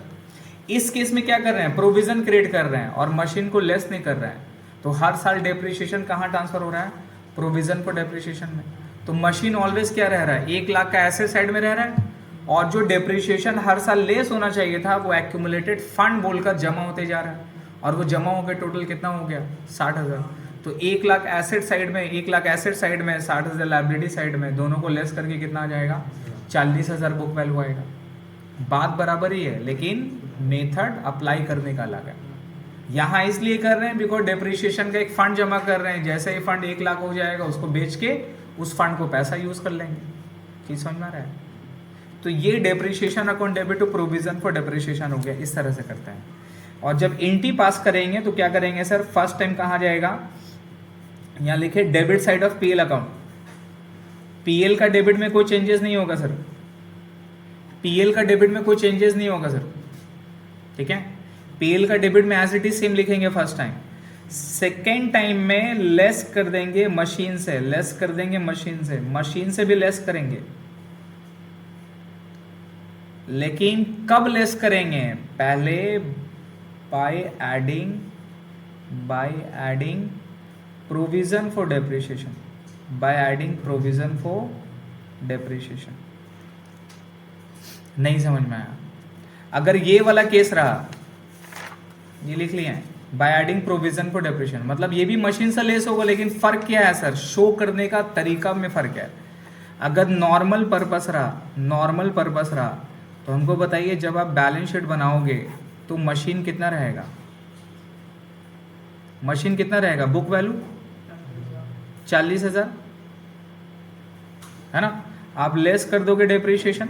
इस केस में क्या कर रहे हैं, प्रोविजन क्रिएट कर रहे हैं और मशीन को लेस नहीं कर रहे हैं, तो हर साल डेप्रिशिएशन कहाँ ट्रांसफर हो रहा है, प्रोविजन फॉर डेप्रिशिएशन में। तो मशीन ऑलवेज क्या रह रहा है, 1,00,000 का एसेट साइड में रह रहा है, और जो डेप्रिशिएशन हर साल लेस होना चाहिए था वो एक्यूमुलेटेड फंड बोलकर जमा होते जा रहा है, और वो जमा होकर टोटल कितना हो गया, 60,000। तो 1,00,000 एसेट साइड में, 1,00,000 एसेट साइड में, 60,000 लायबिलिटी साइड में, दोनों को लेस करके कितना आ जाएगा, 40,000 बुक वैल्यू आएगा। बात बराबर ही है, लेकिन मेथड अप्लाई करने का अलग है। यहाँ इसलिए कर रहे हैं बिकॉज डेप्रिशिएशन का एक फंड जमा कर रहे हैं, जैसे ही फंड 1,00,000 हो जाएगा उसको बेच के उस फंड को पैसा यूज कर लेंगे। चीज समझ में आ रहा है? तो ये depreciation account debit to provision for depreciation हो गया, इस तरह से करते हैं। और जब एनटी पास करेंगे तो क्या करेंगे सर, फर्स्ट टाइम कहाँ जाएगा, यहाँ लिखे debit side of PL account. PL का डेबिट में कोई चेंजेस नहीं होगा सर, पीएल का डेबिट में कोई चेंजेस नहीं होगा सर, ठीक है। पीएल का डेबिट में एज इट इज सेम लिखेंगे फर्स्ट टाइम। सेकेंड टाइम में लेस कर देंगे मशीन से, लेस कर देंगे मशीन से भी लेस करेंगे। लेकिन कब लेस करेंगे, पहले by adding provision for depreciation, by adding provision for depreciation. नहीं समझ में आया? अगर ये वाला केस रहा, ये लिख लिया है, by adding provision for depreciation, मतलब ये भी मशीन से लेस होगा, लेकिन फर्क क्या है सर, शो करने का तरीका में फर्क है। अगर नॉर्मल पर्पस रहा तो हमको बताइए, जब आप बैलेंस शीट बनाओगे तो मशीन कितना रहेगा, बुक वैल्यू 40,000 है ना। आप लेस कर दोगे डेप्रिसिएशन,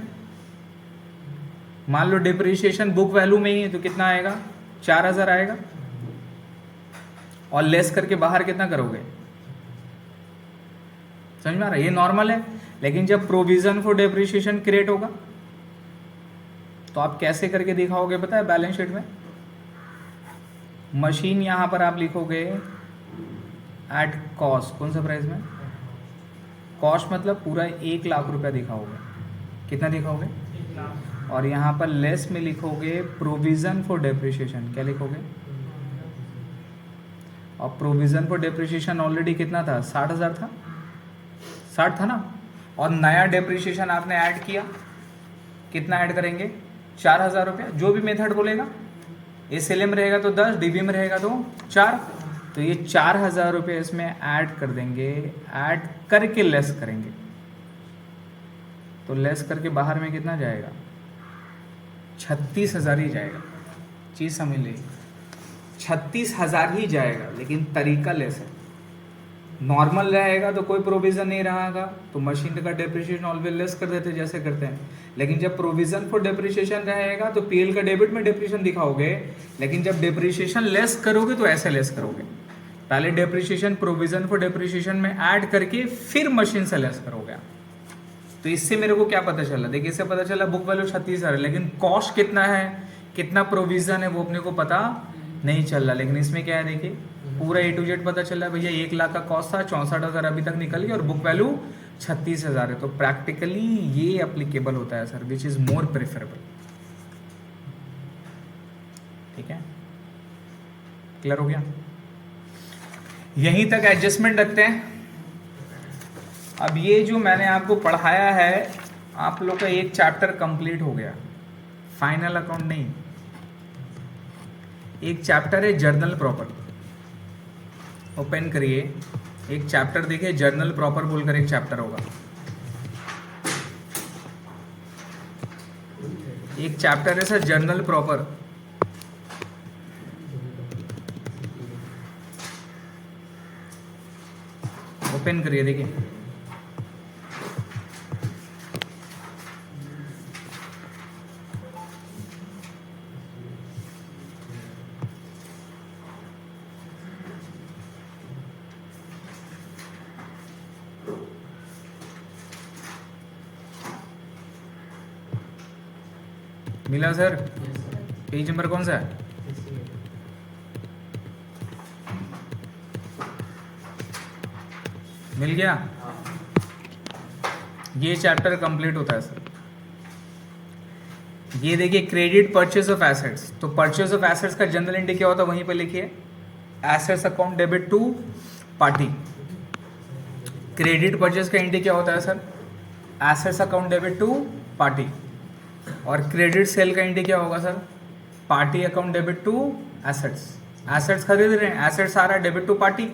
मान लो डेप्रिसिएशन बुक वैल्यू में ही है तो कितना आएगा, 4,000 आएगा। और लेस करके बाहर कितना करोगे, समझ में आ रहा है? ये नॉर्मल है। लेकिन जब प्रोविजन फॉर डेप्रिसिएशन क्रिएट होगा तो आप कैसे करके दिखाओगे पता है, बैलेंस शीट में मशीन यहां पर आप लिखोगे एट कॉस्ट, कौन सा प्राइस में, कॉस्ट मतलब पूरा 1 लाख रुपया दिखाओगे, कितना दिखाओगे, और यहाँ पर लेस में लिखोगे प्रोविजन फॉर डेप्रिसिएशन, क्या लिखोगे, और प्रोविजन फॉर डेप्रिसिएशन ऑलरेडी कितना था, 60,000 था, 60 था ना। और नया डेप्रिसिएशन आपने ऐड किया, कितना ऐड करेंगे, 4,000 रुपया। जो भी मेथड बोलेगा, एसएलए में रहेगा तो 10, डीबी में रहेगा तो 4, तो ये 4,000 रुपये इसमें ऐड कर देंगे, ऐड करके लेस करेंगे। तो लेस करके बाहर में कितना जाएगा, 36,000 ही जाएगा। चीज समझ लीजिए, 36,000 ही जाएगा, लेकिन तरीका लेस है। नॉर्मल रहेगा तो कोई प्रोविजन नहीं रहेगा तो मशीन का डेप्रिसिएशन ऑलवेज लेस कर देते जैसे करते हैं। लेकिन जब प्रोविजन फॉर डेप्रिसिएशन रहेगा तो पीएल का डेबिट में डेप्रिसिएशन दिखाओगे, लेकिन जब डेप्रिसिएशन लेस करोगे तो ऐसे लेस करोगे, पहले डेप्रिसिएशन प्रोविजन फॉर डेप्रिसिएशन में ऐड करके फिर मशीन से लेस करोगे। तो इससे मेरे को क्या पता चला, देखिए इससे पता चला बुक वैल्यू 36,000 है, लेकिन कॉस्ट कितना है, कितना प्रोविजन है, वो अपने को पता नहीं चल रहा। लेकिन इसमें क्या है, देखिए पूरा A to Z पता चला, भैया 1 लाख का कॉस्ट था, 64,000 अभी तक निकल गया और बुक वैल्यू 36,000 है। तो प्रैक्टिकली ये एप्लीकेबल होता है sir, which is more preferable. ठीक है, क्लियर हो गया? यहीं तक एडजस्टमेंट रखते हैं। अब ये जो मैंने आपको पढ़ाया है, आप लोग का एक चैप्टर कंप्लीट हो गया, फाइनल अकाउंट नहीं, एक चैप्टर है जर्नल प्रॉपर। ओपन करिए, एक चैप्टर देखिए, जर्नल प्रॉपर बोलकर एक चैप्टर होगा, एक चैप्टर है सर जर्नल प्रॉपर। ओपन करिए, देखिए मिला सर? पेज नंबर कौन सा है? मिल गया? ये चैप्टर कंप्लीट होता है सर। ये देखिए क्रेडिट परचेज ऑफ एसेट्स, तो परचेज ऑफ एसेट्स का जनरल एंट्री क्या होता है वहीं पर लिखिए, assets account debit to party. Credit purchase का एंट्री क्या होता है sir, assets account debit to party. और क्रेडिट सेल का एंट्री क्या होगा sir, party account debit to assets. Assets खरीद रहे हैं, एसेट्स आ रहा है डेबिट टू पार्टी,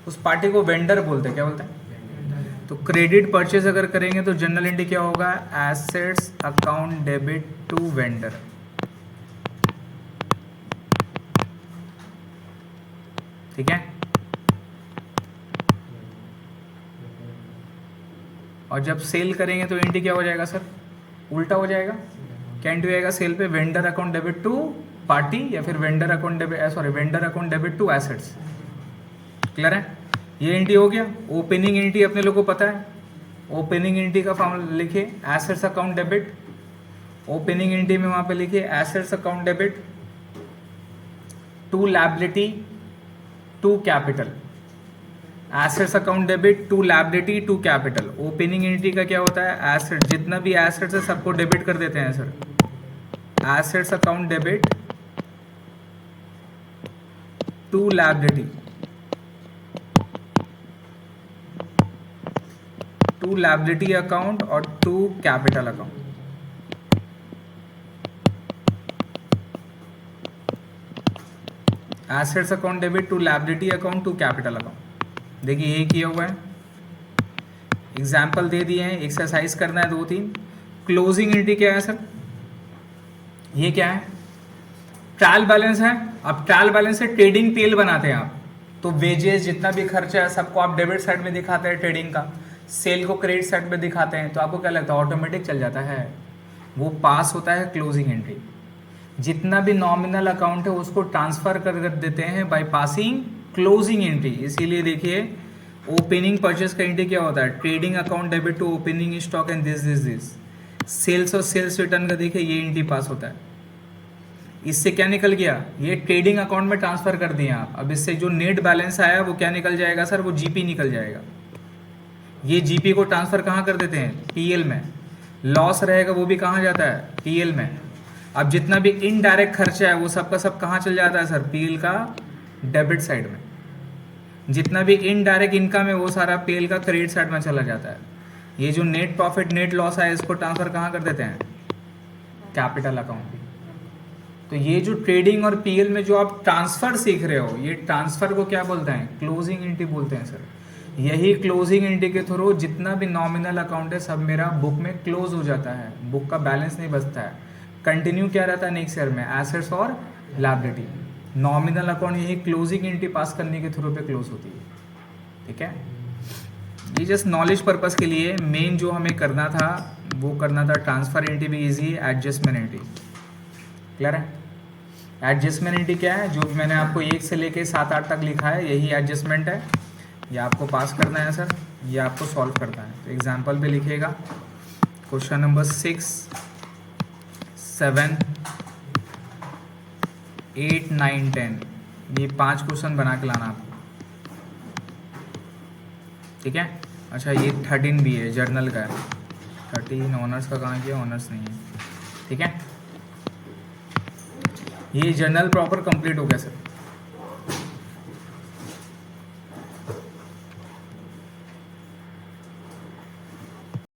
उस पार्टी को वेंडर बोलते हैं, क्या बोलते हैं? तो क्रेडिट परचेज अगर करेंगे तो जनरल एंट्री क्या होगा, assets account debit to vendor. ठीक है, और जब सेल करेंगे तो एंट्री क्या हो जाएगा सर, उल्टा हो जाएगा। क्या एंट्री आएगा सेल पे, vendor account debit to party या फिर vendor account debit, sorry vendor account debit to assets. Clear है, ये एंट्री हो गया। ओपनिंग एंट्री अपने लोग को पता है, ओपनिंग एंट्री का फॉर्मूला लिखिए assets account debit. Opening entry में वहां पे लिखिए assets account debit to liability to capital, assets account debit to liability to capital. Opening entry का क्या होता है, एसेट जितना भी एसेट्स है सबको डेबिट कर देते हैं sir, assets account debit to liability to liability account और to capital account. Assets account debit to liability account to capital account. देखिए ये किया हुआ है, एग्जाम्पल दे दिए हैं, एक्सरसाइज करना है 2-3। क्लोजिंग एंट्री क्या है सर, ये क्या है, ट्रायल बैलेंस है। अब ट्रायल बैलेंस से ट्रेडिंग पीएल बनाते हैं आप, तो वेजेस जितना भी खर्चा है सबको आप डेबिट साइड में दिखाते हैं ट्रेडिंग का, सेल को क्रेडिट साइड में दिखाते हैं, तो आपको क्या लगता है ऑटोमेटिक चल जाता है, वो पास होता है क्लोजिंग एंट्री। जितना भी नॉमिनल अकाउंट है उसको ट्रांसफर कर देते हैं बाय पासिंग क्लोजिंग एंट्री। इसीलिए देखिए ओपनिंग परचेस का एंट्री क्या होता है, trading account debit to opening stock and this. Sales और सेल्स रिटर्न का देखिए ये एंट्री पास होता है। इससे क्या निकल गया, ये ट्रेडिंग अकाउंट में ट्रांसफर कर दिए आप। अब इससे जो नेट बैलेंस आया वो क्या निकल जाएगा सर, वो जीपी निकल जाएगा। ये जीपी को ट्रांसफर कहाँ कर देते हैं, पीएल में। लॉस रहेगा वो भी कहाँ जाता है, पीएल में। अब जितना भी इनडायरेक्ट खर्चा है वो सब का सब कहाँ चल जाता है सर, पीएल का डेबिट साइड में। जितना भी इनडायरेक्ट इनकम है वो सारा पीएल का क्रेडिट साइड में चला जाता है। ये जो नेट प्रॉफिट नेट लॉस है इसको ट्रांसफर कहाँ कर देते हैं, कैपिटल अकाउंट। तो ये जो ट्रेडिंग और पीएल में जो आप ट्रांसफर सीख रहे हो, ये ट्रांसफर को क्या बोलते हैं, क्लोजिंग एंट्री बोलते हैं सर। यही क्लोजिंग एंट्री के थ्रू जितना भी नॉमिनल अकाउंट है सब मेरा बुक में क्लोज हो जाता है, बुक का बैलेंस नहीं बचता है। कंटिन्यू क्या रहता है नेक्स्ट ईयर में, एसेट्स और लायबिलिटी। नॉमिनल अकाउंट यही क्लोजिंग एंट्री पास करने के थ्रू पे क्लोज होती है। ठीक है, ये जस्ट नॉलेज पर्पस के लिए मेन जो हमें करना था वो करना था ट्रांसफर एंट्री भी इजी, एडजस्टमेंट एंट्री। क्लियर है, एडजस्टमेंट एंट्री क्या है, जो मैंने आपको 1 से लेके 7-8 तक लिखा है यही एडजस्टमेंट है। ये आपको पास करना है सर, ये आपको सॉल्व करना है। तो एग्जाम्पल पे लिखिएगा, क्वेश्चन नंबर 6, 7, 8, 9, 10, ये 5 क्वेश्चन बना के लाना आपको। ठीक है, अच्छा ये 13 भी है, जर्नल का है। 13 ऑनर्स का कहाँ किया, ऑनर्स नहीं है। ठीक है, ये जर्नल प्रॉपर कंप्लीट हो गया सर।